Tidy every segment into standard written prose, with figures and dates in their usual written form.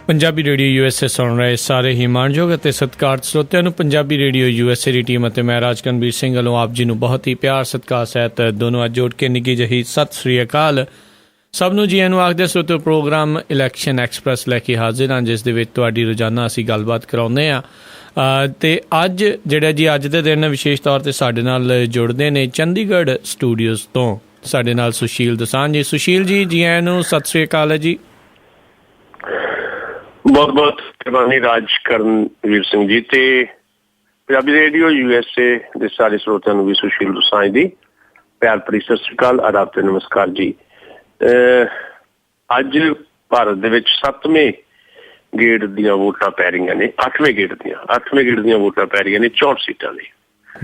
Punjabi radio USA ਸੁਣ ਰਹੇ ਸਾਰੇ ਹੀ ਮਾਣਯੋਗ ਅਤੇ ਸਤਿਕਾਰਤ ਸਰੋਤਿਆਂ ਨੂੰ ਪੰਜਾਬੀ ਰੇਡੀਓ USA ਦੀ ਟੀਮ ਅਤੇ ਮੈਂ ਰਾਜ ਕਨਵੀਰ ਸਿੰਘ ਵੱਲੋਂ ਆਪ ਜੀ ਨੂੰ ਬਹੁਤ ਹੀ ਪਿਆਰ ਸਤਿਕਾਰ ਸਹਿਤ ਦੋਨੋਂ ਅੱਜ ਜੋੜ ਕੇ ਨਿੱਘੀ ਜਿਹੀ ਸਤਿ ਸ੍ਰੀ ਅਕਾਲ। ਸਭ ਨੂੰ ਜੀ ਨੂੰ ਆਖਦੇ ਸਰੋਤਿਓ ਪ੍ਰੋਗਰਾਮ ਇਲੈਕਸ਼ਨ ਐਕਸਪ੍ਰੈਸ ਲੈ ਕੇ ਹਾਜ਼ਰ ਹਾਂ, ਜਿਸ ਦੇ ਵਿੱਚ ਤੁਹਾਡੀ ਰੋਜ਼ਾਨਾ ਅਸੀਂ ਗੱਲਬਾਤ ਕਰਾਉਂਦੇ ਹਾਂ। ਅਤੇ ਅੱਜ ਜਿਹੜਾ ਜੀ ਅੱਜ ਦੇ ਦਿਨ ਵਿਸ਼ੇਸ਼ ਤੌਰ 'ਤੇ ਸਾਡੇ ਨਾਲ ਜੁੜਦੇ ਨੇ ਚੰਡੀਗੜ੍ਹ ਸਟੂਡੀਓਜ਼ ਤੋਂ ਸਾਡੇ ਨਾਲ ਸੁਸ਼ੀਲ ਦੋਸਾਂਝ ਜੀ। ਸੁਸ਼ੀਲ ਜੀ ਆਇਆਂ ਨੂੰ ਸਤਿ ਸ੍ਰੀ ਅਕਾਲ ਹੈ ਜੀ। ਬਹੁਤ ਬਹੁਤ ਮਿਹਰਬਾਨੀ ਰਾਜ ਕਰਨਵੀਰ ਸਿੰਘ ਜੀ ਤੇ ਪੰਜਾਬੀ ਰੇਡੀਓ USA ਦੇ ਸਾਰੇ ਸਰੋਤਿਆਂ ਨੂੰ ਵੀ ਸੁਸ਼ੀਲ ਦੋਸਾਂਝ ਦੀ ਪਿਆਰ ਭਰੀ ਸਤਿ ਸ੍ਰੀ ਅਕਾਲ, ਆਦਾਬ ਤੇ ਨਮਸਕਾਰ ਜੀ। ਅੱਜ ਭਾਰਤ ਦੇ ਵਿੱਚ 7ਵੇਂ ਗੇੜ ਦੀਆਂ ਵੋਟਾਂ ਪੈ ਰਹੀਆਂ ਨੇ, 8ਵੇਂ ਗੇੜ ਦੀਆਂ ਵੋਟਾਂ ਪੈ ਰਹੀਆਂ ਨੇ 64 ਸੀਟਾਂ ਲਈ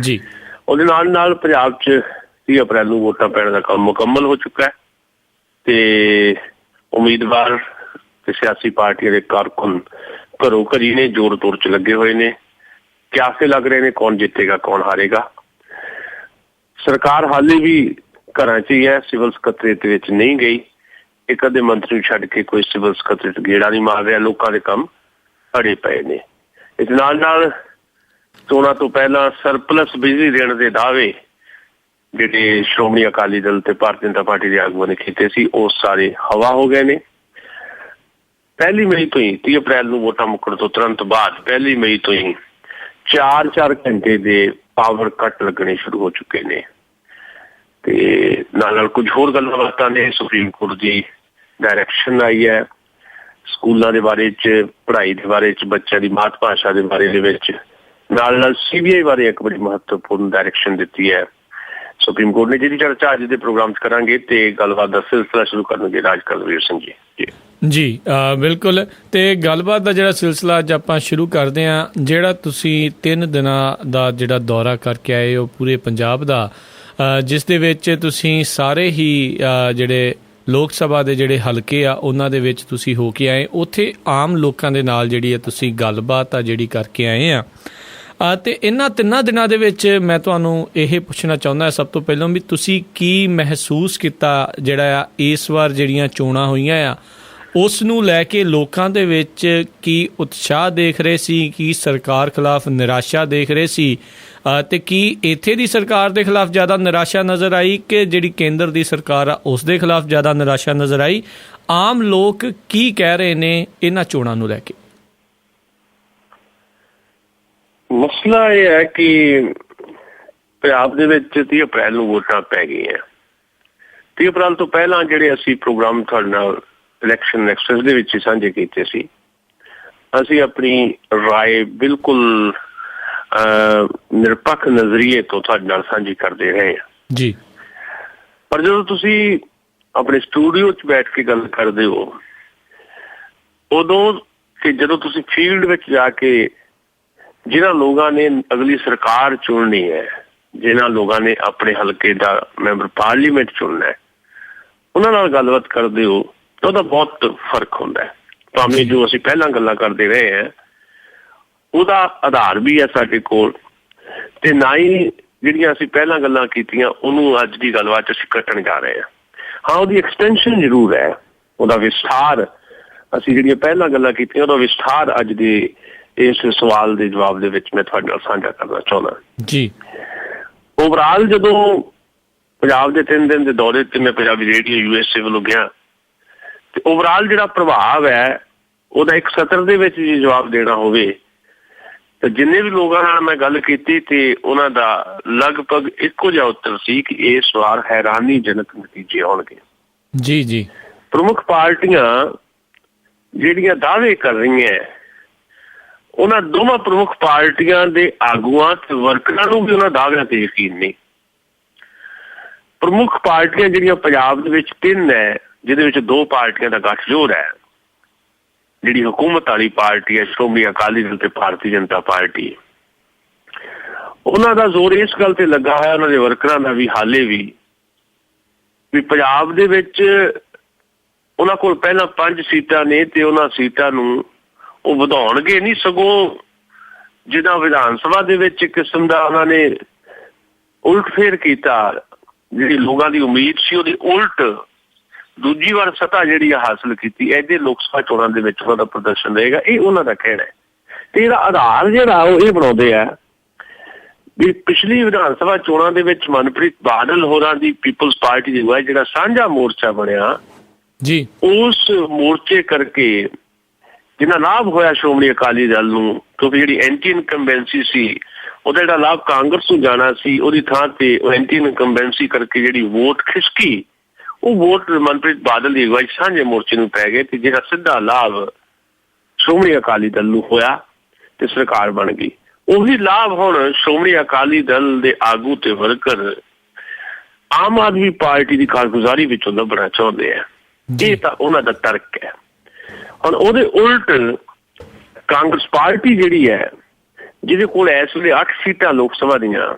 ਜੀ। ਉਹਦੇ ਨਾਲ ਪੰਜਾਬ 'ਚ 30 ਅਪ੍ਰੈਲ ਨੂੰ ਵੋਟਾਂ ਪੈਣ ਦਾ ਕੰਮ ਮੁਕੰਮਲ ਹੋ ਚੁੱਕਾ ਹੈ ਤੇ ਉਮੀਦਵਾਰ ਤੇ ਸਿਆਸੀ ਪਾਰਟੀਆਂ ਦੇ ਕਾਰਕੁਨ ਘਰੋਂ ਘਰੀ ਨੇ, ਜ਼ੋਰ ਤੋਰ 'ਚ ਲੱਗੇ ਹੋਏ ਨੇ। ਕਿਆਸੇ ਲੱਗ ਰਹੇ ਨੇ ਕੌਣ ਜਿੱਤੇਗਾ ਕੌਣ ਹਾਰੇਗਾ। ਸਰਕਾਰ ਹਾਲੇ ਵੀ ਘਰਾਂ 'ਚ ਹੀ ਹੈ, ਸਿਵਲ ਸਕੱਤਰੇਤ ਵਿੱਚ ਨਹੀਂ ਗਈ। ਇੱਕ ਅੱਧੇ ਮੰਤਰੀ ਨੂੰ ਛੱਡ ਕੇ ਕੋਈ ਸਿਵਲ ਸਕੱਤਰੇਤ ਗੇੜਾ ਨਹੀਂ ਮਾਰ ਰਿਹਾ। ਲੋਕਾਂ ਦੇ ਕੰਮ ਅੜੇ ਪਏ ਨੇ। ਇਸ ਨਾਲ ਚੋਣਾਂ ਤੋਂ ਪਹਿਲਾਂ ਸਰਪਲਸ ਬਿਜਲੀ ਦੇਣ ਦੇ ਦਾਅਵੇ ਜਿਹੜੇ ਸ਼੍ਰੋਮਣੀ ਅਕਾਲੀ ਦਲ ਤੇ ਭਾਰਤੀ ਜਨਤਾ ਪਾਰਟੀ ਦੇ ਆਗੂਆਂ ਨੇ ਕੀਤੇ ਸੀ, ਉਹ ਸਾਰੇ ਹਵਾ ਹੋ ਗਏ ਨੇ। 1 ਮਈ ਤੋਂ ਹੀ 30 ਅਪ੍ਰੈਲ ਨੂੰ ਵੋਟਾਂ ਮੁੱਕਣ ਤੋਂ ਤੁਰੰਤ ਬਾਅਦ 1 ਮਈ ਤੋਂ ਹੀ 4 ਘੰਟੇ ਦੇ ਪਾਵਰ ਕੱਟ ਲੱਗਣੇ ਸ਼ੁਰੂ ਹੋ ਚੁੱਕੇ ਨੇ ਤੇ ਨਾਲ ਕੁਝ ਹੋਰ ਗੱਲਾਂ ਬਾਤਾਂ ਨੇ। ਸੁਪਰੀਮ ਕੋਰਟ ਦੀ ਡਾਇਰੈਕਸ਼ਨ ਆਈ ਹੈ ਸਕੂਲਾਂ ਦੇ ਬਾਰੇ 'ਚ, ਪੜ੍ਹਾਈ ਦੇ ਬਾਰੇ 'ਚ, ਬੱਚਿਆਂ ਦੀ ਮਾਤ ਭਾਸ਼ਾ ਦੇ ਬਾਰੇ ਦੇ ਵਿੱਚ। ਨਾਲ CBI ਬਾਰੇ ਇੱਕ ਬੜੀ ਮਹੱਤਵਪੂਰਨ ਡਾਇਰੈਕਸ਼ਨ ਦਿੱਤੀ ਹੈ ਸੁਪਰੀਮ ਕੋਰਟ ਨੇ, ਜਿਹਦੀ ਚਰਚਾ ਅੱਜ ਦੇ ਪ੍ਰੋਗਰਾਮ 'ਚ ਕਰਾਂਗੇ ਤੇ ਗੱਲਬਾਤ ਦਾ ਸਿਲਸਿਲਾ ਸ਼ੁਰੂ ਕਰਨਗੇ ਰਾਜ ਕਰਨਵੀਰ ਸਿੰਘ ਜੀ। ਜੀ ਬਿਲਕੁਲ। ਤੇ ਗੱਲਬਾਤ ਦਾ ਜਿਹੜਾ ਸਿਲਸਿਲਾ ਅੱਜ ਆਪਾਂ ਸ਼ੁਰੂ ਕਰਦੇ ਹਾਂ, ਜਿਹੜਾ ਤੁਸੀਂ 3 ਦਿਨਾਂ ਦਾ ਜਿਹੜਾ ਦੌਰਾ ਕਰਕੇ ਆਏ ਹੋ ਪੂਰੇ ਪੰਜਾਬ ਦਾ, ਜਿਸ ਦੇ ਵਿੱਚ ਤੁਸੀਂ ਸਾਰੇ ਹੀ ਜਿਹੜੇ ਲੋਕ ਸਭਾ ਦੇ ਜਿਹੜੇ ਹਲਕੇ ਆ ਉਹਨਾਂ ਦੇ ਵਿੱਚ ਤੁਸੀਂ ਹੋ ਕੇ ਆਏ, ਉੱਥੇ ਆਮ ਲੋਕਾਂ ਦੇ ਨਾਲ ਜਿਹੜੀ ਹੈ ਤੁਸੀਂ ਗੱਲਬਾਤ ਆ ਜਿਹੜੀ ਕਰਕੇ ਆਏ ਆ। ਅਤੇ ਇਹਨਾਂ 3 ਦਿਨਾਂ ਦੇ ਵਿੱਚ ਮੈਂ ਤੁਹਾਨੂੰ ਇਹ ਪੁੱਛਣਾ ਚਾਹੁੰਦਾ ਸਭ ਤੋਂ ਪਹਿਲਾਂ ਵੀ ਤੁਸੀਂ ਕੀ ਮਹਿਸੂਸ ਕੀਤਾ ਜਿਹੜਾ ਆ ਇਸ ਵਾਰ ਜਿਹੜੀਆਂ ਚੋਣਾਂ ਹੋਈਆਂ ਆ ਉਸ ਨੂੰ ਲੈ ਕੇ ਲੋਕਾਂ ਦੇ ਵਿੱਚ ਕੀ ਉਤਸ਼ਾਹ ਦੇਖ ਰਹੇ ਸੀ, ਕੀ ਸਰਕਾਰ ਖਿਲਾਫ ਨਿਰਾਸ਼ਾ ਦੇਖ ਰਹੇ ਸੀ, ਅਤੇ ਕੀ ਇੱਥੇ ਦੀ ਸਰਕਾਰ ਦੇ ਖਿਲਾਫ ਜ਼ਿਆਦਾ ਨਿਰਾਸ਼ਾ ਨਜ਼ਰ ਆਈ ਕਿ ਜਿਹੜੀ ਕੇਂਦਰ ਦੀ ਸਰਕਾਰ ਆ ਉਸ ਦੇ ਖਿਲਾਫ ਜ਼ਿਆਦਾ ਨਿਰਾਸ਼ਾ ਨਜ਼ਰ ਆਈ? ਆਮ ਲੋਕ ਕੀ ਕਹਿ ਰਹੇ ਨੇ ਇਹਨਾਂ ਚੋਣਾਂ ਨੂੰ ਲੈ ਕੇ? ਮਸਲਾ ਇਹ ਹੈ ਕਿ ਪੰਜਾਬ ਦੇ ਵਿੱਚ 30 ਅਪ੍ਰੈਲ ਨੂੰ ਵੋਟਾਂ ਪੈ ਗਈਆਂ। 30 ਅਪ੍ਰੈਲ ਤੋਂ ਪਹਿਲਾਂ ਜਿਹੜੇ ਅਸੀਂ ਪ੍ਰੋਗਰਾਮ ਤੁਹਾਡੇ ਨਾਲ ਇਲੈਕਸ਼ਨ ਐਕਸਪ੍ਰੈਸ ਦੇ ਵਿੱਚ ਸਾਂਝੇ ਕੀਤੇ ਸੀ, ਅਸੀਂ ਆਪਣੀ ਰਾਏ ਬਿਲਕੁਲ ਨਿਰਪੱਖ ਨਜ਼ਰੀਏ ਤੋਂ ਤੁਹਾਡੇ ਨਾਲ ਸਾਂਝੀ ਕਰਦੇ ਰਹੇ ਹਾਂ ਜੀ। ਪਰ ਜਦੋਂ ਤੁਸੀਂ ਆਪਣੇ ਸਟੂਡੀਓ 'ਚ ਬੈਠ ਕੇ ਗੱਲ ਕਰਦੇ ਹੋ ਉਦੋਂ ਤੇ ਜਦੋਂ ਤੁਸੀਂ ਫੀਲਡ ਵਿੱਚ ਜਾ ਕੇ ਜਿਨ੍ਹਾਂ ਲੋਕਾਂ ਨੇ ਅਗਲੀ ਸਰਕਾਰ ਚੁਣਨੀ ਹੈ, ਜਿਨ੍ਹਾਂ ਲੋਕਾਂ ਨੇ ਆਪਣੇ ਹਲਕੇ ਦਾ ਮੈਂਬਰ ਪਾਰਲੀਮੈਂਟ ਚੁਣਨਾ ਹੈ, ਉਹਨਾਂ ਨਾਲ ਗੱਲਬਾਤ ਕਰਦੇ ਹੋ ਤਾਂ ਉਹਦਾ ਬਹੁਤ ਫਰਕ ਹੁੰਦਾ ਹੈ। ਭਾਵੇਂ ਜੋ ਅਸੀਂ ਪਹਿਲਾਂ ਗੱਲਾਂ ਕਰਦੇ ਰਹੇ ਹਾਂ ਉਹਦਾ ਆਧਾਰ ਵੀ ਹੈ ਸਾਡੇ ਕੋਲ, ਤੇ ਨਾ ਹੀ ਜਿਹੜੀਆਂ ਅਸੀਂ ਪਹਿਲਾਂ ਗੱਲਾਂ ਕੀਤੀਆਂ ਉਹਨੂੰ ਅੱਜ ਦੀ ਗੱਲਬਾਤ 'ਚ ਅਸੀਂ ਕੱਟਣ ਜਾ ਰਹੇ ਹਾਂ। ਹਾਂ, ਉਹਦੀ ਐਕਸਟੈਂਸ਼ਨ ਜ਼ਰੂਰ ਹੈ, ਉਹਦਾ ਵਿਸਥਾਰ। ਅਸੀਂ ਜਿਹੜੀਆਂ ਪਹਿਲਾਂ ਗੱਲਾਂ ਕੀਤੀਆਂ ਉਹਦਾ ਵਿਸਥਾਰ ਅੱਜ ਦੇ ਇਸ ਸਵਾਲ ਦੇ ਜਵਾਬ ਦੇ ਵਿੱਚ ਮੈਂ ਤੁਹਾਡੇ ਨਾਲ ਸਾਂਝਾ ਕਰਨਾ ਚਾਹੁੰਦਾ ਜੀ। ਓਵਰਆਲ ਜਦੋਂ ਪੰਜਾਬ ਦੇ 3 ਦਿਨ ਦੇ ਦੌਰੇ ਤੇ ਮੈਂ ਪੰਜਾਬੀ ਰੇਡੀਓ USA ਵੱਲੋਂ ਗਿਆ ਤੇ ਓਵਰਆਲ ਜਿਹੜਾ ਪ੍ਰਭਾਵ ਹੈ ਉਹਦਾ ਇੱਕ ਸਤਰ ਦੇ ਵਿੱਚ ਜੇ ਜਵਾਬ ਦੇਣਾ ਹੋਵੇ ਤਾਂ ਜਿੰਨੇ ਵੀ ਲੋਕਾਂ ਨਾਲ ਮੈਂ ਗੱਲ ਕੀਤੀ ਤੇ ਉਹਨਾਂ ਦਾ ਲਗਭਗ ਇੱਕੋ ਜਿਹਾ ਉੱਤਰ ਸੀ ਕਿ ਇਸ ਵਾਰ ਹੈਰਾਨੀਜਨਕ ਨਤੀਜੇ ਆਉਣਗੇ ਜੀ। ਪ੍ਰਮੁੱਖ ਪਾਰਟੀਆਂ ਜਿਹੜੀਆਂ ਦਾਅਵੇ ਕਰ ਰਹੀਆਂ ਉਹਨਾਂ ਦੋਵਾਂ ਪ੍ਰਮੁੱਖ ਪਾਰਟੀਆਂ ਦੇ ਆਗੂਆਂ ਤੇ ਵਰਕਰਾਂ ਨੂੰ ਵੀ ਉਹਨਾਂ ਦਾਅਵਿਆਂ ਤੇ ਯਕੀਨ ਨਹੀਂ। ਪ੍ਰਮੁੱਖ ਪਾਰਟੀਆਂ ਜਿਹੜੀਆਂ ਪੰਜਾਬ ਦੇ ਵਿੱਚ 3 ਹੈ, ਜਿਹਦੇ ਵਿੱਚ 2 ਪਾਰਟੀਆਂ ਦਾ ਗੱਠਜੋੜ ਹੈ। ਜਿਹੜੀ ਹਕੂਮਤ ਵਾਲੀ ਪਾਰਟੀ ਹੈ ਸ਼੍ਰੋਮਣੀ ਅਕਾਲੀ ਦਲ ਤੇ ਭਾਰਤੀ ਜਨਤਾ ਪਾਰਟੀ, ਉਹਨਾਂ ਦਾ ਜ਼ੋਰ ਇਸ ਗੱਲ ਤੇ ਲੱਗਾ ਹੋਇਆ, ਉਹਨਾਂ ਦੇ ਵਰਕਰਾਂ ਦਾ ਵੀ ਹਾਲੇ ਵੀ ਪੰਜਾਬ ਦੇ ਵਿੱਚ ਉਹਨਾਂ ਕੋਲ ਪਹਿਲਾਂ 5 ਸੀਟਾਂ ਨੇ ਤੇ ਉਹਨਾਂ ਸੀਟਾਂ ਨੂੰ ਉਹ ਵਧਾਉਣਗੇ ਨਹੀਂ, ਸਗੋਂ ਜਿੱਦਾਂ ਵਿਧਾਨ ਸਭਾ ਦੇ ਵਿੱਚ ਇੱਕ ਕਿਸਮ ਦਾ ਉਹਨਾਂ ਨੇ ਉਲਟ ਫੇਰ ਕੀਤਾ, ਜਿਹੜੀ ਲੋਕਾਂ ਦੀ ਉਮੀਦ ਸੀ ਉਹਦੀ ਉਲਟ ਦੂਜੀ ਵਾਰ ਸੱਤਾ ਜਿਹੜੀ ਆ ਹਾਸਲ ਕੀਤੀ, ਇਹਦੇ ਲੋਕ ਸਭਾ ਚੋਣਾਂ ਦੇ ਵਿੱਚ ਉਹਨਾਂ ਦਾ ਪ੍ਰਦਰਸ਼ਨ ਰਹੇਗਾ। ਇਹ ਉਹਨਾਂ ਦਾ ਕਹਿਣਾ ਹੈ। ਤੇ ਇਹਦਾ ਆਧਾਰ ਜਿਹੜਾ ਉਹ ਇਹ ਬਣਾਉਂਦੇ ਆ ਵੀ ਪਿਛਲੀ ਵਿਧਾਨ ਸਭਾ ਚੋਣਾਂ ਦੇ ਵਿੱਚ ਮਨਪ੍ਰੀਤ ਬਾਦਲ ਹੋਰਾਂ ਦੀ ਪੀਪਲਜ਼ ਪਾਰਟੀ ਦੀ ਅਗਵਾਈ ਜਿਹੜਾ ਸਾਂਝਾ ਮੋਰਚਾ ਬਣਿਆ ਜੀ, ਉਸ ਮੋਰਚੇ ਕਰਕੇ ਜਿੰਨਾ ਲਾਭ ਹੋਇਆ ਸ਼੍ਰੋਮਣੀ ਅਕਾਲੀ ਦਲ ਨੂੰ, ਕਿਉਂਕਿ ਜਿਹੜੀ ਐਂਟੀ ਇਨਕੰਬੈਂਸੀ ਸੀ ਉਹਦਾ ਜਿਹੜਾ ਲਾਭ ਕਾਂਗਰਸ ਨੂੰ ਜਾਣਾ ਸੀ, ਉਹਦੀ ਥਾਂ ਤੇ ਉਹ ਐਂਟੀ ਇਨਕੰਬੈਂਸੀ ਕਰਕੇ ਜਿਹੜੀ ਵੋਟ ਖਿਸਕੀ, ਉਹ ਵੋਟ ਮਨਪ੍ਰੀਤ ਬਾਦਲ ਦੀ ਅਗਵਾਈ ਸਾਂਝੇ ਮੋਰਚੇ ਨੂੰ ਪੈ ਗਏ ਤੇ ਜਿਹੜਾ ਸਿੱਧਾ ਲਾਭ ਸ਼੍ਰੋਮਣੀ ਅਕਾਲੀ ਦਲ ਨੂੰ ਹੋਇਆ ਤੇ ਸਰਕਾਰ ਬਣ ਗਈ। ਉਹੀ ਲਾਭ ਹੁਣ ਸ਼੍ਰੋਮਣੀ ਅਕਾਲੀ ਦਲ ਦੇ ਆਗੂ ਤੇ ਵਰਕਰ ਆਮ ਆਦਮੀ ਪਾਰਟੀ ਦੀ ਕਾਰਗੁਜ਼ਾਰੀ ਵਿੱਚੋਂ ਲੱਭਣਾ ਚਾਹੁੰਦੇ ਆ। ਇਹ ਤਾਂ ਉਹਨਾਂ ਦਾ ਤਰਕ ਹੈ। ਹੁਣ ਉਹਦੇ ਉਲਟ ਕਾਂਗਰਸ ਪਾਰਟੀ ਜਿਹੜੀ ਹੈ, ਜਿਹਦੇ ਕੋਲ ਇਸ ਵੇਲੇ 8 ਸੀਟਾਂ ਲੋਕ ਸਭਾ ਦੀਆਂ,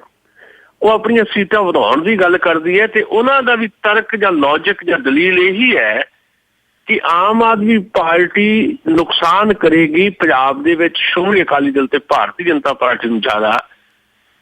ਉਹ ਆਪਣੀਆਂ ਸੀਟਾਂ ਵਧਾਉਣ ਦੀ ਗੱਲ ਕਰਦੀ ਹੈ ਤੇ ਉਹਨਾਂ ਦਾ ਵੀ ਤਰਕ ਜਾਂ ਲੌਜਿਕ ਜਾਂ ਦਲੀਲ ਇਹੀ ਹੈ ਕਿ ਆਮ ਆਦਮੀ ਪਾਰਟੀ ਨੁਕਸਾਨ ਕਰੇਗੀ ਪੰਜਾਬ ਦੇ ਵਿੱਚ ਸ਼੍ਰੋਮਣੀ ਅਕਾਲੀ ਦਲ ਤੇ ਭਾਰਤੀ ਜਨਤਾ ਪਾਰਟੀ ਨੂੰ ਜ਼ਿਆਦਾ,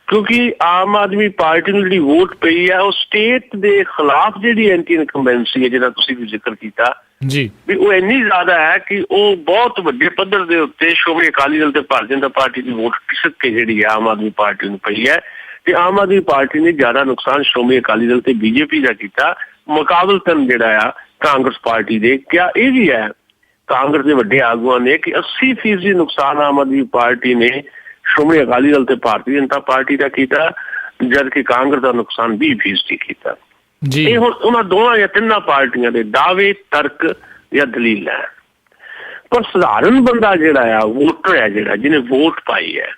ਕਿਉਂਕਿ ਆਮ ਆਦਮੀ ਪਾਰਟੀ ਨੂੰ ਜਿਹੜੀ ਵੋਟ ਪਈ ਹੈ ਉਹ ਸਟੇਟ ਦੇ ਖਿਲਾਫ ਜਿਹੜੀ ਐਂਟੀ ਇਨਕੰਬੈਂਸੀ ਹੈ, ਜਿਹਦਾ ਤੁਸੀਂ ਵੀ ਜ਼ਿਕਰ ਕੀਤਾ ਜੀ, ਵੀ ਉਹ ਇੰਨੀ ਜ਼ਿਆਦਾ ਹੈ ਕਿ ਉਹ ਬਹੁਤ ਵੱਡੇ ਪੱਧਰ ਦੇ ਉੱਤੇ ਸ਼੍ਰੋਮਣੀ ਅਕਾਲੀ ਦਲ ਤੇ ਭਾਰਤੀ ਜਨਤਾ ਪਾਰਟੀ ਦੀ ਵੋਟ ਖਿਸਕ ਕੇ ਜਿਹੜੀ ਆਮ ਆਦਮੀ ਪਾਰਟੀ ਨੂੰ ਪਈ ਹੈ। ਤੇ ਆਮ ਆਦਮੀ ਪਾਰਟੀ ਨੇ ਜ਼ਿਆਦਾ ਨੁਕਸਾਨ ਸ਼੍ਰੋਮਣੀ ਅਕਾਲੀ ਦਲ ਤੇ ਬੀਜੇਪੀ ਦਾ ਕੀਤਾ ਮੁਕਾਬਲਤਨ ਜਿਹੜਾ ਆ ਕਾਂਗਰਸ ਪਾਰਟੀ ਦੇ। ਕਿਹਾ ਇਹ ਵੀ ਹੈ ਕਾਂਗਰਸ ਦੇ ਵੱਡੇ ਆਗੂਆਂ ਨੇ ਕਿ 80% ਨੁਕਸਾਨ ਆਮ ਆਦਮੀ ਪਾਰਟੀ ਨੇ ਸ਼੍ਰੋਮਣੀ ਅਕਾਲੀ ਦਲ ਤੇ ਭਾਰਤੀ ਜਨਤਾ ਪਾਰਟੀ ਦਾ ਕੀਤਾ, ਜਦਕਿ ਕਾਂਗਰਸ ਦਾ ਨੁਕਸਾਨ 20% ਕੀਤਾ ਜੀ। ਇਹ ਹੁਣ ਉਹਨਾਂ ਦੋਵਾਂ ਜਾਂ ਤਿੰਨਾਂ ਪਾਰਟੀਆਂ ਦੇ ਦਾਅਵੇ, ਤਰਕ ਜਾਂ ਦਲੀਲ ਹੈ। ਪਰ ਸਧਾਰਨ ਬੰਦਾ ਜਿਹੜਾ ਆ, ਵੋਟਰ ਹੈ ਜਿਹੜਾ ਜਿਹਨੇ ਵੋਟ ਪਾਈ ਹੈ,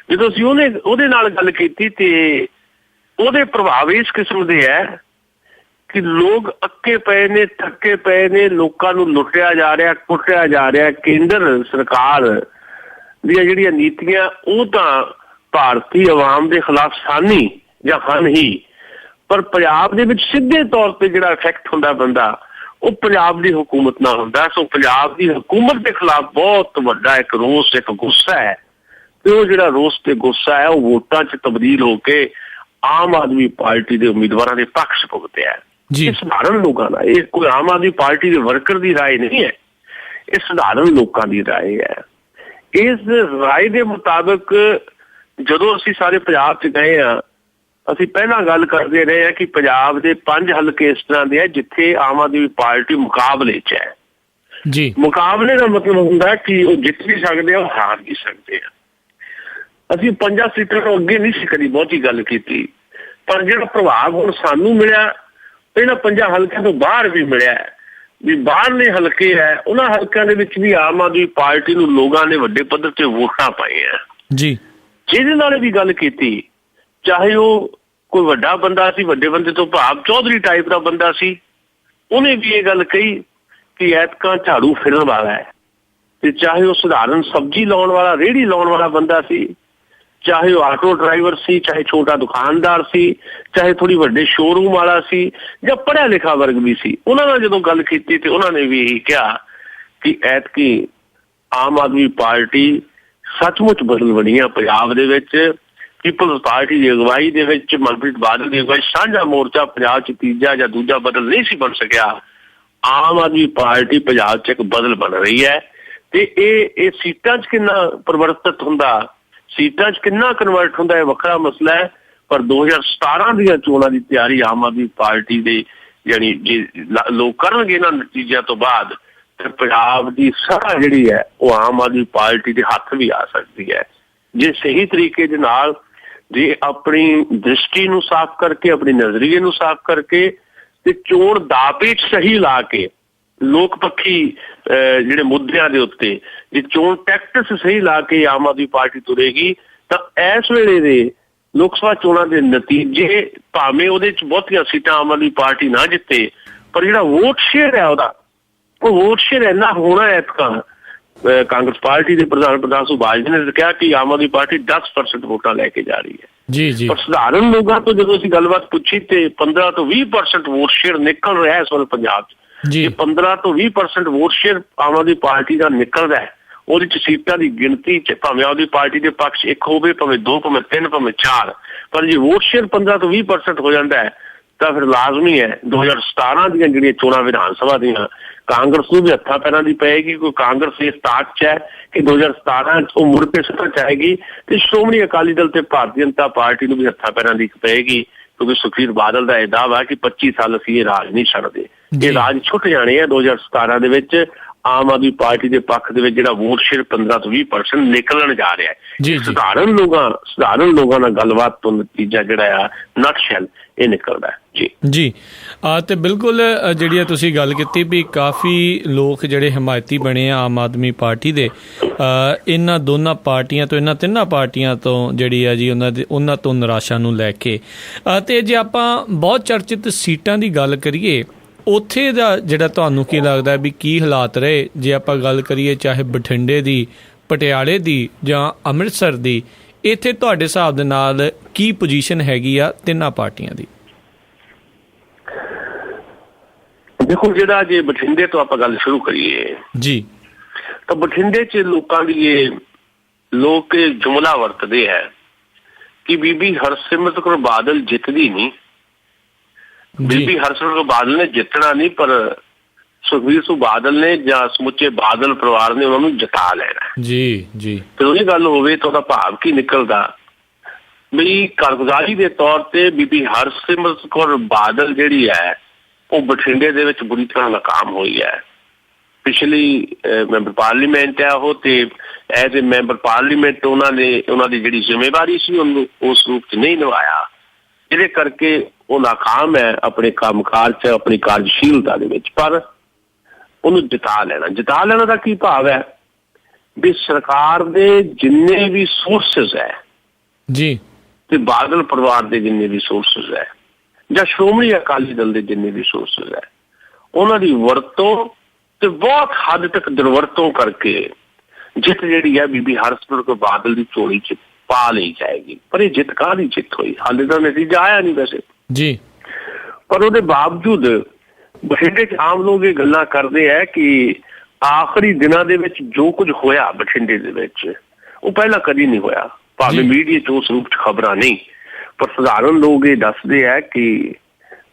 ਜਦੋਂ ਅਸੀਂ ਉਹਦੇ ਨਾਲ ਗੱਲ ਕੀਤੀ ਤੇ ਉਹਦੇ ਪ੍ਰਭਾਵ ਇਸ ਕਿਸਮ ਦੇ ਹੈ ਕਿ ਲੋਕ ਅੱਕੇ ਪਏ ਨੇ, ਥੱਕੇ ਪਏ ਨੇ, ਲੋਕਾਂ ਨੂੰ ਲੁੱਟਿਆ ਜਾ ਰਿਹਾ, ਕੁੱਟਿਆ ਜਾ ਰਿਹਾ। ਕੇਂਦਰ ਸਰਕਾਰ ਦੀਆਂ ਜਿਹੜੀਆਂ ਨੀਤੀਆਂ ਉਹ ਤਾਂ ਭਾਰਤੀ ਆਵਾਮ ਦੇ ਖਿਲਾਫ ਸਾਨੀ ਜਾਂ ਹਨ ਹੀ, ਪਰ ਪੰਜਾਬ ਦੇ ਵਿੱਚ ਸਿੱਧੇ ਤੌਰ ਤੇ ਜਿਹੜਾ ਇਫੈਕਟ ਹੁੰਦਾ ਬੰਦਾ, ਉਹ ਪੰਜਾਬ ਦੀ ਹਕੂਮਤ ਨਾਲ ਹੁੰਦਾ। ਸੋ ਪੰਜਾਬ ਦੀ ਹਕੂਮਤ ਦੇ ਖਿਲਾਫ ਬਹੁਤ ਵੱਡਾ ਇੱਕ ਰੋਸ, ਇੱਕ ਗੁੱਸਾ ਹੈ ਤੇ ਉਹ ਜਿਹੜਾ ਰੋਸ ਤੇ ਗੁੱਸਾ ਹੈ ਉਹ ਵੋਟਾਂ 'ਚ ਤਬਦੀਲ ਹੋ ਕੇ ਆਮ ਆਦਮੀ ਪਾਰਟੀ ਦੇ ਉਮੀਦਵਾਰਾਂ ਦੇ ਪੱਖ 'ਚ ਭੁਗਤਿਆ ਹੈ। ਇਹ ਸਧਾਰਨ ਲੋਕਾਂ ਦਾ, ਇਹ ਕੋਈ ਆਮ ਆਦਮੀ ਪਾਰਟੀ ਦੇ ਵਰਕਰ ਦੀ ਰਾਏ ਨਹੀਂ ਹੈ, ਇਹ ਸਧਾਰਨ ਲੋਕਾਂ ਦੀ ਰਾਏ ਹੈ। ਇਸ ਰਾਏ ਦੇ ਮੁਤਾਬਕ ਜਦੋਂ ਅਸੀਂ ਸਾਰੇ ਪੰਜਾਬ 'ਚ ਗਏ ਹਾਂ, ਅਸੀਂ ਪਹਿਲਾਂ ਗੱਲ ਕਰਦੇ ਰਹੇ ਹਾਂ ਕਿ ਪੰਜਾਬ ਦੇ 5 ਹਲਕੇ ਇਸ ਤਰ੍ਹਾਂ ਦੇ ਆ ਜਿੱਥੇ ਆਮ ਆਦਮੀ ਪਾਰਟੀ ਮੁਕਾਬਲੇ 'ਚ ਹੈ ਜੀ। ਮੁਕਾਬਲੇ ਦਾ ਮਤਲਬ ਹੁੰਦਾ ਕਿ ਉਹ ਜਿੱਤ ਵੀ ਸਕਦੇ ਆ, ਉਹ ਹਾਰ ਵੀ ਸਕਦੇ ਆ। ਅਸੀਂ 5 ਸੀਟਾਂ ਤੋਂ ਅੱਗੇ ਨਹੀਂ ਸੀ ਕਦੀ ਬਹੁਤੀ ਗੱਲ ਕੀਤੀ, ਪਰ ਜਿਹੜਾ ਪ੍ਰਭਾਵ ਹੁਣ ਸਾਨੂੰ ਮਿਲਿਆ ਇਹਨਾਂ 5 ਹਲਕਿਆਂ ਤੋਂ ਬਾਹਰ ਵੀ ਮਿਲਿਆ ਵੀ ਬਾਹਰਲੇ ਹਲਕੇ ਹੈ, ਉਹਨਾਂ ਹਲਕਿਆਂ ਦੇ ਵਿੱਚ ਵੀ ਆਮ ਆਦਮੀ ਪਾਰਟੀ ਨੂੰ ਲੋਕਾਂ ਨੇ ਵੱਡੇ ਪੱਧਰ ਤੇ ਵੋਟਾਂ ਪਾਈਆਂ ਜੀ। ਜਿਹਦੇ ਨਾਲ ਵੀ ਗੱਲ ਕੀਤੀ, ਚਾਹੇ ਉਹ ਕੋਈ ਵੱਡਾ ਬੰਦਾ ਸੀ, ਵੱਡੇ ਬੰਦੇ ਤੋਂ ਭਾਵ ਚੌਧਰੀ ਟਾਈਪ ਦਾ ਬੰਦਾ ਸੀ, ਉਹਨੇ ਵੀ ਇਹ ਗੱਲ ਕਹੀ ਕਿ ਐਤਕਾਂ ਝਾੜੂ ਫਿਰਨ ਵਾਲਾ ਹੈ। ਤੇ ਚਾਹੇ ਉਹ ਸਧਾਰਨ ਸਬਜ਼ੀ ਲਾਉਣ ਵਾਲਾ, ਰੇਹੜੀ ਲਾਉਣ ਵਾਲਾ ਬੰਦਾ ਸੀ, ਚਾਹੇ ਉਹ ਆਟੋ ਡਰਾਈਵਰ ਸੀ, ਚਾਹੇ ਛੋਟਾ ਦੁਕਾਨਦਾਰ ਸੀ, ਚਾਹੇ ਥੋੜੀ ਵੱਡੇ ਸ਼ੋਰੂਮ ਵਾਲਾ ਸੀ ਜਾਂ ਪੜ੍ਹਿਆ ਲਿਖਾ ਵਰਗ ਵੀ ਸੀ, ਉਹਨਾਂ ਨਾਲ ਜਦੋਂ ਗੱਲ ਕੀਤੀ ਤੇ ਉਹਨਾਂ ਨੇ ਵੀ ਇਹੀ ਕਿਹਾ ਕਿ ਐਤਕੀ ਆਮ ਆਦਮੀ ਪਾਰਟੀ ਸੱਚਮੁੱਚ ਬਦਲ ਬਣੀ ਆ ਪੰਜਾਬ ਦੇ ਵਿੱਚ। ਪੀਪਲਜ਼ ਪਾਰਟੀ ਦੀ ਅਗਵਾਈ ਦੇ ਵਿੱਚ, ਮਨਪ੍ਰੀਤ ਬਾਦਲ ਦੀ ਅਗਵਾਈ, ਸਾਂਝਾ ਮੋਰਚਾ ਪੰਜਾਬ 'ਚ ਤੀਜਾ ਜਾਂ ਦੂਜਾ ਬਦਲ ਨਹੀਂ ਸੀ ਬਣ ਸਕਿਆ। ਆਮ ਆਦਮੀ ਪਾਰਟੀ ਪੰਜਾਬ 'ਚ ਇੱਕ ਬਦਲ ਬਣ ਰਹੀ ਹੈ ਤੇ ਇਹ ਸੀਟਾਂ 'ਚ ਕਿੰਨਾ ਪਰਿਵਰਤਿਤ ਹੁੰਦਾ, ਸੀਟਾਂ 'ਚ ਕਿੰਨਾ ਕਨਵਰਟ ਹੁੰਦਾ, ਇਹ ਵੱਖਰਾ ਮਸਲਾ ਹੈ। ਪਰ 2017 ਦੀਆਂ ਚੋਣਾਂ ਦੀ ਤਿਆਰੀ ਆਮ ਆਦਮੀ ਪਾਰਟੀ ਦੇ ਯਾਨੀ ਜੇ ਲੋਕ ਕਰਨਗੇ ਇਹਨਾਂ ਨਤੀਜਿਆਂ ਤੋਂ ਬਾਅਦ ਤੇ ਪੰਜਾਬ ਦੀ ਸਭਾ ਜਿਹੜੀ ਹੈ ਉਹ ਆਮ ਆਦਮੀ ਪਾਰਟੀ ਦੇ ਹੱਥ ਵੀ ਆ ਸਕਦੀ ਹੈ ਜੇ ਸਹੀ ਤਰੀਕੇ ਦੇ ਨਾਲ, ਜੇ ਆਪਣੀ ਦ੍ਰਿਸ਼ਟੀ ਨੂੰ ਸਾਫ਼ ਕਰਕੇ, ਆਪਣੀ ਨਜ਼ਰੀਏ ਨੂੰ ਸਾਫ਼ ਕਰਕੇ ਤੇ ਚੋਣ ਦਾਅਵੇ 'ਚ ਸਹੀ ਲਾ ਕੇ, ਲੋਕ ਪੱਖੀ ਜਿਹੜੇ ਮੁੱਦਿਆਂ ਦੇ ਉੱਤੇ ਜੇ ਚੋਣ ਟੈਕਟਿਕਸ ਸਹੀ ਲਾ ਕੇ ਆਮ ਆਦਮੀ ਪਾਰਟੀ ਤੁਰੇਗੀ ਤਾਂ ਇਸ ਵੇਲੇ ਦੇ ਲੋਕ ਸਭਾ ਚੋਣਾਂ ਦੇ ਨਤੀਜੇ ਭਾਵੇਂ ਉਹਦੇ 'ਚ ਬਹੁਤੀਆਂ ਸੀਟਾਂ ਆਮ ਆਦਮੀ ਪਾਰਟੀ ਨਾ ਜਿੱਤੇ, ਪਰ ਜਿਹੜਾ ਵੋਟ ਸ਼ੇਅਰ ਹੈ ਉਹਦਾ, ਉਹ ਵੋਟ ਸ਼ੇਅਰ ਇੰਨਾ ਹੋਣਾ ਹੈ। ਕਾਂਗਰਸ ਪਾਰਟੀ ਦੇ ਪ੍ਰਧਾਨ ਸੁਭਾਸ਼ ਜੀ ਨੇ ਕਿਹਾ ਕਿ ਆਮ ਆਦਮੀ ਪਾਰਟੀ 10% ਵੋਟਾਂ ਲੈ ਕੇ ਜਾ ਰਹੀ ਹੈ ਜੀ। ਪਰ ਸਧਾਰਨ ਲੋਕਾਂ ਤੋਂ ਜਦੋਂ ਅਸੀਂ ਗੱਲਬਾਤ ਪੁੱਛੀ ਤੇ 15 ਤੋਂ 20% ਵੋਟ ਸ਼ੇਅਰ ਨਿਕਲ ਰਿਹਾ ਇਸ ਵੇਲੇ ਪੰਜਾਬ 'ਚ। ਜੇ 15 ਤੋਂ 20% vote share Aam Aadmi party ਦਾ ਨਿਕਲਦਾ ਹੈ, ਉਹਦੇ 'ਚ ਸੀਟਾਂ ਦੀ ਗਿਣਤੀ 'ਚ ਭਾਵੇਂ ਆਮ ਆਦਮੀ ਪਾਰਟੀ ਦੇ ਪੱਖ 'ਚ 1 ਹੋਵੇ, ਭਾਵੇਂ 2, ਭਾਵੇਂ 3, ਭਾਵੇਂ 4, ਪਰ ਜੇ ਵੋਟ ਸ਼ੇਅਰ 15 ਤੋਂ 20% ਹੋ ਜਾਂਦਾ ਹੈ ਤਾਂ ਫਿਰ ਲਾਜ਼ਮੀ ਹੈ 2017 ਦੀਆਂ ਜਿਹੜੀਆਂ ਚੋਣਾਂ ਵਿਧਾਨ ਸਭਾ ਦੀਆਂ ਕਾਂਗਰਸ ਨੂੰ ਵੀ ਹੱਥਾਂ ਪੈਰਾਂ ਦੀ ਪਏਗੀ। ਕੋਈ ਕਾਂਗਰਸ ਇਸ ਤਾਕ 'ਚ ਹੈ ਕਿ 2017 ਉਹ ਮੁੜ ਕੇ ਸੱਤਾ 'ਚ ਆਏਗੀ, ਤੇ ਸ਼੍ਰੋਮਣੀ ਅਕਾਲੀ ਦਲ ਤੇ ਭਾਰਤੀ ਜਨਤਾ ਪਾਰਟੀ ਨੂੰ ਵੀ ਹੱਥਾਂ ਪੈਰਾਂ ਦੀ ਪਏਗੀ, ਕਿਉਂਕਿ ਸੁਖਬੀਰ ਬਾਦਲ ਦਾ ਇਹ ਦਾਅਵਾ ਕਿ 25 ਸਾਲ ਅਸੀਂ ਇਹ ਰਾਜ ਨਹੀਂ ਛੱਡਦੇ, ਇਹ ਰਾਜ ਛੁੱਟ ਜਾਣੇ ਆ 2017 ਦੇ ਵਿੱਚ। ਆਮ ਆਦਮੀ ਪਾਰਟੀ ਦੇ ਪੱਖ ਦੇ ਵਿੱਚ ਜਿਹੜਾ ਵੋਟ ਸ਼ੇਅਰ 15 ਤੋਂ 20% ਨਿਕਲਣ ਜਾ ਰਿਹਾ ਹੈ। ਸਧਾਰਨ ਲੋਕਾਂ ਨਾਲ ਗੱਲਬਾਤ ਤੋਂ ਨਤੀਜਾ ਜਿਹੜਾ ਆ ਨਟਸ਼ੈਲ ਇਹ ਨਿਕਲਦਾ ਹੈ। ਜੀ ਤੇ ਬਿਲਕੁਲ ਜਿਹੜੀ ਤੁਸੀਂ ਗੱਲ ਕੀਤੀ ਵੀ ਕਾਫੀ ਲੋਕ ਜਿਹੜੇ ਹਮਾਇਤੀ ਬਣੇ ਆ ਆਮ ਆਦਮੀ ਪਾਰਟੀ ਦੇ ਇਹਨਾਂ ਦੋਨਾਂ ਪਾਰਟੀਆਂ ਤੋਂ, ਇਹਨਾਂ ਤਿੰਨਾਂ ਪਾਰਟੀਆਂ ਤੋਂ ਜਿਹੜੀ ਆ ਜੀ ਉਹਨਾਂ ਤੋਂ ਨਿਰਾਸ਼ਾ ਨੂੰ ਲੈ ਕੇ। ਤੇ ਜੇ ਆਪਾਂ ਬਹੁਤ ਚਰਚਿਤ ਸੀਟਾਂ ਦੀ ਗੱਲ ਕਰੀਏ, ਉੱਥੇ ਦਾ ਜਿਹੜਾ ਤੁਹਾਨੂੰ ਕੀ ਲੱਗਦਾ ਵੀ ਕੀ ਹਾਲਾਤ ਰਹੇ? ਜੇ ਆਪਾਂ ਗੱਲ ਕਰੀਏ ਚਾਹੇ ਬਠਿੰਡੇ ਦੀ, ਪਟਿਆਲੇ ਦੀ ਜਾਂ ਅੰਮ੍ਰਿਤਸਰ ਦੀ, ਇੱਥੇ ਤੁਹਾਡੇ ਹਿਸਾਬ ਦੇ ਨਾਲ ਕੀ ਪੋਜੀਸ਼ਨ ਹੈਗੀ ਆ ਤਿੰਨਾਂ ਪਾਰਟੀਆਂ ਦੀ? ਦੇਖੋ, ਜਿਹੜਾ ਜੇ ਬਠਿੰਡੇ ਤੋਂ ਆਪਾਂ ਗੱਲ ਸ਼ੁਰੂ ਕਰੀਏ ਜੀ, ਤਾਂ ਬਠਿੰਡੇ 'ਚ ਲੋਕਾਂ ਦੀ ਲੋਕ ਜੁਮਲਾ ਵਰਤਦੇ ਹੈ ਕਿ ਬੀਬੀ ਹਰਸਿਮਰਤ ਕੌਰ ਬਾਦਲ ਜਿੱਤਦੀ ਨਹੀਂ, ਬੀਬੀ ਹਰਸਿਮਰਤ ਕੌਰ ਬਾਦਲ ਨੇ ਜਿੱਤਣਾ ਨਹੀਂ, ਪਰ ਸੁਖਬੀਰ ਸਿੰਘ ਬਾਦਲ ਨੇ ਜਾਂ ਸਮੁੱਚੇ ਬਾਦਲ ਪਰਿਵਾਰ ਨੇ ਉਹਨਾਂ ਨੂੰ ਜਿਤਾ ਲੈਣਾ ਜੀ। ਤੇ ਉਹੀ ਗੱਲ ਹੋਵੇ ਤਾਂ ਉਹਦਾ ਭਾਵ ਕੀ ਨਿਕਲਦਾ ਵੀ ਕਾਰਗੁਜ਼ਾਰੀ ਦੇ ਤੌਰ ਤੇ ਬੀਬੀ ਹਰਸਿਮਰਤ ਕੌਰ ਬਾਦਲ ਜਿਹੜੀ ਹੈ ਉਹ ਬਠਿੰਡੇ ਦੇ ਵਿੱਚ ਬੁਰੀ ਤਰ੍ਹਾਂ ਨਾਕਾਮ ਹੋਈ ਹੈ। ਪਿਛਲੀ ਮੈਂਬਰ ਪਾਰਲੀਮੈਂਟ ਹੈ ਉਹ, ਤੇ ਐਜ਼ ਏ ਮੈਂਬਰ ਪਾਰਲੀਮੈਂਟ ਉਹਨਾਂ ਦੀ ਜਿਹੜੀ ਜ਼ਿੰਮੇਵਾਰੀ ਸੀ ਉਹਨੂੰ ਉਸ ਰੂਪ 'ਚ ਨਹੀਂ ਨਿਭਾਇਆ, ਜਿਹਦੇ ਕਰਕੇ ਉਹ ਨਾਕਾਮ ਹੈ ਆਪਣੇ ਕੰਮਕਾਜ 'ਚ, ਆਪਣੀ ਕਾਰਜਸ਼ੀਲਤਾ ਦੇ ਵਿੱਚ। ਪਰ ਉਹਨੂੰ ਜਿਤਾ ਲੈਣਾ ਦਾ ਕੀ ਭਾਵ ਹੈ ਵੀ ਸਰਕਾਰ ਦੇ ਜਿੰਨੇ ਵੀ ਸੋਰਸਿਸ ਹੈ ਜੀ, ਤੇ ਬਾਦਲ ਪਰਿਵਾਰ ਦੇ ਜਿੰਨੇ ਵੀ ਸੋਰਸਿਸ ਹੈ ਜਾਂ ਸ਼੍ਰੋਮਣੀ ਅਕਾਲੀ ਦਲ ਦੇ ਜਿੰਨੇ ਵੀ ਸੋਰਸਿਸ ਹੈ, ਉਹਨਾਂ ਦੀ ਵਰਤੋਂ ਤੇ ਬਹੁਤ ਹੱਦ ਤੱਕ ਦੁਰਵਰਤੋਂ ਕਰਕੇ ਜਿੱਤ ਜਿਹੜੀ ਹੈ ਬੀਬੀ ਹਰਸਿਮਰਤ ਕੌਰ ਬਾਦਲ ਦੀ ਝੋਲੀ 'ਚ ਪਾ ਲਈ ਜਾਏਗੀ। ਪਰ ਇਹ ਜਿੱਤ ਕਾਹਦੀ ਜਿੱਤ ਹੋਈ? ਹਾਲੇ ਤਾਂ ਨਤੀਜਾ ਆਇਆ ਨਹੀਂ ਵੈਸੇ ਜੀ, ਪਰ ਉਹਦੇ ਬਾਵਜੂਦ ਬਠਿੰਡੇ 'ਚ ਆਮ ਲੋਕ ਇਹ ਗੱਲਾਂ ਕਰਦੇ ਹੈ ਕਿ ਆਖਰੀ ਦਿਨਾਂ ਦੇ ਵਿੱਚ ਜੋ ਕੁਝ ਹੋਇਆ ਬਠਿੰਡੇ ਦੇ ਵਿੱਚ ਉਹ ਪਹਿਲਾਂ ਕਦੀ ਨਹੀਂ ਹੋਇਆ। ਭਾਵੇਂ ਮੀਡੀਆ 'ਚ ਉਸ ਰੂਪ 'ਚ ਖਬਰਾਂ ਨਹੀਂ, ਪਰ ਸਧਾਰਨ ਲੋਕ ਇਹ ਦੱਸਦੇ ਹੈ ਕਿ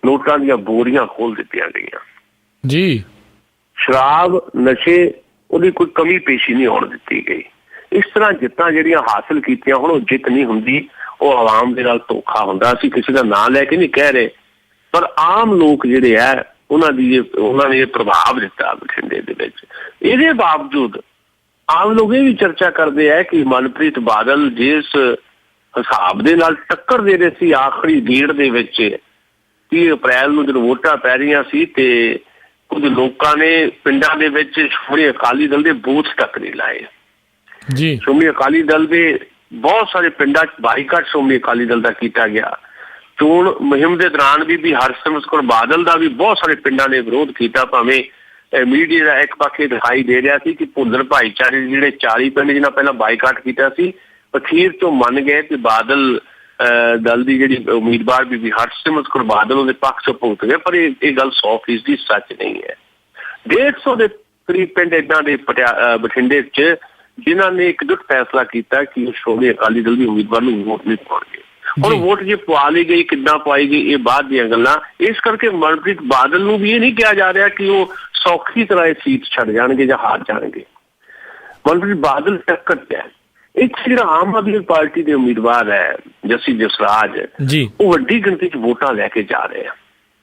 ਨੋਟਾਂ ਦੀਆਂ ਬੋਰੀਆਂ ਖੋਲ ਦਿੱਤੀਆਂ ਗਈਆਂ ਜੀ, ਸ਼ਰਾਬ ਨਸ਼ੇ ਉਹਦੀ ਕੋਈ ਕਮੀ ਪੇਸ਼ੀ ਨਹੀਂ ਹੋਣ ਦਿੱਤੀ ਗਈ। ਇਸ ਤਰ੍ਹਾਂ ਜਿੱਤਾਂ ਜਿਹੜੀਆਂ ਹਾਸਿਲ ਕੀਤੀਆਂ, ਹੁਣ ਉਹ ਜਿੱਤ ਨਹੀਂ ਹੁੰਦੀ, ਉਹ ਆਵਾਮ ਦੇ ਨਾਲ ਧੋਖਾ ਹੁੰਦਾ। ਅਸੀਂ ਕਿਸੇ ਦਾ ਨਾਂ ਲੈ ਕੇ ਨਹੀਂ ਕਹਿ ਰਹੇ, ਪਰ ਆਮ ਲੋਕ ਜਿਹੜੇ ਹੈ ਉਹਨਾਂ ਨੇ ਪ੍ਰਭਾਵ ਦਿੱਤਾ ਬਠਿੰਡੇ ਦੇ ਵਿੱਚ। ਇਹਦੇ ਬਾਵਜੂਦ ਆਮ ਲੋਕ ਇਹ ਵੀ ਚਰਚਾ ਕਰਦੇ ਹੈ ਕਿ ਮਨਪ੍ਰੀਤ ਬਾਦਲ ਜਿਸ ਹਿਸਾਬ ਦੇ ਨਾਲ ਟੱਕਰ ਦੇ ਰਹੇ ਸੀ ਆਖਰੀ ਗੇੜ ਦੇ ਵਿੱਚ 30 ਅਪ੍ਰੈਲ ਨੂੰ ਜਦੋਂ ਵੋਟਾਂ ਪੈ ਰਹੀਆਂ ਸੀ, ਤੇ ਕੁਝ ਲੋਕਾਂ ਨੇ ਪਿੰਡਾਂ ਦੇ ਵਿੱਚ ਸ਼੍ਰੋਮਣੀ ਅਕਾਲੀ ਦਲ ਦੇ ਬੂਥ ਤੱਕ ਨਹੀਂ ਲਾਏ ਜੀ। ਸ਼੍ਰੋਮਣੀ ਅਕਾਲੀ ਦਲ ਦੇ ਬਹੁਤ ਸਾਰੇ ਪਿੰਡਾਂ 'ਚ ਬਾਈਕਾਟ ਸ਼੍ਰੋਮਣੀ ਅਕਾਲੀ ਦਲ ਦਾ ਕੀਤਾ ਗਿਆ। ਚੋਣ ਮੁਹਿੰਮ ਦੇ ਦੌਰਾਨ ਵੀ ਹਰਸਿਮਰਤ ਕੌਰ ਬਾਦਲ ਦਾ ਵੀ ਬਹੁਤ ਸਾਰੇ ਪਿੰਡਾਂ ਨੇ ਵਿਰੋਧ ਕੀਤਾ। ਭਾਵੇਂ ਮੀਡੀਆ ਦਾ ਇੱਕ ਪੱਖੇ ਦਿਖਾਈ ਦੇ ਰਿਹਾ ਸੀ ਕਿ ਭੁੱਲਰ ਭਾਈਚਾਰੇ ਦੇ ਜਿਹੜੇ 40 ਪਿੰਡ ਜਿਹਨਾਂ ਪਹਿਲਾਂ ਬਾਈਕਾਟ ਕੀਤਾ ਸੀ, ਅਖੀਰ ਤੋਂ ਮੰਨ ਗਏ ਤੇ ਬਾਦਲ ਦਲ ਦੀ ਜਿਹੜੀ ਉਮੀਦਵਾਰ ਬੀਬੀ ਹਰਸਿਮਰਤ ਕੌਰ ਬਾਦਲ ਉਹਦੇ ਪੱਖ 'ਚ ਭੁਗਤ ਗਏ। ਪਰ ਇਹ ਗੱਲ 100% ਸੱਚ ਨਹੀਂ ਹੈ। 150 ਦੇ ਕਰੀਬ ਪਿੰਡ ਏਦਾਂ ਦੇ ਬਠਿੰਡੇ 'ਚ ਜਿਨ੍ਹਾਂ ਨੇ ਇੱਕਜੁੱਟ ਫੈਸਲਾ ਕੀਤਾ ਕਿ ਉਹ ਸ਼੍ਰੋਮਣੀ ਅਕਾਲੀ ਦਲ ਦੀ ਉਮੀਦਵਾਰ ਨੂੰ ਵੋਟ ਨਹੀਂ ਪਾਉਣਗੇ। ਹੁਣ ਵੋਟ ਜੇ ਪਵਾ ਲਈ ਗਈ, ਕਿੱਦਾਂ ਪਾਈ ਗਈ, ਇਹ ਬਾਅਦ ਦੀਆਂ ਗੱਲਾਂ। ਇਸ ਕਰਕੇ ਮਨਪ੍ਰੀਤ ਬਾਦਲ ਨੂੰ ਵੀ ਇਹ ਨਹੀਂ ਕਿਹਾ ਜਾ ਰਿਹਾ ਕਿ ਉਹ ਸੌਖੀ ਤਰ੍ਹਾਂ ਇਹ ਸੀਟ ਛੱਡ ਜਾਣਗੇ ਜਾਂ ਹਾਰ ਜਾਣਗੇ। ਮਨਪ੍ਰੀਤ ਬਾਦਲ ਟੱਕਰ 'ਚ ਹੈ। ਇੱਥੇ ਜਿਹੜਾ ਆਮ ਆਦਮੀ ਪਾਰਟੀ ਦੇ ਉਮੀਦਵਾਰ ਹੈ ਜੱਸੀ ਜਸਰਾਜ ਜੀ, ਉਹ ਵੱਡੀ ਗਿਣਤੀ 'ਚ ਵੋਟਾਂ ਲੈ ਕੇ ਜਾ ਰਹੇ ਆ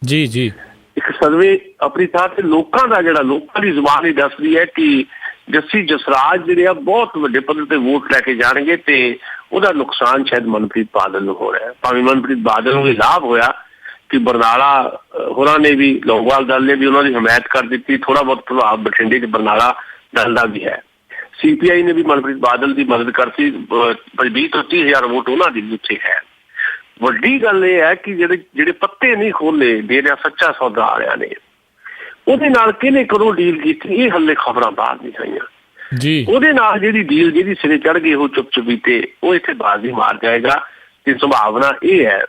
ਜੀ। ਇੱਕ ਸਰਵੇ ਆਪਣੀ ਥਾਂ ਤੇ ਲੋਕਾਂ ਦੀ ਜ਼ੁਬਾਨ ਹੀ ਦੱਸਦੀ ਹੈ ਕਿ ਜੱਸੀ ਜਸਰਾਜ ਜਿਹੜੇ ਆ ਬਹੁਤ ਵੱਡੇ ਪੱਧਰ ਤੇ ਵੋਟ ਲੈ ਕੇ ਜਾਣਗੇ, ਤੇ ਉਹਦਾ ਨੁਕਸਾਨ ਸ਼ਾਇਦ ਮਨਪ੍ਰੀਤ ਬਾਦਲ ਨੂੰ ਹੋ ਰਿਹਾ। ਭਾਵੇਂ ਮਨਪ੍ਰੀਤ ਬਾਦਲ ਨੂੰ ਇਹ ਲਾਭ ਹੋਇਆ ਕਿ ਬਰਨਾਲਾ ਹੋਰਾਂ ਨੇ ਵੀ, ਲੌਂਗੋਵਾਲ ਦਲ ਨੇ ਵੀ ਉਹਨਾਂ ਦੀ ਹਮਾਇਤ ਕਰ ਦਿੱਤੀ। ਥੋੜਾ ਬਹੁਤ ਪ੍ਰਭਾਵ ਬਠਿੰਡੇ 'ਚ ਬਰਨਾਲਾ ਦਲ ਦਾ ਵੀ ਹੈ। CPI ਨੇ ਵੀ ਮਨਪ੍ਰੀਤ ਬਾਦਲ ਦੀ ਮਦਦ ਕਰਤੀ। 20 ਤੋਂ 30 ਹਜ਼ਾਰ ਵੋਟ ਉਹਨਾਂ ਦੀ ਵੀ ਉੱਥੇ ਹੈ। ਵੱਡੀ ਗੱਲ ਇਹ ਹੈ ਕਿ ਜਿਹੜੇ ਪੱਤੇ ਨਹੀਂ ਖੋਲੇ ਦੇ ਰਿਹਾ ਸੱਚਾ ਸੌਦਾ ਵਾਲਿਆਂ ਨੇ, ਉਹਦੇ ਨਾਲ ਕਿਹਨੇ ਕਦੋਂ ਡੀਲ ਕੀਤੀ, ਇਹ ਹੱਲੇ ਖਬਰਾਂ ਬਾਹਰ ਨਹੀਂ ਆਈਆਂ ਜੀ। ਉਹਦੇ ਨਾਲ ਜਿਹੜੀ ਸਿਰੇ ਚੜ ਗਈ ਉਹ ਚੁੱਪ-ਚੁਪੀਤੇ ਉਹ ਇੱਥੇ ਬਾਜ਼ੀ ਮਾਰ ਜਾਏਗਾ। ਤੇ ਸੰਭਾਵਨਾ ਇਹ ਹੈ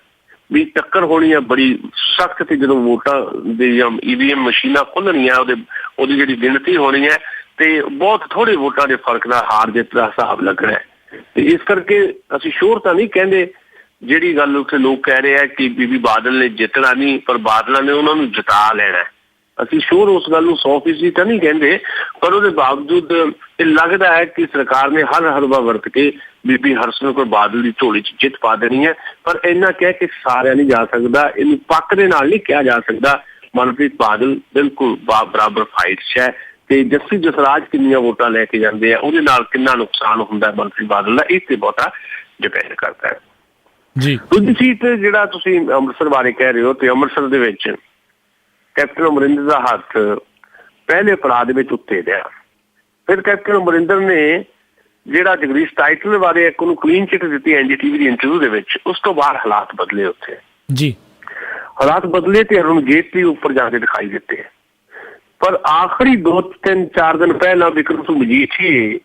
ਵੀ ਟੱਕਰ ਹੋਣੀ ਹੈ ਬੜੀ ਸਖਤ। ਤੇ ਜਦੋਂ ਵੋਟਾਂ ਦੇ EVM ਮਸ਼ੀਨਾਂ ਖੁੱਲਣੀਆਂ, ਉਹਦੀ ਜਿਹੜੀ ਗਿਣਤੀ ਹੋਣੀ ਹੈ, ਤੇ ਬਹੁਤ ਥੋੜੇ ਵੋਟਾਂ ਦੇ ਫਰਕ ਨਾਲ ਹਾਰ ਜਿੱਤ ਦਾ ਹਿਸਾਬ ਲੱਗਣਾ ਹੈ। ਤੇ ਇਸ ਕਰਕੇ ਅਸੀਂ ਸ਼ੋਰ ਤਾਂ ਨਹੀਂ ਕਹਿੰਦੇ ਜਿਹੜੀ ਗੱਲ ਉੱਥੇ ਲੋਕ ਕਹਿ ਰਹੇ ਆ ਕਿ ਬੀਬੀ ਬਾਦਲ ਨੇ ਜਿੱਤਣਾ ਨਹੀਂ, ਪਰ ਬਾਦਲਾਂ ਨੇ ਉਹਨਾਂ ਨੂੰ ਜਿਤਾ ਲੈਣਾ। ਅਸੀਂ ਸ਼ੋਰ ਉਸ ਗੱਲ ਨੂੰ 100% ਤਾਂ ਨਹੀਂ ਕਹਿੰਦੇ, ਪਰ ਉਹਦੇ ਬਾਵਜੂਦ ਇਹ ਲੱਗਦਾ ਹੈ ਕਿ ਸਰਕਾਰ ਨੇ ਹਰ ਹਰਬਾ ਵਰਤ ਕੇ ਬੀਬੀ ਹਰਸਿਮਰਤ ਕੌਰ ਬਾਦਲ ਦੀ ਝੋਲੀ 'ਚ ਜਿੱਤ ਪਾ ਦੇਣੀ ਹੈ। ਪਰ ਇੰਨਾ ਕਹਿ ਕੇ ਸਾਰਿਆਂ ਨਹੀਂ ਜਾ ਸਕਦਾ, ਇਹਨੂੰ ਪੱਕ ਦੇ ਨਾਲ ਨਹੀਂ ਕਿਹਾ ਜਾ ਸਕਦਾ। ਮਨਪ੍ਰੀਤ ਬਾਦਲ ਬਿਲਕੁਲ ਬਰਾਬਰ ਫਾਈਟ 'ਚ ਹੈ ਤੇ ਜੱਸੀ ਜਸਰਾਜ ਕਿੰਨੀਆਂ ਵੋਟਾਂ ਲੈ ਕੇ ਜਾਂਦੇ ਆ, ਉਹਦੇ ਨਾਲ ਕਿੰਨਾ ਨੁਕਸਾਨ ਹੁੰਦਾ ਮਨਪ੍ਰੀਤ ਬਾਦਲ ਦਾ, ਇਹ ਤੇ ਬਹੁਤਾ ਡਿਪੈਂਡ ਕਰਦਾ ਹੈ ਜੀ। ਦੂਜੀ ਸੀਟ ਜਿਹੜਾ ਤੁਸੀਂ ਅੰਮ੍ਰਿਤਸਰ ਬਾਰੇ ਕਹਿ ਰਹੇ ਹੋ, ਤੇ ਅੰਮ੍ਰਿਤਸਰ ਦੇ ਵਿੱਚ ਕੈਪਟਨ ਅਮਰਿੰਦਰ ਦਾ ਹੱਥ ਪਹਿਲੇ ਪੜਾਅ ਦੇ ਵਿੱਚ ਉੱਤੇ ਰਿਹਾ। ਫਿਰ ਕੈਪਟਨ ਅਮਰਿੰਦਰ ਨੇ ਜਿਹੜਾ ਜਗਦੀਸ਼ ਟਾਈਟਲ ਬਾਰੇ ਇੱਕ ਉਹਨੂੰ ਕਲੀਨ ਚਿੱਟ ਦਿੱਤੀ NDTV ਦੀ ਇੰਟਰਵਿਊ ਦੇ ਵਿੱਚ, ਉਸ ਤੋਂ ਬਾਅਦ ਹਾਲਾਤ ਬਦਲੇ ਉੱਥੇ ਜੀ, ਹਾਲਾਤ ਬਦਲੇ ਤੇ ਅਰੁਣ ਜੇਤਲੀ ਉੱਪਰ ਜਾ ਕੇ ਦਿਖਾਈ ਦਿੱਤੇ। ਪਰ ਆਖਰੀ 2-3-4 ਦਿਨ ਪਹਿਲਾਂ ਵਿਕਰਮ ਸਿੰਘ ਮਜੀਠੀਏ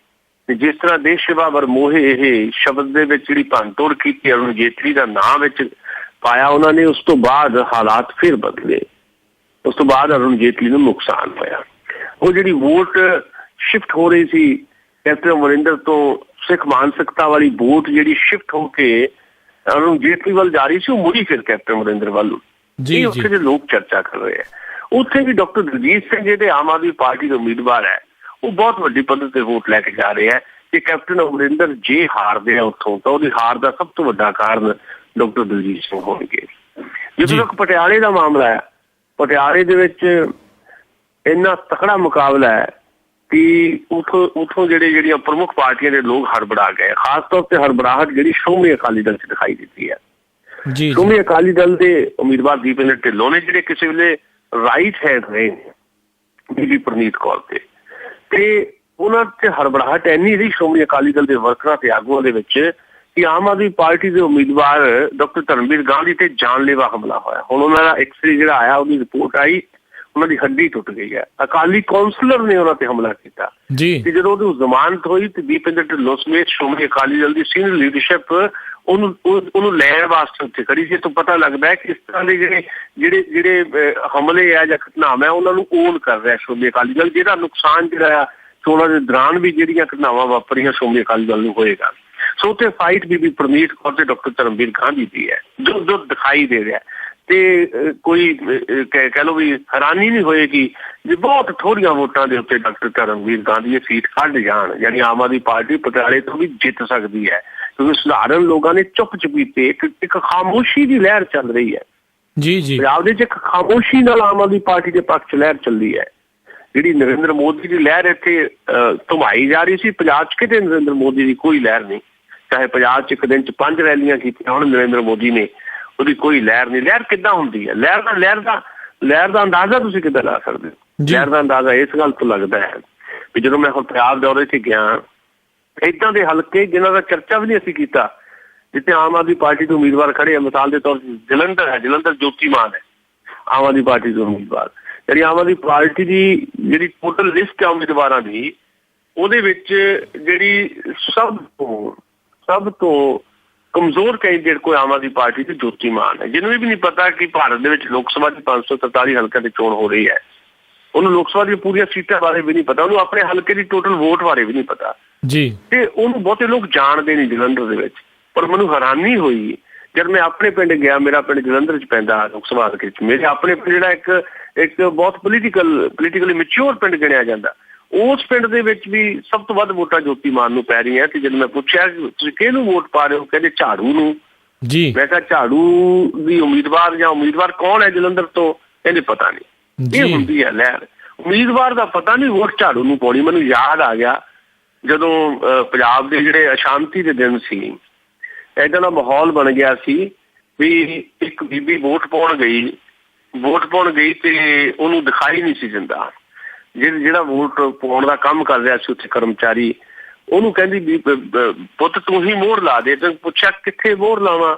ਜਿਸ ਤਰ੍ਹਾਂ ਦੇਸ਼ ਸੇਵਾ ਵਰਮੋਹੇ ਇਹ ਸ਼ਬਦ ਦੇ ਵਿੱਚ ਜਿਹੜੀ ਭੰਨਤੋੜ ਕੀਤੀ ਅਰੁਣ ਜੇਤਲੀ ਦਾ ਨਾਂ ਵਿੱਚ ਪਾਇਆ ਉਹਨਾਂ ਨੇ, ਉਸ ਤੋਂ ਬਾਅਦ ਹਾਲਾਤ ਫਿਰ ਬਦਲੇ। ਉਸ ਤੋਂ ਬਾਅਦ ਅਰੁਣ ਜੇਤਲੀ ਨੂੰ ਨੁਕਸਾਨ ਹੋਇਆ। ਉਹ ਜਿਹੜੀ ਵੋਟ ਸ਼ਿਫਟ ਹੋ ਰਹੀ ਸੀ ਕੈਪਟਨ ਅਮਰਿੰਦਰ ਤੋਂ, ਸਿੱਖ ਮਾਨਸਿਕਤਾ ਵਾਲੀ ਵੋਟ ਜਿਹੜੀ ਸ਼ਿਫਟ ਹੋ ਕੇ ਅਰੁਣ ਜੇਤਲੀ ਵੱਲ ਜਾ ਰਹੀ ਸੀ, ਉਹ ਮੁੜੀ ਫਿਰ ਕੈਪਟਨ ਅਮਰਿੰਦਰ ਵੱਲ। ਇਹ ਉੱਥੇ ਦੇ ਲੋਕ ਚਰਚਾ ਕਰ ਰਹੇ ਆ। ਉੱਥੇ ਵੀ ਡਾਕਟਰ ਦਲਜੀਤ ਸਿੰਘ ਜਿਹੜੇ ਆਮ ਆਦਮੀ ਪਾਰਟੀ ਦੇ ਉਮੀਦਵਾਰ ਹੈ, ਉਹ ਬਹੁਤ ਵੱਡੀ ਪੱਧਰ ਤੇ ਵੋਟ ਲੈ ਕੇ ਜਾ ਰਹੇ ਹੈ ਕਿ ਕੈਪਟਨ ਅਮਰਿੰਦਰ ਜੇ ਹਾਰਦੇ ਆ ਉੱਥੋਂ ਤਾਂ ਉਹਦੀ ਹਾਰ ਦਾ ਸਭ ਤੋਂ ਵੱਡਾ ਕਾਰਨ ਡਾਕਟਰ ਦਲਜੀਤ ਸਿੰਘ ਹੋਣਗੇ। ਜਦੋਂ ਤੱਕ ਪਟਿਆਲੇ ਦਾ ਮਾਮਲਾ ਹੈ, ਪਟਿਆਲੇ ਦੇ ਵਿੱਚ ਇੰਨਾ ਤਕੜਾ ਮੁਕਾਬਲਾ ਹੈ ਕਿ ਉੱਥੋਂ ਜਿਹੜੀਆਂ ਪ੍ਰਮੁੱਖ ਪਾਰਟੀਆਂ ਦੇ ਲੋਕ ਹੜਬੜਾ ਗਏ। ਖਾਸ ਤੌਰ ਤੇ ਹੜਬੜਾਹਟ ਜਿਹੜੀ ਸ਼੍ਰੋਮਣੀ ਅਕਾਲੀ ਦਲ 'ਚ ਦਿਖਾਈ ਦਿੱਤੀ ਹੈ। ਸ਼੍ਰੋਮਣੀ ਅਕਾਲੀ ਦਲ ਦੇ ਉਮੀਦਵਾਰ ਦੀਪਿੰਦਰ ਢਿੱਲੋਂ ਨੇ ਜਿਹੜੇ ਕਿਸੇ ਵੇਲੇ ਰਾਈਟ ਹੈਂਡ ਰਹੇ ਬੀਬੀ ਪ੍ਰਨੀਤ ਕੌਰ ਤੇ ਉਹਨਾਂ 'ਚ ਹੜਬੜਾਹਟ ਇੰਨੀ ਰਹੀ ਸ਼੍ਰੋਮਣੀ ਅਕਾਲੀ ਦਲ ਦੇ ਵਰਕਰਾਂ ਤੇ ਆਗੂਆਂ ਦੇ ਵਿੱਚ ਕਿ ਆਮ ਆਦਮੀ ਪਾਰਟੀ ਦੇ ਉਮੀਦਵਾਰ ਡਾਕਟਰ ਧਰਮਵੀਰ ਗਾਂਧੀ ਤੇ ਜਾਨਲੇਵਾ ਹਮਲਾ ਹੋਇਆ। ਹੁਣ ਉਹਨਾਂ ਦਾ ਐਕਸਰੇ ਜਿਹੜਾ ਆਇਆ, ਉਹਦੀ ਰਿਪੋਰਟ ਆਈ, ਉਹਨਾਂ ਦੀ ਹੱਡੀ ਟੁੱਟ ਗਈ ਹੈ। ਅਕਾਲੀ ਕੌਂਸਲਰ ਨੇ ਉਹਨਾਂ ਤੇ ਹਮਲਾ ਕੀਤਾ ਤੇ ਜਦੋਂ ਉਹਦੀ ਜ਼ਮਾਨਤ ਹੋਈ ਤੇ ਦੀਪਿੰਦਰ ਢਿੱਲੋਂ ਸਮੇਤ ਸ਼੍ਰੋਮਣੀ ਅਕਾਲੀ ਦਲ ਦੀ ਸੀਨੀਅਰ ਲੀਡਰਸ਼ਿਪ ਉਹਨੂੰ ਲੈਣ ਵਾਸਤੇ ਉੱਥੇ ਖੜੀ ਸੀ। ਤੋਂ ਪਤਾ ਲੱਗਦਾ ਹੈ ਕਿ ਇਸ ਤਰ੍ਹਾਂ ਦੇ ਜਿਹੜੇ ਹਮਲੇ ਆ ਜਾਂ ਘਟਨਾਵਾਂ ਉਹਨਾਂ ਨੂੰ ਓਨ ਕਰ ਰਿਹਾ ਸ਼੍ਰੋਮਣੀ ਅਕਾਲੀ ਦਲ, ਜਿਹਦਾ ਨੁਕਸਾਨ ਜਿਹੜਾ ਆ ਚੋਣਾਂ ਦੇ ਦੌਰਾਨ ਵੀ ਜਿਹੜੀਆਂ ਘਟਨਾਵਾਂ ਵਾਪਰੀਆਂ ਸ਼੍ਰੋਮਣੀ ਅਕਾਲੀ ਦਲ ਨੂੰ ਹੋਏਗਾ। ਸੋ ਤੇ ਫਾਈਟ ਬੀਬੀ ਪ੍ਰਨੀਤ ਕੌਰ ਤੇ ਡਾਕਟਰ ਧਰਮਵੀਰ ਗਾਂਧੀ ਦੀ ਹੈ ਜੋ ਦਿਖਾਈ ਦੇ ਰਿਹਾ। ਤੇ ਕੋਈ ਕਹਿ ਲਓ ਵੀ ਹੈਰਾਨੀ ਨਹੀਂ ਹੋਏਗੀ ਜੇ ਬਹੁਤ ਥੋੜ੍ਹੀਆਂ ਵੋਟਾਂ ਦੇ ਉੱਤੇ ਡਾਕਟਰ ਧਰਮਵੀਰ ਗਾਂਧੀ ਇਹ ਸੀਟ ਕੱਢ ਜਾਣ, ਯਾਨੀ ਆਮ ਆਦਮੀ ਪਾਰਟੀ ਪਟਿਆਲੇ ਤੋਂ ਵੀ ਜਿੱਤ ਸਕਦੀ ਹੈ, ਕਿਉਂਕਿ ਸਧਾਰਨ ਲੋਕਾਂ ਨੇ ਚੁੱਪ ਚੁਪੀਤੇ ਇੱਕ ਖਾਮੋਸ਼ੀ ਦੀ ਲਹਿਰ ਚੱਲ ਰਹੀ ਹੈ ਜੀ। ਪੰਜਾਬ ਦੇ ਵਿੱਚ ਇੱਕ ਖਾਮੋਸ਼ੀ ਨਾਲ ਆਮ ਆਦਮੀ ਪਾਰਟੀ ਦੇ ਪੱਖ 'ਚ ਲਹਿਰ ਚੱਲਦੀ ਹੈ। ਜਿਹੜੀ ਨਰਿੰਦਰ ਮੋਦੀ ਦੀ ਲਹਿਰ ਇੱਥੇ ਧੁਮਾਈ ਜਾ ਰਹੀ ਸੀ, ਪੰਜਾਬ 'ਚ ਕਿਤੇ ਨਰਿੰਦਰ ਮੋਦੀ ਦੀ ਕੋਈ ਲਹਿਰ ਨਹੀਂ। ਚਾਹੇ ਪੰਜਾਬ 'ਚ ਇੱਕ ਦਿਨ 'ਚ 5 ਰੈਲੀਆਂ ਕੀਤੀਆਂ ਹੁਣ ਨਰਿੰਦਰ ਮੋਦੀ ਨੇ, ਉਹਦੀ ਕੋਈ ਲਹਿਰ ਨਹੀਂ। ਲਹਿਰ ਕਿੱਦਾਂ ਹੁੰਦੀ ਹੈ? ਲਹਿਰ ਦਾ ਅੰਦਾਜ਼ਾ ਤੁਸੀਂ ਕਿੱਦਾਂ ਲਾ ਸਕਦੇ ਹੋ? ਲਹਿਰ ਦਾ ਅੰਦਾਜ਼ਾ ਇਸ ਗੱਲ ਤੋਂ ਲੱਗਦਾ ਹੈ ਵੀ ਜਦੋਂ ਮੈਂ ਹੁਣ ਪੰਜਾਬ ਦੌਰੇ 'ਚ ਗਿਆ, ਏਦਾਂ ਦੇ ਹਲਕੇ ਜਿਨ੍ਹਾਂ ਦਾ ਚਰਚਾ ਵੀ ਨਹੀਂ ਅਸੀਂ ਕੀਤਾ, ਜਿੱਥੇ ਆਮ ਆਦਮੀ ਪਾਰਟੀ ਦੇ ਉਮੀਦਵਾਰ ਖੜੇ ਆ। ਮਿਸਾਲ ਦੇ ਤੌਰ ਤੇ ਜਲੰਧਰ ਹੈ, ਜਲੰਧਰ ਜੋਤੀ ਮਾਨ ਹੈ ਆਮ ਆਦਮੀ ਪਾਰਟੀ ਦੇ ਉਮੀਦਵਾਰ। ਜਿਹੜੀ ਆਮ ਆਦਮੀ ਪਾਰਟੀ ਦੀ ਜਿਹੜੀ ਟੋਟਲ ਲਿਸਟ ਹੈ ਉਮੀਦਵਾਰਾਂ ਦੀ, ਉਹਦੇ ਵਿੱਚ ਜਿਹੜੀ ਸਭ ਤੋਂ ਕਮਜ਼ੋਰ ਕੈਂਡੀਡੇਟ ਕੋਈ ਆਮ ਆਦਮੀ ਪਾਰਟੀ ਦੀ ਜੋਤੀ ਮਾਨ ਹੈ, ਜਿਹਨੂੰ ਵੀ ਨਹੀਂ ਪਤਾ ਕਿ ਭਾਰਤ ਦੇ ਵਿੱਚ ਲੋਕ ਸਭਾ ਦੀ 543 ਹਲਕਿਆਂ ਦੀ ਚੋਣ ਹੋ ਰਹੀ ਹੈ। ਉਹਨੂੰ ਲੋਕ ਸਭਾ ਦੀਆਂ ਪੂਰੀਆਂ ਸੀਟਾਂ ਬਾਰੇ ਵੀ ਨਹੀਂ ਪਤਾ, ਉਹਨੂੰ ਆਪਣੇ ਹਲਕੇ ਦੀ ਟੋਟਲ ਵੋਟ ਬਾਰੇ ਵੀ ਨਹੀਂ ਪਤਾ ਜੀ। ਤੇ ਉਹਨੂੰ ਬਹੁਤੇ ਲੋਕ ਜਾਣਦੇ ਨਹੀਂ ਜਲੰਧਰ ਦੇ ਵਿੱਚ। ਪਰ ਮੈਨੂੰ ਹੈਰਾਨੀ ਹੋਈ ਜਦ ਮੈਂ ਆਪਣੇ ਪਿੰਡ ਗਿਆ, ਮੇਰਾ ਪਿੰਡ ਜਲੰਧਰ 'ਚ ਪੈਂਦਾ ਲੋਕ ਸਭਾ ਹਲਕੇ 'ਚ। ਮੇਰੇ ਆਪਣੇ ਪਿੰਡ ਜਿਹੜਾ ਇੱਕ ਬਹੁਤ ਪੋਲੀਟੀਕਲੀ ਮੈਚਿਓਰ ਪਿੰਡ ਗਿਣਿਆ ਜਾਂਦਾ, ਉਸ ਪਿੰਡ ਦੇ ਵਿੱਚ ਵੀ ਸਭ ਤੋਂ ਵੱਧ ਵੋਟਾਂ ਜੋਤੀ ਮਾਨ ਨੂੰ ਪੈ ਰਹੀਆਂ। ਤੇ ਜਦੋਂ ਮੈਂ ਪੁੱਛਿਆ ਤੁਸੀਂ ਕਿਹਨੂੰ ਵੋਟ ਪਾ ਰਹੇ ਹੋ, ਕਹਿੰਦੇ ਝਾੜੂ ਨੂੰ ਜੀ। ਮੈਂ ਕਿਹਾ ਝਾੜੂ ਦੀ ਉਮੀਦਵਾਰ ਕੌਣ ਹੈ ਜਲੰਧਰ ਤੋਂ? ਕਹਿੰਦੇ ਪਤਾ ਨਹੀਂ। ਇਹ ਹੁੰਦੀ ਹੈ ਲਹਿਰ, ਉਮੀਦਵਾਰ ਦਾ ਪਤਾ ਨਹੀਂ, ਵੋਟ ਝਾੜੂ ਨੂੰ ਪਾਉਣੀ। ਮੈਨੂੰ ਯਾਦ ਆ ਗਿਆ ਜਦੋਂ ਪੰਜਾਬ ਦੇ ਜਿਹੜੇ ਅਸ਼ਾਂਤੀ ਦੇ ਦਿਨ ਸੀ, ਏਦਾਂ ਦਾ ਮਾਹੌਲ ਬਣ ਗਿਆ ਸੀ ਵੀ ਇੱਕ ਬੀਬੀ ਵੋਟ ਪਾਉਣ ਗਈ ਤੇ ਉਹਨੂੰ ਦਿਖਾਈ ਨਹੀਂ ਸੀ ਦਿੰਦਾ। ਜਿਹੜਾ ਵੋਟ ਪਾਉਣ ਦਾ ਕੰਮ ਕਰ ਰਿਹਾ ਸੀ ਉੱਥੇ ਕਰਮਚਾਰੀ, ਉਹਨੂੰ ਕਹਿੰਦੀ ਵੀ ਪੁੱਤ ਤੂੰ ਹੀ ਮੋਹਰ ਲਾ ਦੇ। ਤੇ ਪੁੱਛਿਆ ਕਿੱਥੇ ਮੋਹਰ ਲਾਵਾਂ?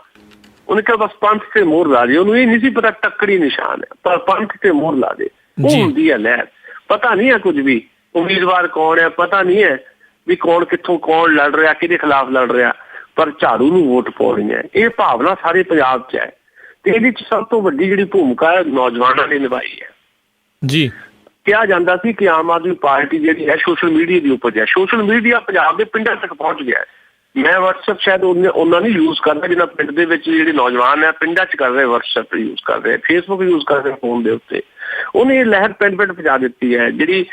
ਉਹਨੇ ਕਿਹਾ ਬਸ ਪੰਥ ਤੇ ਮੋਹਰ ਲਾ ਦੇ। ਉਹਨੂੰ ਇਹ ਨਹੀਂ ਸੀ ਪਤਾ ਟੱਕਰੀ ਨਿਸ਼ਾਨ ਹੈ, ਪਰ ਪੰਥ ਤੇ ਮੋਹਰ ਲਾ ਦੇ। ਉਹ ਹੁੰਦੀ ਹੈ ਲਹਿਰ। ਪਤਾ ਨਹੀਂ ਹੈ ਕੁਝ ਵੀ, ਉਮੀਦਵਾਰ ਕੌਣ ਹੈ ਪਤਾ ਨਹੀਂ ਹੈ ਵੀ ਕੌਣ ਕਿੱਥੋਂ ਕੌਣ ਲੜ ਰਿਹਾ, ਕਿਹਦੇ ਖਿਲਾਫ ਲੜ ਰਿਹਾ, ਪਰ ਝਾੜੂ ਨੂੰ ਵੋਟ ਪਾਉਣੀ ਹੈ। ਇਹ ਭਾਵਨਾ ਸਾਰੇ ਪੰਜਾਬ 'ਚ ਹੈ ਤੇ ਇਹਦੇ 'ਚ ਸਭ ਤੋਂ ਵੱਡੀ ਜਿਹੜੀ ਭੂਮਿਕਾ ਹੈ ਨੌਜਵਾਨਾਂ ਨੇ ਨਿਭਾਈ ਹੈ ਜੀ। ਕਿਹਾ ਜਾਂਦਾ ਸੀ ਕਿ ਆਮ ਆਦਮੀ ਪਾਰਟੀ ਜਿਹੜੀ ਹੈ ਸੋਸ਼ਲ ਮੀਡੀਆ ਦੀ ਉਪਜ ਹੈ। ਸੋਸ਼ਲ ਮੀਡੀਆ ਪੰਜਾਬ ਦੇ ਪਿੰਡਾਂ ਤੱਕ ਪਹੁੰਚ ਗਿਆ। ਮੈਂ WhatsApp ਸ਼ਾਇਦ ਉਹਨਾਂ ਨਹੀਂ ਯੂਜ਼ ਕਰਦਾ ਜਿੰਨਾ ਪਿੰਡ ਦੇ ਵਿੱਚ ਜਿਹੜੇ ਨੌਜਵਾਨ ਹੈ ਪਿੰਡਾਂ 'ਚ ਕਰ ਰਹੇ WhatsApp ਯੂਜ਼ ਕਰ ਰਹੇ, Facebook ਯੂਜ਼ ਕਰ ਰਹੇ ਫੋਨ ਦੇ ਉੱਤੇ। ਉਹਨੇ ਇਹ ਲਹਿਰ ਪਿੰਡ ਪਹੁੰਚਾ ਦਿੱਤੀ ਹੈ। ਜਿਹੜੀ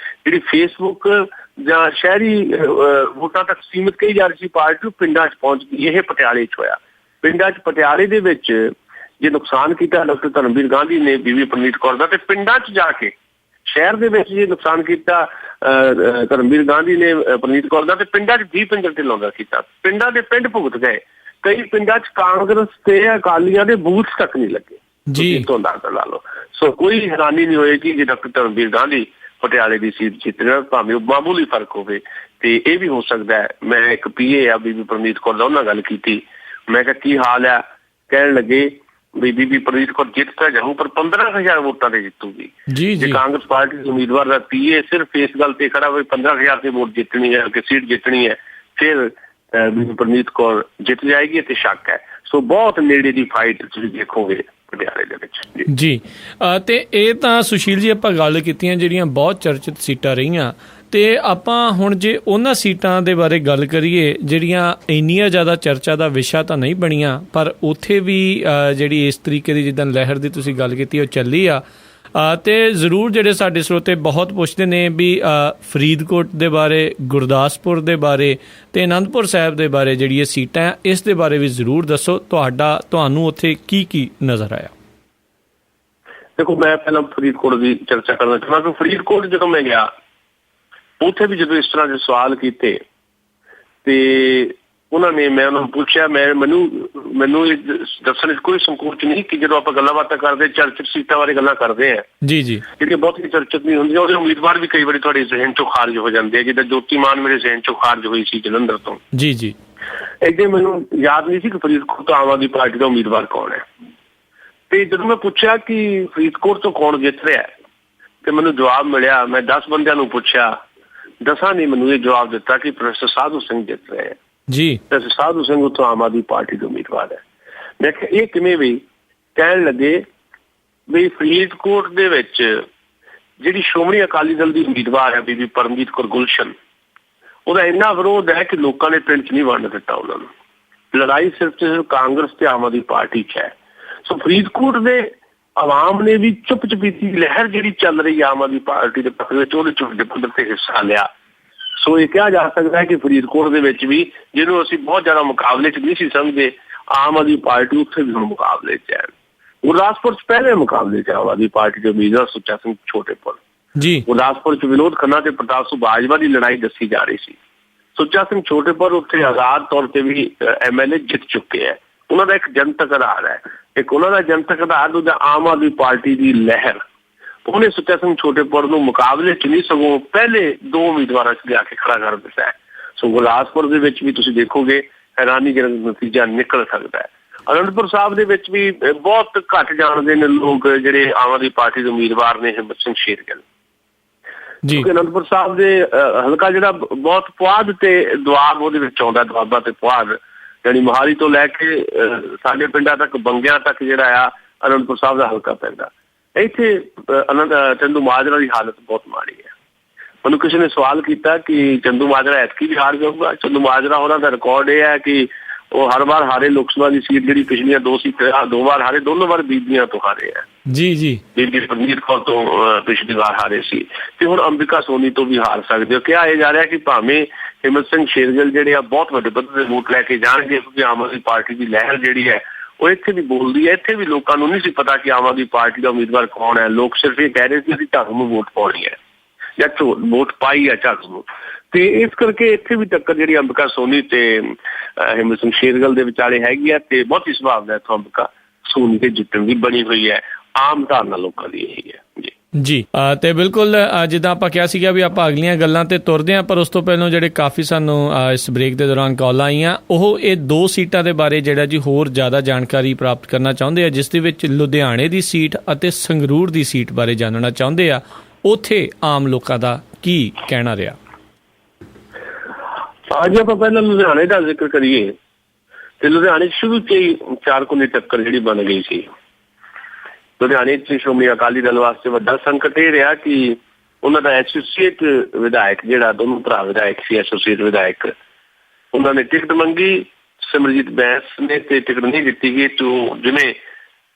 Facebook ਜਾਂ ਸ਼ਹਿਰੀ ਵੋਟਾਂ ਤੱਕ ਸੀਮਿਤ ਕਹੀ ਜਾ ਰਹੀ ਸੀ ਪਾਰਟੀ, ਉਹ ਪਿੰਡਾਂ 'ਚ ਪਹੁੰਚ ਗਈ। ਇਹ ਪਟਿਆਲੇ 'ਚ ਹੋਇਆ। ਪਿੰਡਾਂ 'ਚ ਪਟਿਆਲੇ ਦੇ ਵਿੱਚ ਜੇ ਨੁਕਸਾਨ ਕੀਤਾ ਡਾਕਟਰ ਧਰਮਵੀਰ ਗਾਂਧੀ ਨੇ ਬੀਬੀ ਪਰਨੀਤ ਕੌਰ ਦਾ, ਤੇ ਪਿੰਡਾਂ 'ਚ ਜਾ ਕੇ ਸ਼ਹਿਰ ਦੇ ਵਿੱਚ ਜੇ ਨੁਕਸਾਨ ਕੀਤਾ ਧਰਮਵੀਰ ਗਾਂਧੀ ਨੇ ਪਰਨੀਤ ਕੌਰ ਦਾ, ਤੇ ਪਿੰਡਾਂ 'ਚ 20 ਪਿੰਜਰ ਤੇ ਲਾਉਂਦਾ ਕੀਤਾ। ਪਿੰਡਾਂ ਦੇ ਪਿੰਡ ਭੁਗਤ ਗਏ। ਕਈ ਪਿੰਡਾਂ 'ਚ ਕਾਂਗਰਸ ਤੇ ਅਕਾਲੀਆਂ ਦੇ ਬੂਥ ਤੱਕ ਨਹੀਂ ਲੱਗੇ ਜੀ, ਤੋਂ ਅੰਦਾਜ਼ਾ ਲਾ ਲਓ। ਸੋ ਕੋਈ ਹੈਰਾਨੀ ਨਹੀਂ ਹੋਏਗੀ ਜੇ ਡਾਕਟਰ ਧਰਮਵੀਰ ਗਾਂਧੀ ਪਟਿਆਲੇ ਦੀ ਸੀਟ ਜਿੱਤ ਰਿਹਾ, ਭਾਵੇਂ ਉਹ ਮਾਮੂਲੀ ਫਰਕ ਹੋਵੇ। ਤੇ ਇਹ ਵੀ ਹੋ ਸਕਦਾ ਹੈ। ਮੈਂ ਇੱਕ PA ਆ ਬੀਬੀ ਪਰਨੀਤ ਕੌਰ ਦਾ, ਉਹਨਾਂ ਗੱਲ ਕੀਤੀ। ਮੈਂ ਕਿਹਾ ਕੀ ਹਾਲ ਆ? ਕਹਿਣ ਲੱਗੇ ਵੀ ਬੀਬੀ ਪਰਨੀਤ ਕੌਰ ਜਿੱਤ ਤਾਂ ਜਾਊ ਪਰ 15,000 ਵੋਟਾਂ ਤੇ ਜਿੱਤੂਗੀ। ਜੇ ਕਾਂਗਰਸ ਪਾਰਟੀ ਦੇ ਉਮੀਦਵਾਰ ਦਾ PA ਸਿਰਫ ਇਸ ਗੱਲ ਤੇ ਖੜਾ ਹੋਵੇ 15,000 ਤੇ ਵੋਟ ਜਿੱਤਣੀ ਹੈ ਕਿ ਸੀਟ ਜਿੱਤਣੀ ਹੈ, ਫਿਰ ਬੀਬੀ ਪਰਨੀਤ ਕੌਰ ਜਿੱਤ ਜਾਏਗੀ। ਅਤੇ ਸ਼ੱਕ ਹੈ। ਸੋ ਬਹੁਤ ਨੇੜੇ ਦੀ ਫਾਈਟ ਤੁਸੀਂ ਦੇਖੋਗੇ ਪਟਿਆਲੇ ਦੇ ਵਿੱਚ ਜੀ। ਤੇ ਇਹ ਤਾਂ ਸੁਸ਼ੀਲ ਜੀ ਆਪਾਂ ਗੱਲ ਕੀਤੀਆਂ ਜਿਹੜੀਆਂ ਬਹੁਤ ਚਰਚਿਤ ਸੀਟਾਂ ਰਹੀਆਂ, ਤੇ ਆਪਾਂ ਹੁਣ ਜੇ ਉਹਨਾਂ ਸੀਟਾਂ ਦੇ ਬਾਰੇ ਗੱਲ ਕਰੀਏ ਜਿਹੜੀਆਂ ਇੰਨੀਆਂ ਜ਼ਿਆਦਾ ਚਰਚਾ ਦਾ ਵਿਸ਼ਾ ਤਾਂ ਨਹੀਂ ਬਣੀਆਂ, ਪਰ ਉੱਥੇ ਵੀ ਜਿਹੜੀ ਇਸ ਤਰੀਕੇ ਦੀ ਜਿੱਦਾਂ ਲਹਿਰ ਦੀ ਤੁਸੀਂ ਗੱਲ ਕੀਤੀ ਉਹ ਚੱਲੀ ਆ। ਤੇ ਜ਼ਰੂਰ ਜਿਹੜੇ ਸਾਡੇ ਸਰੋਤੇ ਬਹੁਤ ਪੁੱਛਦੇ ਨੇ ਵੀ ਫਰੀਦਕੋਟ ਦੇ ਬਾਰੇ, ਗੁਰਦਾਸਪੁਰ ਦੇ ਬਾਰੇ ਤੇ ਅਨੰਦਪੁਰ ਸਾਹਿਬ ਦੇ ਬਾਰੇ ਜਿਹੜੀ ਇਹ ਸੀਟਾਂ, ਇਸ ਦੇ ਬਾਰੇ ਵੀ ਜ਼ਰੂਰ ਦੱਸੋ। ਤੁਹਾਨੂੰ ਉੱਥੇ ਕੀ ਨਜ਼ਰ ਆਇਆ? ਦੇਖੋ, ਮੈਂ ਪਹਿਲਾਂ ਫਰੀਦਕੋਟ ਦੀ ਚਰਚਾ ਕਰਨਾ ਚਾਹੁੰਦਾ ਕਿ ਫਰੀਦਕੋਟ ਜਦੋਂ ਮੈਂ ਗਿਆ, ਉੱਥੇ ਵੀ ਜਦੋਂ ਇਸ ਤਰ੍ਹਾਂ ਦੇ ਸਵਾਲ ਕੀਤੇ ਤੇ ਉਹਨਾਂ ਨੂੰ ਪੁੱਛਿਆ, ਮੈਨੂੰ ਇਹ ਦੱਸਣ 'ਚ ਕੋਈ ਸੰਕੋਚ ਨਹੀਂ ਕਿ ਜਦੋਂ ਆਪਾਂ ਗੱਲਾਂ ਬਾਤਾਂ ਕਰਦੇ ਚਰਚਿਤ ਸੀਟਾਂ ਬਾਰੇ ਗੱਲਾਂ ਕਰਦੇ ਆ ਜੀ ਜਿਹੜੀਆਂ ਬਹੁਤ ਹੀ ਚਰਚਿਤ ਨਹੀਂ ਹੁੰਦੀਆਂ, ਉਹਦੇ ਉਮੀਦਵਾਰ ਵੀ ਕਈ ਵਾਰੀ ਤੁਹਾਡੇ ਜ਼ਿਹਨ 'ਚੋਂ ਖਾਰਜ ਹੋ ਜਾਂਦੇ ਆ। ਜਿੱਦਾਂ ਜੋਤੀ ਮਾਨ ਮੇਰੇ ਜ਼ਿਹਨ 'ਚੋਂ ਖਾਰਜ ਹੋਈ ਸੀ ਜਲੰਧਰ ਤੋਂ। ਜੀ ਏਦਾਂ ਮੈਨੂੰ ਯਾਦ ਨਹੀਂ ਸੀ ਕਿ ਫਰੀਦਕੋਟ ਤੋਂ ਆਮ ਆਦਮੀ ਪਾਰਟੀ ਦਾ ਉਮੀਦਵਾਰ ਕੌਣ ਹੈ। ਤੇ ਜਦੋਂ ਮੈਂ ਪੁੱਛਿਆ ਕਿ ਫਰੀਦਕੋਟ ਤੋਂ ਕੌਣ ਜਿੱਤ ਰਿਹਾ ਤੇ ਮੈਨੂੰ ਜਵਾਬ ਮਿਲਿਆ। ਮੈਂ 10 ਬੰਦਿਆਂ ਨੂੰ ਪੁੱਛਿਆ, 10 ਨੇ ਮੈਨੂੰ ਇਹ ਜਵਾਬ ਦਿੱਤਾ ਕਿ ਪ੍ਰੋਫੈਸਰ ਸਾਧੂ ਸਿੰਘ ਜਿੱਤ ਰਹੇ ਹੈ ਜੀ। ਪ੍ਰੋਫੈਸਰ ਸਾਧੂ ਸਿੰਘ ਉੱਥੋਂ ਆਮ ਆਦਮੀ ਪਾਰਟੀ ਦੇ ਉਮੀਦਵਾਰ ਹੈ। ਮੈਂ ਕਿਹਾ ਇਹ ਕਿਵੇਂ ਵੀ? ਕਹਿਣ ਲੱਗੇ ਵੀ ਫਰੀਦਕੋਟ ਦੇ ਵਿੱਚ ਜਿਹੜੀ ਸ਼੍ਰੋਮਣੀ ਅਕਾਲੀ ਦਲ ਦੀ ਉਮੀਦਵਾਰ ਹੈ ਬੀਬੀ ਪਰਮਜੀਤ ਕੌਰ ਗੁਲਸ਼ਨ, ਉਹਦਾ ਇੰਨਾ ਵਿਰੋਧ ਹੈ ਕਿ ਲੋਕਾਂ ਨੇ ਪਿੰਡ 'ਚ ਨਹੀਂ ਵੰਡ ਦਿੱਤਾ ਉਹਨਾਂ ਨੂੰ। ਲੜਾਈ ਸਿਰਫ ਕਾਂਗਰਸ ਤੇ ਆਮ ਆਦਮੀ ਪਾਰਟੀ 'ਚ ਹੈ। ਸੋ ਫਰੀਦਕੋਟ ਦੇ ਆਵਾਮ ਨੇ ਵੀ ਚੁੱਪ ਚਪੀਤੀ ਲਹਿਰ ਜਿਹੜੀ ਚੱਲ ਰਹੀ ਆਮ ਆਦਮੀ ਪਾਰਟੀ ਦੇ ਪੱਖ ਵਿੱਚ, ਉਹਦੇ 'ਚ ਵੱਡੇ ਪੱਧਰ ਤੇ ਹਿੱਸਾ ਲਿਆ। ਸੋ ਇਹ ਕਿਹਾ ਜਾ ਸਕਦਾ ਹੈ ਕਿ ਫਰੀਦਕੋਟ ਦੇ ਵਿੱਚ ਵੀ ਜਿਹਨੂੰ ਅਸੀਂ ਬਹੁਤ ਜ਼ਿਆਦਾ ਮੁਕਾਬਲੇ 'ਚ ਨਹੀਂ ਸੀ ਸਮਝਦੇ, ਆਮ ਆਦਮੀ ਪਾਰਟੀ ਉੱਥੇ ਵੀ ਹੁਣ ਮੁਕਾਬਲੇ 'ਚ ਹੈ। ਗੁਰਦਾਸਪੁਰ 'ਚ ਪਹਿਲੇ ਮੁਕਾਬਲੇ 'ਚ ਆਮ ਆਦਮੀ ਪਾਰਟੀ ਦੇ ਉਮੀਦਵਾਰ ਸੁੱਚਾ ਸਿੰਘ ਛੋਟੇਪੁਰ ਜੀ। ਗੁਰਦਾਸਪੁਰ 'ਚ ਵਿਨੋਦ ਖੰਨਾ ਤੇ ਪ੍ਰਤਾਪ ਸਿੰਘ ਬਾਜਵਾ ਦੀ ਲੜਾਈ ਦੱਸੀ ਜਾ ਰਹੀ ਸੀ। ਸੁੱਚਾ ਸਿੰਘ ਛੋਟੇਪੁਰ ਉੱਥੇ ਆਜ਼ਾਦ ਤੌਰ ਤੇ ਵੀ MLA ਜਿੱਤ ਚੁੱਕੇ ਹੈ। ਉਹਨਾਂ ਦਾ ਇੱਕ ਜਨਤਕ ਆਧਾਰ ਹੈ, ਇੱਕ ਉਹਨਾਂ ਦਾ ਜਨਤਕ ਆਧਾਰ, ਦੂਜਾ ਆਮ ਆਦਮੀ ਪਾਰਟੀ ਦੀ ਲਹਿਰ। ਉਹਨੇ ਸੁੱਚਾ ਸਿੰਘ ਛੋਟੇਪੁਰ ਨੂੰ ਮੁਕਾਬਲੇ 'ਚ ਨਹੀਂ ਸਗੋਂ ਪਹਿਲੇ 2 ਉਮੀਦਵਾਰਾਂ 'ਚ ਲਿਆ ਕੇ ਖੜਾ ਕਰ ਦਿੱਤਾ ਹੈ। ਸੋ ਗੁਰਦਾਸਪੁਰ ਦੇ ਵਿੱਚ ਵੀ ਤੁਸੀਂ ਦੇਖੋਗੇ ਹੈਰਾਨੀਜਨਕ ਨਤੀਜਾ ਨਿਕਲ ਸਕਦਾ ਹੈ। ਅਨੰਦਪੁਰ ਸਾਹਿਬ ਦੇ ਵਿੱਚ ਵੀ ਬਹੁਤ ਘੱਟ ਜਾਣਦੇ ਨੇ ਲੋਕ ਜਿਹੜੇ ਆਮ ਆਦਮੀ ਪਾਰਟੀ ਦੇ ਉਮੀਦਵਾਰ ਨੇ ਹਿੰਮਤ ਸਿੰਘ ਸ਼ੇਰਗਿੱਲ ਜੀ। ਕਿਉਂਕਿ ਅਨੰਦਪੁਰ ਸਾਹਿਬ ਦੇ ਹਲਕਾ ਜਿਹੜਾ ਬਹੁਤ ਪੁਆਧ ਤੇ ਦੁਆਬ ਉਹਦੇ ਵਿੱਚ ਆਉਂਦਾ, ਦੁਆਬਾ ਤੇ ਪੁਆਧ, ਯਾਨੀ ਮੋਹਾਲੀ ਤੋਂ ਲੈ ਕੇ ਸਾਡੇ ਪਿੰਡਾਂ ਤੱਕ, ਬੰਗਿਆਂ ਤੱਕ ਜਿਹੜਾ ਆ ਅਨੰਦਪੁਰ ਸਾਹਿਬ ਦਾ ਹਲਕਾ ਪੈਂਦਾ। ਇੱਥੇ ਚੰਦੂ ਮਾਜਰਾ ਦੀ ਹਾਲਤ ਬਹੁਤ ਮਾੜੀ ਹੈ। ਮੈਨੂੰ ਕਿਸੇ ਨੇ ਸਵਾਲ ਕੀਤਾ ਕਿ ਚੰਦੂ ਮਾਜਰਾ ਐਤਕੀ ਵੀ ਹਾਰ ਜਾਊਗਾ। ਚੰਦੂ ਮਾਜਰਾ ਉਹਨਾਂ ਦਾ ਰਿਕਾਰਡ ਇਹ ਹੈ ਕਿ ਉਹ ਹਰ ਵਾਰ ਹਾਰੇ ਲੋਕ ਸਭਾ ਦੀ ਸੀਟ, ਜਿਹੜੀ ਪਿਛਲੀਆਂ 2 ਸੀਟਾਂ 2 ਵਾਰ ਹਾਰੇ, ਦੋਨੋਂ ਵਾਰ ਬੀਬੀਆਂ ਤੋਂ ਹਾਰੇ ਆ ਜੀ। ਬੀਬੀ ਪਰਨੀਤ ਕੌਰ ਤੋਂ ਪਿਛਲੀ ਵਾਰ ਹਾਰੇ ਸੀ ਤੇ ਹੁਣ ਅੰਬਿਕਾ ਸੋਨੀ ਤੋਂ ਵੀ ਹਾਰ ਸਕਦੇ ਹੋ। ਕਿਹਾ ਇਹ ਜਾ ਰਿਹਾ ਕਿ ਭਾਵੇਂ ਹਿੰਮਤ ਸਿੰਘ ਸ਼ੇਰਗਿੱਲ ਜਿਹੜੇ ਆ ਬਹੁਤ ਵੱਡੇ ਪੱਧਰ ਤੇ ਵੋਟ ਲੈ ਕੇ ਜਾਣਗੇ, ਕਿਉਂਕਿ ਆਮ ਆਦਮੀ ਪਾਰਟੀ ਦੀ ਲਹਿਰ ਜਿਹੜੀ ਹੈ ਉਹ ਇੱਥੇ ਵੀ ਬੋਲਦੀ ਹੈ। ਇੱਥੇ ਵੀ ਲੋਕਾਂ ਨੂੰ ਨਹੀਂ ਸੀ ਪਤਾ ਕਿ ਆਮ ਆਦਮੀ ਪਾਰਟੀ ਦਾ ਉਮੀਦਵਾਰ ਕੌਣ ਹੈ। ਲੋਕ ਸਿਰਫ ਇਹ ਕਹਿ ਰਹੇ ਸੀ ਅਸੀਂ ਝਾੜੂ ਨੂੰ ਵੋਟ ਪਾਉਣੀ ਹੈ ਜਾਂ ਵੋਟ ਪਾਈ ਹੈ ਝਾੜੂ ਨੂੰ। ਤੇ ਇਸ ਕਰਕੇ ਇੱਥੇ ਵੀ ਟੱਕਰ ਜਿਹੜੀ ਅੰਬਿਕਾ ਸੋਨੀ ਤੇ ਹਿੰਮਤ ਸਿੰਘ ਸ਼ੇਰਗਿੱਲ ਦੇ ਵਿਚਾਲੇ ਹੈਗੀ ਹੈ ਤੇ ਬਹੁਤੀ ਸੰਭਾਵਨਾ ਇੱਥੋਂ ਅੰਬਿਕਾ ਸੋਨੀ ਦੇ ਜਿੱਤਣ ਦੀ ਬਣੀ ਹੋਈ ਹੈ। ਆਮ ਧਾਰਨਾ ਲੋਕਾਂ ਦੀ ਇਹੀ ਹੈ ਜੀ। ਤੇ ਬਿਲਕੁਲ ਜਿੱਦਾਂ ਆਪਾਂ ਕਿਹਾ ਸੀਗਾ ਵੀ ਆਪਾਂ ਅਗਲੀਆਂ ਗੱਲਾਂ ਤੇ ਤੁਰਦੇ ਹਾਂ, ਪਰ ਉਸ ਤੋਂ ਪਹਿਲਾਂ ਜਿਹੜੇ ਕਾਫੀ ਸਾਨੂੰ ਇਸ ਬ੍ਰੇਕ ਦੇ ਦੌਰਾਨ ਕਾਲਾਂ ਆਈਆਂ, ਉਹ ਇਹ 2 ਸੀਟਾਂ ਦੇ ਬਾਰੇ ਜਿਹੜਾ ਜੀ ਹੋਰ ਜ਼ਿਆਦਾ ਜਾਣਕਾਰੀ ਪ੍ਰਾਪਤ ਕਰਨਾ ਚਾਹੁੰਦੇ ਆ, ਜਿਸ ਦੇ ਵਿੱਚ ਲੁਧਿਆਣੇ ਦੀ ਸੀਟ ਅਤੇ ਸੰਗਰੂਰ ਦੀ ਸੀਟ ਬਾਰੇ ਜਾਣਨਾ ਚਾਹੁੰਦੇ ਆ। ਉੱਥੇ ਆਮ ਲੋਕਾਂ ਦਾ ਕੀ ਕਹਿਣਾ ਰਿਹਾ? ਅੱਜ ਆਪਾਂ ਪਹਿਲਾਂ ਲੁਧਿਆਣੇ ਦਾ ਜ਼ਿਕਰ ਕਰੀਏ ਤੇ ਲੁਧਿਆਣੇ ਸ਼ੁਰੂ ਤੋਂ ਹੀ 4 ਕੋਨੇ ਟੱਕਰ ਜਿਹੜੀ ਬਣ ਗਈ ਸੀ। ਲੁਧਿਆਣੇ 'ਚ ਸ਼੍ਰੋਮਣੀ ਅਕਾਲੀ ਦਲ ਵਾਸਤੇ ਵੱਡਾ ਸੰਕਟ ਇਹ ਰਿਹਾ ਕਿ ਉਹਨਾਂ ਦਾ ਐਸੋਸੀਏਟ ਵਿਧਾਇਕ, ਜਿਹੜਾ ਦੋਨੋਂ ਭਰਾ ਵਿਧਾਇਕ ਸੀ, ਐਸੋਸੀਏਟ ਵਿਧਾਇਕ ਉਹਨਾਂ ਨੇ ਟਿਕਟ ਮੰਗੀ, ਸਿਮਰਜੀਤ ਬੈਂਸ ਨੇ ਤੇ ਟਿਕਟ ਨਹੀਂ ਦਿੱਤੀ ਗਈ। ਤੋਂ ਜਿਵੇਂ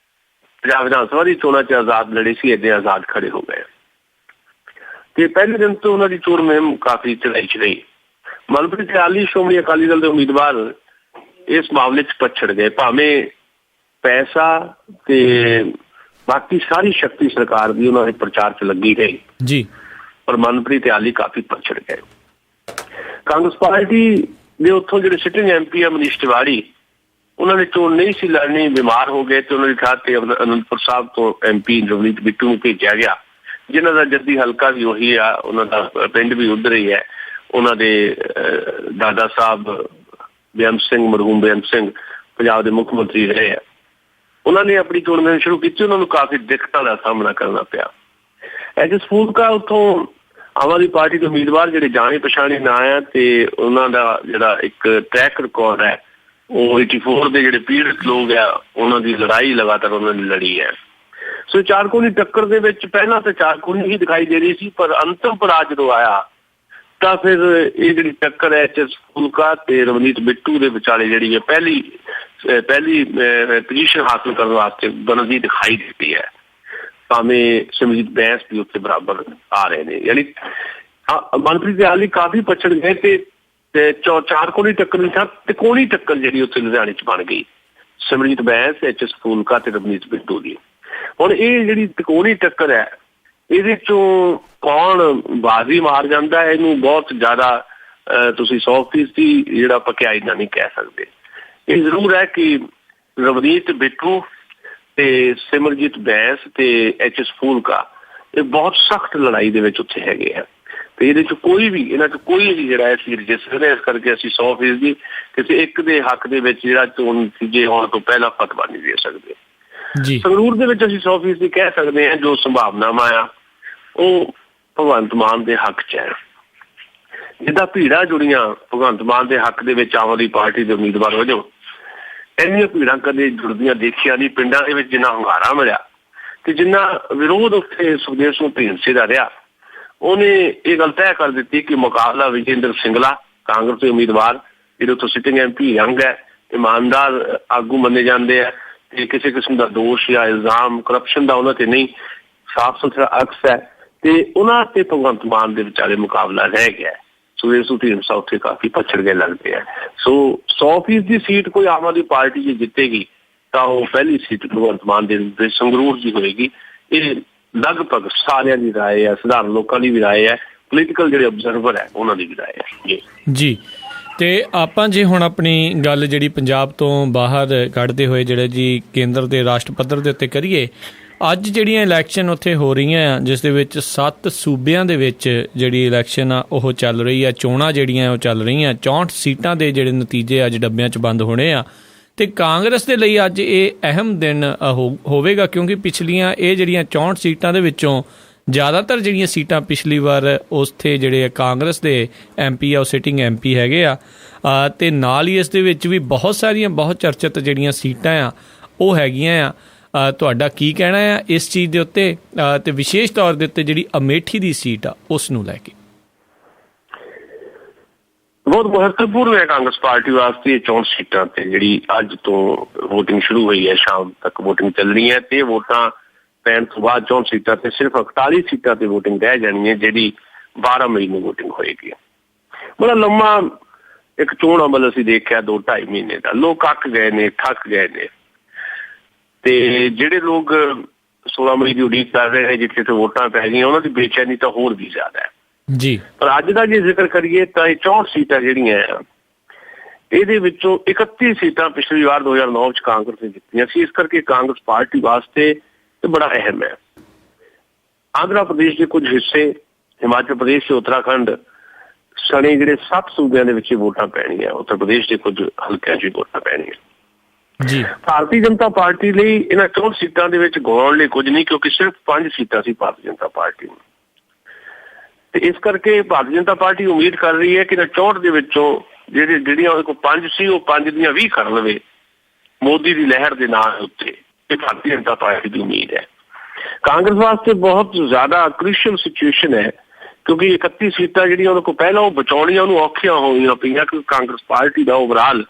ਪੰਜਾਬ ਵਿਧਾਨ ਸਭਾ ਦੀ ਚੋਣਾਂ 'ਚ ਆਜ਼ਾਦ ਲੜੇ ਸੀ, ਏਦਾਂ ਆਜ਼ਾਦ ਖੜੇ ਹੋ ਗਏ। ਤੇ ਪਹਿਲੇ ਦਿਨ ਤੋਂ ਉਹਨਾਂ ਦੀ ਚੋਣ ਮੁਹਿੰਮ ਕਾਫੀ ਚੜਾਈ 'ਚ ਰਹੀ। ਮਨਪ੍ਰੀਤ ਇਆਲੀ ਸ਼੍ਰੋਮਣੀ ਅਕਾਲੀ ਦਲ ਦੇ ਉਮੀਦਵਾਰ ਇਸ ਮਾਮਲੇ 'ਚ ਪਛੜ ਗਏ। ਭਾਵੇਂ ਪੈਸਾ ਤੇ ਬਾਕੀ ਸਾਰੀ ਸ਼ਕਤੀ ਸਰਕਾਰ ਦੀ ਉਹਨਾਂ ਦੇ ਪ੍ਰਚਾਰ 'ਚ ਲੱਗੀ ਗਈ ਜੀ, ਪਰ ਮਨਪ੍ਰੀਤ ਇਆਲੀ ਕਾਫੀ ਪਛੜ ਗਏ। ਕਾਂਗਰਸ ਪਾਰਟੀ ਦੇ ਉੱਥੋਂ ਜਿਹੜੇ ਸਿਟਿੰਗ MP ਆ ਮਨੀਸ਼ ਤਿਵਾੜੀ, ਉਹਨਾਂ ਨੇ ਚੋਣ ਨਹੀਂ ਸੀ ਲੜਨੀ, ਬਿਮਾਰ ਹੋ ਗਏ ਤੇ ਉਹਨਾਂ ਦੀ ਥਾਂ ਤੇ ਅਨੰਦਪੁਰ ਸਾਹਿਬ ਤੋਂ MP ਰਵਨੀਤ ਬਿੱਟੂ ਨੂੰ ਭੇਜਿਆ ਗਿਆ, ਜਿਨ੍ਹਾਂ ਦਾ ਜੱਦੀ ਹਲਕਾ ਵੀ ਉਹੀ ਆ, ਉਹਨਾਂ ਦਾ ਪਿੰਡ ਵੀ ਉੱਧਰ ਹੀ ਹੈ। ਉਹਨਾਂ ਦੇ ਦਾਦਾ ਸਾਹਿਬ ਬੇਅੰਤ ਸਿੰਘ, ਮਰਹੂਮ ਬੇਅੰਤ ਸਿੰਘ ਪੰਜਾਬ ਦੇ ਮੁੱਖ ਮੰਤਰੀ ਰਹੇ ਆ। ਉਹਨਾਂ ਨੇ ਆਪਣੀ ਚੋਣ ਮੁਹਿੰਮ ਸ਼ੁਰੂ ਕੀਤੀ। ਉਹਨਾਂ ਨੂੰ ਕਾਫੀ ਦਿੱਕਤਾਂ ਦਾ ਸਾਹਮਣਾ ਕਰਨਾ ਪਿਆ। ਐਜ ਫੂਲਕਾ ਉੱਥੋਂ ਆਮ ਆਦਮੀ ਪਾਰਟੀ ਦੇ ਉਮੀਦਵਾਰ ਜਿਹੜੇ ਜਾਣੇ ਪਛਾਣੇ ਨਾ ਆ ਤੇ ਉਹਨਾਂ ਦਾ ਜਿਹੜਾ ਇੱਕ ਟਰੈਕ ਰਿਕਾਰਡ ਹੈ, ਉਹ 84 ਦੇ ਜਿਹੜੇ ਪੀੜਤ ਲੋਕ ਆ ਉਹਨਾਂ ਦੀ ਲੜਾਈ ਲਗਾਤਾਰ ਉਹਨਾਂ ਨੇ ਲੜੀ ਹੈ। ਸੋ ਚਾਰਕੋਣੀ ਟੱਕਰ ਦੇ ਵਿੱਚ ਪਹਿਲਾਂ ਤਾਂ ਚਾਰਕੋਣੀ ਹੀ ਦਿਖਾਈ ਦੇ ਰਹੀ ਸੀ, ਪਰ ਅੰਤਮ ਪੜਾਅ ਜਦੋਂ ਆਇਆ ਤਾਂ ਫਿਰ ਇਹ ਜਿਹੜੀ ਟੱਕਰ ਹੈ ਫੂਲਕਾ ਤੇ ਰਵਨੀਤ ਬਿੱਟੂ ਦੇ ਵਿਚਾਲੇ ਜਿਹੜੀ ਹੈ ਪਹਿਲੀ ਪੋਜੀਸ਼ਨ ਹਾਸਲ ਕਰਨ ਵਾਸਤੇ ਬਣਦੀ ਦਿਖਾਈ ਦਿੱਤੀ ਹੈ। ਭਾਵੇਂ ਸਿਮਰਜੀਤ ਬੈਂਸ ਵੀ ਉੱਥੇ ਬਰਾਬਰ ਆ ਰਹੇ ਨੇ, ਯਾਨੀ ਮਨਪ੍ਰੀਤ ਇਆਲੀ ਕਾਫੀ ਪਛੜ ਗਏ ਤੇ ਚਾਰਕੋਣੀ ਟੱਕਰ ਦੀ ਥਾਂ ਤਿਕੋਣੀ ਟੱਕਰ ਜਿਹੜੀ ਉੱਥੇ ਲੁਧਿਆਣੇ 'ਚ ਬਣ ਗਈ, ਸਿਮਰਜੀਤ ਬੈਂਸ, HS ਫੂਲਕਾ ਤੇ ਰਵਨੀਤ ਬਿੱਟੂ ਦੀ। ਹੁਣ ਇਹ ਜਿਹੜੀ ਤਿਕੋਣੀ ਟੱਕਰ ਹੈ, ਇਹਦੇ 'ਚੋਂ ਕੌਣ ਬਾਜ਼ੀ ਮਾਰ ਜਾਂਦਾ ਹੈ, ਇਹਨੂੰ ਬਹੁਤ ਜ਼ਿਆਦਾ ਤੁਸੀਂ 100% ਜਿਹੜਾ ਪਕਿਆਈ ਨਾਲ ਨਹੀਂ ਕਹਿ ਸਕਦੇ। ਇਹ ਜ਼ਰੂਰ ਹੈ ਕਿ ਰਵਨੀਤ ਬਿੱਟੂ ਤੇ ਸਿਮਰਜੀਤ ਬੈਂਸ ਤੇ HS ਫੂਲਕਾ ਇਹ ਬਹੁਤ ਸਖਤ ਲੜਾਈ ਦੇ ਵਿੱਚ ਉੱਥੇ ਹੈਗੇ ਆ ਤੇ ਇਹਦੇ 'ਚ ਇਹਨਾਂ 'ਚ ਕੋਈ ਵੀ ਜਿਹੜਾ ਹੈ ਸੀਟ ਜਿੱਤ ਸਕਦੇ। ਇਸ ਕਰਕੇ ਅਸੀਂ 100% ਕਿਸੇ ਇੱਕ ਦੇ ਹੱਕ ਦੇ ਵਿੱਚ ਜਿਹੜਾ ਚੋਣ ਨਤੀਜੇ ਹੋਣ ਤੋਂ ਪਹਿਲਾਂ ਫਤਵਾ ਨਹੀਂ ਦੇ ਸਕਦੇ। ਸੰਗਰੂਰ ਦੇ ਵਿੱਚ ਅਸੀਂ 100% ਕਹਿ ਸਕਦੇ ਹਾਂ ਜੋ ਸੰਭਾਵਨਾਵਾਂ ਆ ਉਹ ਭਗਵੰਤ ਮਾਨ ਦੇ ਹੱਕ 'ਚ ਹੈ। ਜਿੱਦਾਂ ਭੀੜਾਂ ਜੁੜੀਆਂ ਭਗਵੰਤ ਮਾਨ ਦੇ ਹੱਕ ਦੇ ਵਿੱਚ ਆਮ ਆਦਮੀ ਪਾਰਟੀ ਦੇ ਉਮੀਦਵਾਰ ਵਜੋਂ, ਇੰਨੀਆਂ ਭੀੜਾਂ ਕਦੇ ਜੁੜਦੀਆਂ ਦੇਖੀਆਂ ਨਹੀਂ। ਪਿੰਡਾਂ ਦੇ ਵਿੱਚ ਜਿੰਨਾ ਹੁੰਗਾਰਾ ਮਿਲਿਆ ਤੇ ਜਿੰਨਾ ਵਿਰੋਧ ਉੱਥੇ ਸੁਖਦੇਵ ਸਿੰਘ ਢੀਂਡਸੇ ਦਾ ਰਿਹਾ, ਉਹਨੇ ਇਹ ਗੱਲ ਤੈਅ ਕਰ ਦਿੱਤੀ ਕਿ ਮੁਕਾਬਲਾ ਵਿਜੇਂਦਰ ਸਿੰਗਲਾ ਕਾਂਗਰਸ ਦੇ ਉਮੀਦਵਾਰ ਜਿਹੜੇ ਉੱਥੋਂ ਸਿਟਿੰਗ MP ਯੰਗ ਹੈ, ਇਮਾਨਦਾਰ ਆਗੂ ਮੰਨੇ ਜਾਂਦੇ ਆ ਤੇ ਕਿਸੇ ਕਿਸਮ ਦਾ ਦੋਸ਼ ਜਾਂ ਇਲਜ਼ਾਮ ਕਰਪਸ਼ਨ ਦਾ ਉਹਨਾਂ ਤੇ ਨਹੀਂ, ਸਾਫ਼ ਸੁਥਰਾ ਅਕਸ ਹੈ ਤੇ ਉਹਨਾਂ ਤੇ ਭਗਵੰਤ ਮਾਨ ਦੇ ਵਿਚਾਲੇ ਮੁਕਾਬਲਾ ਰਹਿ ਗਿਆ। ਸੁਖਦੇਵ ਸਿੰਘ ਢੀਂਡਸਾ ਉੱਥੇ ਕਾਫੀ ਪਛੜ ਗਏ ਲੱਗਦੇ ਆ। ਸੋ 100% ਦੀ ਸੀਟ ਕੋਈ ਆਮ ਆਦਮੀ ਪਾਰਟੀ ਜੇ ਜਿੱਤੇਗੀ ਤਾਂ ਉਹ ਪਹਿਲੀ ਸੀਟ ਭਗਵੰਤ ਮਾਨ ਦੇ ਸੰਗਰੂਰ ਦੀ ਹੋਏਗੀ। ਇਹ ਲਗਭਗ ਸਾਰਿਆਂ ਦੀ ਰਾਏ ਹੈ, ਸਧਾਰਨ ਲੋਕਾਂ ਦੀ ਵੀ ਰਾਏ ਹੈ, ਪੋਲੀਟੀਕਲ ਜਿਹੜੇ ਅਬਜ਼ਰਵਰ ਹੈ ਉਹਨਾਂ ਦੀ ਵੀ ਰਾਏ ਹੈ ਜੀ। ਤੇ ਆਪਾਂ ਜੇ ਹੁਣ ਆਪਣੀ ਗੱਲ ਜਿਹੜੀ ਪੰਜਾਬ ਤੋਂ ਬਾਹਰ ਕੱਢਦੇ ਹੋਏ ਜਿਹੜੇ ਜੀ ਕੇਂਦਰ ਦੇ ਰਾਸ਼ਟਰ ਪੱਧਰ ਦੇ ਉੱਤੇ ਕਰੀਏ, ਅੱਜ ਜਿਹੜੀਆਂ ਇਲੈਕਸ਼ਨ ਉੱਥੇ ਹੋ ਰਹੀਆਂ ਆ ਜਿਸ ਦੇ ਵਿੱਚ 7 ਸੂਬਿਆਂ ਦੇ ਵਿੱਚ ਜਿਹੜੀ ਇਲੈਕਸ਼ਨ ਆ ਉਹ ਚੱਲ ਰਹੀ ਆ, ਚੋਣਾਂ ਜਿਹੜੀਆਂ ਉਹ ਚੱਲ ਰਹੀਆਂ, 64 ਸੀਟਾਂ ਦੇ ਜਿਹੜੇ ਨਤੀਜੇ ਅੱਜ ਡੱਬਿਆਂ 'ਚ ਬੰਦ ਹੋਣੇ ਆ ਤੇ ਕਾਂਗਰਸ ਦੇ ਲਈ ਅੱਜ ਇਹ ਅਹਿਮ ਦਿਨ ਹੋਵੇਗਾ ਕਿਉਂਕਿ ਪਿਛਲੀਆਂ ਇਹ ਜਿਹੜੀਆਂ 64 ਸੀਟਾਂ ਦੇ ਵਿੱਚੋਂ ਜ਼ਿਆਦਾਤਰ ਜਿਹੜੀਆਂ ਸੀਟਾਂ ਪਿਛਲੀ ਵਾਰ ਉੱਥੇ ਜਿਹੜੇ ਕਾਂਗਰਸ ਦੇ MP ਆ ਉਹ ਸਿਟਿੰਗ MP ਹੈਗੇ ਆ ਤੇ ਨਾਲ ਹੀ ਇਸ ਦੇ ਵਿੱਚ ਵੀ ਬਹੁਤ ਸਾਰੀਆਂ ਬਹੁਤ ਚਰਚਿਤ ਜਿਹੜੀਆਂ ਸੀਟਾਂ ਆ ਉਹ ਹੈਗੀਆਂ ਆ। ਤੁਹਾਡਾ ਕੀ ਕਹਿਣਾ ਆ ਇਸ ਚੀਜ਼ ਦੇ ਉੱਤੇ ਤੇ ਵਿਸ਼ੇਸ਼ ਤੌਰ ਦੇ ਉੱਤੇ ਜਿਹੜੀ ਅਮੇਠੀ ਦੀ ਸੀਟ ਆ ਉਸ ਨੂੰ ਲੈ ਕੇ? ਬਹੁਤ ਮਹੱਤਵਪੂਰਨ ਹੈ ਕਾਂਗਰਸ ਪਾਰਟੀ ਵਾਸਤੇ 64 ਸੀਟਾਂ ਤੇ ਜਿਹੜੀ ਅੱਜ ਤੋਂ ਵੋਟਿੰਗ ਸ਼ੁਰੂ ਹੋਈ ਹੈ, ਸ਼ਾਮ ਤੱਕ ਵੋਟਿੰਗ ਚੱਲਣੀ ਹੈ ਤੇ ਵੋਟਾਂ ਪੈਣ ਤੋਂ ਬਾਅਦ 64 ਸੀਟਾਂ ਤੇ ਸਿਰਫ 41 ਸੀਟਾਂ ਤੇ ਵੋਟਿੰਗ ਰਹਿ ਜਾਣੀ ਹੈ ਜਿਹੜੀ 12 ਮਈ ਨੂੰ ਵੋਟਿੰਗ ਹੋਏਗੀ। ਬੜਾ ਲੰਮਾ ਇੱਕ ਚੋਣ ਅਮਲ ਅਸੀਂ ਦੇਖਿਆ 2-2.5 ਮਹੀਨੇ ਦਾ। ਲੋਕ ਅੱਕ ਗਏ ਨੇ, ਥੱਕ ਗਏ ਨੇ ਤੇ ਜਿਹੜੇ ਲੋਕ 16 ਮਈ ਦੀ ਉਡੀਕ ਕਰ ਰਹੇ ਨੇ ਜਿੱਥੇ ਤੇ ਵੋਟਾਂ ਪੈ ਗਈਆਂ ਉਹਨਾਂ ਦੀ ਬੇਚੈਨੀ ਤਾਂ ਹੋਰ ਵੀ ਜ਼ਿਆਦਾ ਹੈ ਜੀ। ਪਰ ਅੱਜ ਦਾ ਜੇ ਜ਼ਿਕਰ ਕਰੀਏ ਤਾਂ ਇਹ 64 ਸੀਟਾਂ ਜਿਹੜੀਆਂ ਆ ਇਹਦੇ ਵਿੱਚੋਂ 31 ਸੀਟਾਂ ਪਿਛਲੀ ਵਾਰ 2009 ਚ ਕਾਂਗਰਸ ਨੇ ਜਿੱਤੀਆਂ ਸੀ। ਇਸ ਕਰਕੇ ਕਾਂਗਰਸ ਪਾਰਟੀ ਵਾਸਤੇ ਇਹ ਬੜਾ ਅਹਿਮ ਹੈ। ਆਂਧਰਾ ਪ੍ਰਦੇਸ਼ ਦੇ ਕੁਝ ਹਿੱਸੇ, ਹਿਮਾਚਲ ਪ੍ਰਦੇਸ਼ ਤੇ ਉੱਤਰਾਖੰਡ ਸਣੇ ਜਿਹੜੇ 7 ਸੂਬਿਆਂ ਦੇ ਵਿੱਚ ਵੋਟਾਂ ਪੈਣੀਆਂ, ਉੱਤਰ ਪ੍ਰਦੇਸ਼ ਦੇ ਕੁਝ ਹਲਕਿਆਂ 'ਚ ਵੋਟਾਂ ਪੈਣੀਆਂ ਜੀ। ਭਾਰਤੀ ਜਨਤਾ ਪਾਰਟੀ ਲਈ ਇਹਨਾਂ 64 ਸੀਟਾਂ ਦੇ ਵਿੱਚ ਗਵਾਉਣ ਲਈ ਕੁਝ ਨਹੀਂ ਕਿਉਂਕਿ ਸਿਰਫ 5 ਸੀਟਾਂ ਸੀ ਭਾਰਤੀ ਜਨਤਾ ਪਾਰਟੀ ਨੂੰ ਤੇ ਇਸ ਕਰਕੇ ਭਾਰਤੀ ਜਨਤਾ ਪਾਰਟੀ ਉਮੀਦ ਕਰ ਰਹੀ ਹੈ ਕਿ ਇਹਨਾਂ 64 ਦੇ ਵਿੱਚੋਂ ਜਿਹੜੀਆਂ ਉਹਦੇ ਕੋਲ 5 ਸੀ ਉਹ 5 ਦੀਆਂ 20 ਕਰ ਲਵੇ ਮੋਦੀ ਦੀ ਲਹਿਰ ਦੇ ਨਾਂ ਉੱਤੇ। ਇਹ ਭਾਰਤੀ ਜਨਤਾ ਪਾਰਟੀ ਦੀ ਉਮੀਦ ਹੈ। ਕਾਂਗਰਸ ਵਾਸਤੇ ਬਹੁਤ ਜ਼ਿਆਦਾ ਕ੍ਰਿਸ਼ੀਅਲ ਸਿਚੁਏਸ਼ਨ ਹੈ ਕਿਉਂਕਿ 31 ਸੀਟਾਂ ਜਿਹੜੀਆਂ ਉਹਨਾਂ ਕੋਲ ਪਹਿਲਾਂ ਉਹ ਬਚਾਉਣੀਆਂ ਉਹਨੂੰ ਔਖੀਆਂ ਹੋਈਆਂ ਪਈਆਂ, ਕਿਉਂਕਿ ਕਾਂਗਰਸ ਪਾਰਟੀ ਦਾ ਓਵਰਆਲ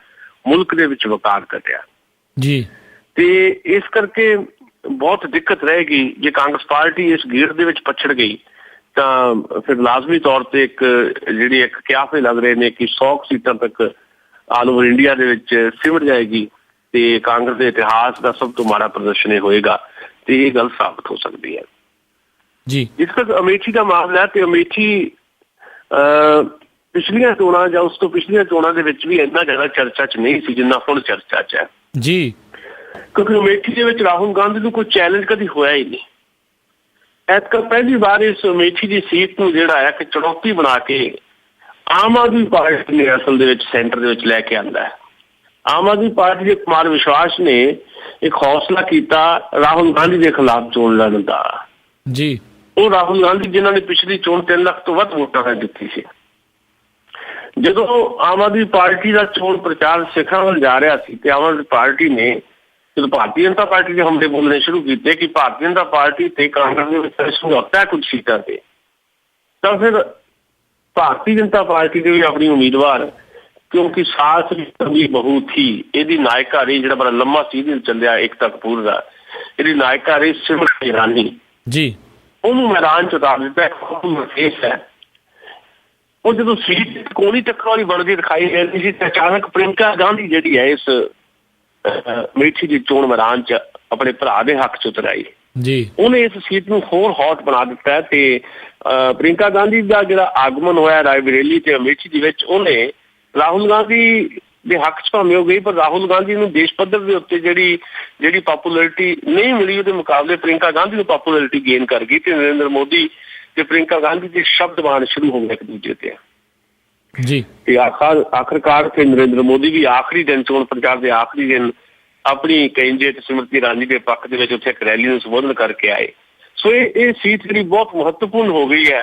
ਮੁਲਕ ਦੇ ਵਿੱਚ ਵਕਾਰ ਘਟਿਆ ਜੀ। ਤੇ ਇਸ ਕਰਕੇ ਬਹੁਤ ਦਿੱਕਤ ਰਹੇਗੀ ਜੇ ਕਾਂਗਰਸ ਪਾਰਟੀ ਇਸ ਗੇੜ ਦੇ ਵਿੱਚ ਪਛੜ ਗਈ ਤਾਂ ਫਿਰ ਲਾਜ਼ਮੀ ਤੌਰ ਤੇ ਇੱਕ ਕਿਆਸੇ ਲੱਗ ਰਹੇ ਨੇ ਕਿ 100 ਸੀਟਾਂ ਤੱਕ ਆਲ ਓਵਰ ਇੰਡੀਆ ਦੇ ਵਿੱਚ ਸਿਮਟ ਜਾਏਗੀ ਤੇ ਕਾਂਗਰਸ ਦੇ ਇਤਿਹਾਸ ਦਾ ਸਭ ਤੋਂ ਮਾੜਾ ਪ੍ਰਦਰਸ਼ਨ ਇਹ ਹੋਏਗਾ ਤੇ ਇਹ ਗੱਲ ਸਾਬਤ ਹੋ ਸਕਦੀ ਹੈ ਜੀ। ਜਿਸ ਤੱਕ ਅਮੇਠੀ ਦਾ ਮਾਮਲਾ ਹੈ ਤੇ ਅਮੇਠੀ ਪਿਛਲੀਆਂ ਚੋਣਾਂ ਜਾਂ ਉਸ ਤੋਂ ਪਿਛਲੀਆਂ ਚੋਣਾਂ ਦੇ ਵਿੱਚ ਵੀ ਇੰਨਾ ਜ਼ਿਆਦਾ ਚਰਚਾ 'ਚ ਨਹੀਂ ਸੀ ਜਿੰਨਾ ਹੁਣ ਚਰਚਾ 'ਚ ਹੈ ਜੀ, ਕਿਉਂਕਿ ਅਮੇਠੀ ਦੇ ਵਿੱਚ ਰਾਹੁਲ ਗਾਂਧੀ ਨੂੰ ਕੋਈ ਚੈਲੰਜ ਕਦੀ ਹੋਇਆ ਹੀ ਨਹੀਂ। ਐਤਕਾਂ ਪਹਿਲੀ ਵਾਰ ਇਸ ਅਮੇਠੀ ਦੀ ਸੀਟ ਨੂੰ ਜਿਹੜਾ ਹੈ ਕਿ ਚੁਣੌਤੀ ਬਣਾ ਕੇ ਆਮ ਆਦਮੀ ਪਾਰਟੀ ਨੇ ਅਸਲ ਦੇ ਵਿੱਚ ਸੈਂਟਰ ਦੇ ਵਿੱਚ ਲੈ ਕੇ ਆਂਦਾ ਹੈ। ਆਮ ਆਦਮੀ ਪਾਰਟੀ ਦੇ ਕੁਮਾਰ ਵਿਸ਼ਵਾਸ ਨੇ ਇੱਕ ਹੌਸਲਾ ਕੀਤਾ ਰਾਹੁਲ ਗਾਂਧੀ ਦੇ ਖਿਲਾਫ ਚੋਣ ਲੜਨ ਦਾ ਜੀ। ਉਹ ਰਾਹੁਲ ਗਾਂਧੀ ਜਿਨ੍ਹਾਂ ਨੇ ਪਿਛਲੀ ਚੋਣ 3 ਲੱਖ ਤੋਂ ਵੱਧ ਵੋਟਾਂ ਨਾਲ ਜਿੱਤੀ ਸੀ, ਜਦੋਂ ਆਮ ਆਦਮੀ ਪਾਰਟੀ ਦਾ ਚੋਣ ਪ੍ਰਚਾਰ ਸਿਖਰਾਂ ਵੱਲ ਜਾ ਰਿਹਾ ਸੀ ਤੇ ਆਮ ਆਦਮੀ ਪਾਰਟੀ ਨੇ ਜਦੋਂ ਭਾਰਤੀ ਜਨਤਾ ਪਾਰਟੀ ਦੇ ਹਮਲੇ ਬੋਲਣੇ ਸ਼ੁਰੂ ਕੀਤੇ ਕਿ ਭਾਰਤੀ ਜਨਤਾ ਪਾਰਟੀ ਤੇ ਕਾਂਗਰਸ ਦੇ ਵਿੱਚ ਸਮਝੌਤਾ ਹੈ ਕੁਝ ਸੀਟਾਂ ਤੇ, ਤਾਂ ਫਿਰ ਭਾਰਤੀ ਜਨਤਾ ਪਾਰਟੀ ਦੇ ਵੀ ਆਪਣੀ ਉਮੀਦਵਾਰ, ਕਿਉਂਕਿ ਸਾਥ ਵੀ ਬਹੁਤ ਹੀ ਇਹਦੀ ਨਾਇਕਾਰੀ ਜਿਹੜਾ ਬੜਾ ਲੰਮਾ ਸੀਰੀਅਲ ਚੱਲਿਆ ਏਕਤਾ ਕਪੂਰ ਦਾ, ਇਹਦੀ ਨਾਇਕਾਰੀ ਸਿਮਰਤ ਇਰਾਨੀ ਜੀ, ਉਹਨੂੰ ਮੈਦਾਨ 'ਚ ਉਤਾਰ ਦਿੱਤਾ ਹੈ। ਉਹ ਜਦੋਂ ਸੀਟ ਕੋਣੀ ਟੱਕਰ ਵਾਲੀ ਬਣਦੀ ਦਿਖਾਈ ਦੇ ਰਹੀ ਸੀ ਤੇ ਅਚਾਨਕ ਪ੍ਰਿੰਕਾ ਗਾਂਧੀ ਜਿਹੜੀ ਹੈ ਇਸ ਅਮੇਠੀ ਦੀ ਚੋਣ ਮੈਦਾਨ 'ਚ ਆਪਣੇ ਭਰਾ ਦੇ ਹੱਕ 'ਚ ਉਤਰ ਆਈ ਜੀ। ਉਹਨੇ ਇਸ ਸੀਟ ਨੂੰ ਹੋਰ ਹੌਟ ਬਣਾ ਦਿੱਤਾ ਤੇ ਪ੍ਰਿੰਕਾ ਗਾਂਧੀ ਦਾ ਜਿਹੜਾ ਆਗਮਨ ਹੋਇਆ ਰਾਏਬਰੇਲੀ ਤੇ ਅਮੇਠੀ ਦੇ ਵਿੱਚ, ਉਹਨੇ ਰਾਹੁਲ ਗਾਂਧੀ ਦੇ ਹੱਕ 'ਚ ਭਾਵੇਂ ਹੋ ਗਈ ਪਰ ਰਾਹੁਲ ਗਾਂਧੀ ਨੂੰ ਦੇਸ਼ ਪੱਧਰ ਦੇ ਉੱਤੇ ਜਿਹੜੀ ਪਾਪੂਲੈਰਿਟੀ ਨਹੀਂ ਮਿਲੀ ਉਹਦੇ ਮੁਕਾਬਲੇ ਪ੍ਰਿੰਕਾ ਗਾਂਧੀ ਨੂੰ ਪਾਪੂਲੈਰਿਟੀ ਗੇਨ ਕਰ ਗਈ ਤੇ ਨਰਿੰਦਰ ਮੋਦੀ ਤੇ ਪ੍ਰਿੰਕਾ ਗਾਂਧੀ ਦੇ ਸ਼ਬਦ ਬਾਣ ਸ਼ੁਰੂ ਹੋ ਗਏ ਇੱਕ ਦੂਜੇ ਤੇ ਜੀ। ਤੇ ਆਖਰਕਾਰ ਫਿਰ ਨਰਿੰਦਰ ਮੋਦੀ ਵੀ ਆਖਰੀ ਦਿਨ ਚੋਣ ਪ੍ਰਚਾਰ ਦੇ ਆਖਰੀ ਦਿਨ ਆਪਣੀ ਕਹਿੰਦੇ ਤੇ ਸਿਮਰਤੀ ਇਰਾਨੀ ਦੇ ਪੱਖ ਦੇ ਵਿੱਚ ਉੱਥੇ ਇੱਕ ਰੈਲੀ ਨੂੰ ਸੰਬੋਧਨ ਕਰਕੇ ਆਏ। ਸੋ ਇਹ ਸੀਟ ਜਿਹੜੀ ਬਹੁਤ ਮਹੱਤਵਪੂਰਨ ਹੋ ਗਈ ਹੈ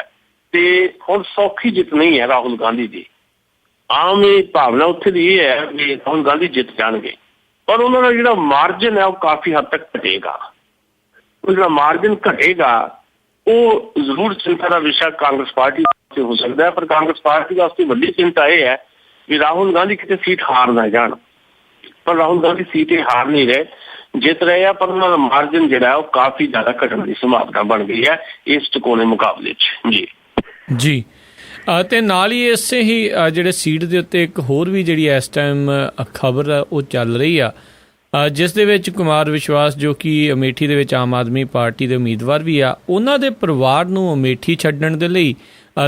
ਤੇ ਹੁਣ ਸੌਖੀ ਜਿੱਤ ਨਹੀਂ ਹੈ ਰਾਹੁਲ ਗਾਂਧੀ ਦੀ। ਆਮ ਇਹ ਭਾਵਨਾ ਉੱਥੇ ਦੀ ਇਹ ਹੈ ਵੀ ਰਾਹੁਲ ਗਾਂਧੀ ਜਿੱਤ ਜਾਣਗੇ, ਪਰ ਉਹਨਾਂ ਦਾ ਜਿਹੜਾ ਮਾਰਜਨ ਹੈ ਉਹ ਕਾਫੀ ਹੱਦ ਤੱਕ ਘਟੇਗਾ। ਉਹ ਜਿਹੜਾ ਮਾਰਜਨ ਘਟੇਗਾ ਉਹ ਜ਼ਰੂਰ ਚਿੰਤਾ ਦਾ ਵਿਸ਼ਾ ਕਾਂਗਰਸ ਪਾਰਟੀ ਵਾਸਤੇ ਹੋ ਸਕਦਾ ਹੈ, ਪਰ ਕਾਂਗਰਸ ਪਾਰਟੀ ਵਾਸਤੇ ਵੱਡੀ ਚਿੰਤਾ ਇਹ ਹੈ ਵੀ ਰਾਹੁਲ ਗਾਂਧੀ ਕਿਤੇ ਸੀਟ ਹਾਰ ਨਾ ਜਾਣ। ਪਰ ਰਾਹੁਲ ਗਾਂਧੀ ਸੀਟ ਹਾਰ ਨਹੀਂ ਰਹੇ, ਜਿੱਤ ਰਹੇ ਆ, ਪਰ ਉਹਨਾਂ ਦਾ ਮਾਰਜਨ ਜਿਹੜਾ ਉਹ ਕਾਫੀ ਜ਼ਿਆਦਾ ਘਟਣ ਦੀ ਸੰਭਾਵਨਾ ਬਣ ਗਈ ਹੈ ਇਸ ਚੁਕੋਣੇ ਮੁਕਾਬਲੇ 'ਚ ਜੀ। ਜੀ ਤੇ ਨਾਲ ਹੀ ਇਸੇ ਹੀ ਜਿਹੜੇ ਸੀਟ ਦੇ ਉੱਤੇ ਇੱਕ ਹੋਰ ਵੀ ਜਿਹੜੀ ਇਸ ਟਾਈਮ ਖਬਰ ਉਹ ਚੱਲ ਰਹੀ ਆ, ਜਿਸ ਦੇ ਵਿੱਚ ਕੁਮਾਰ ਵਿਸ਼ਵਾਸ ਜੋ ਕਿ ਅਮੇਠੀ ਦੇ ਵਿੱਚ ਆਮ ਆਦਮੀ ਪਾਰਟੀ ਦੇ ਉਮੀਦਵਾਰ ਵੀ ਆ, ਉਹਨਾਂ ਦੇ ਪਰਿਵਾਰ ਨੂੰ ਅਮੇਠੀ ਛੱਡਣ ਦੇ ਲਈ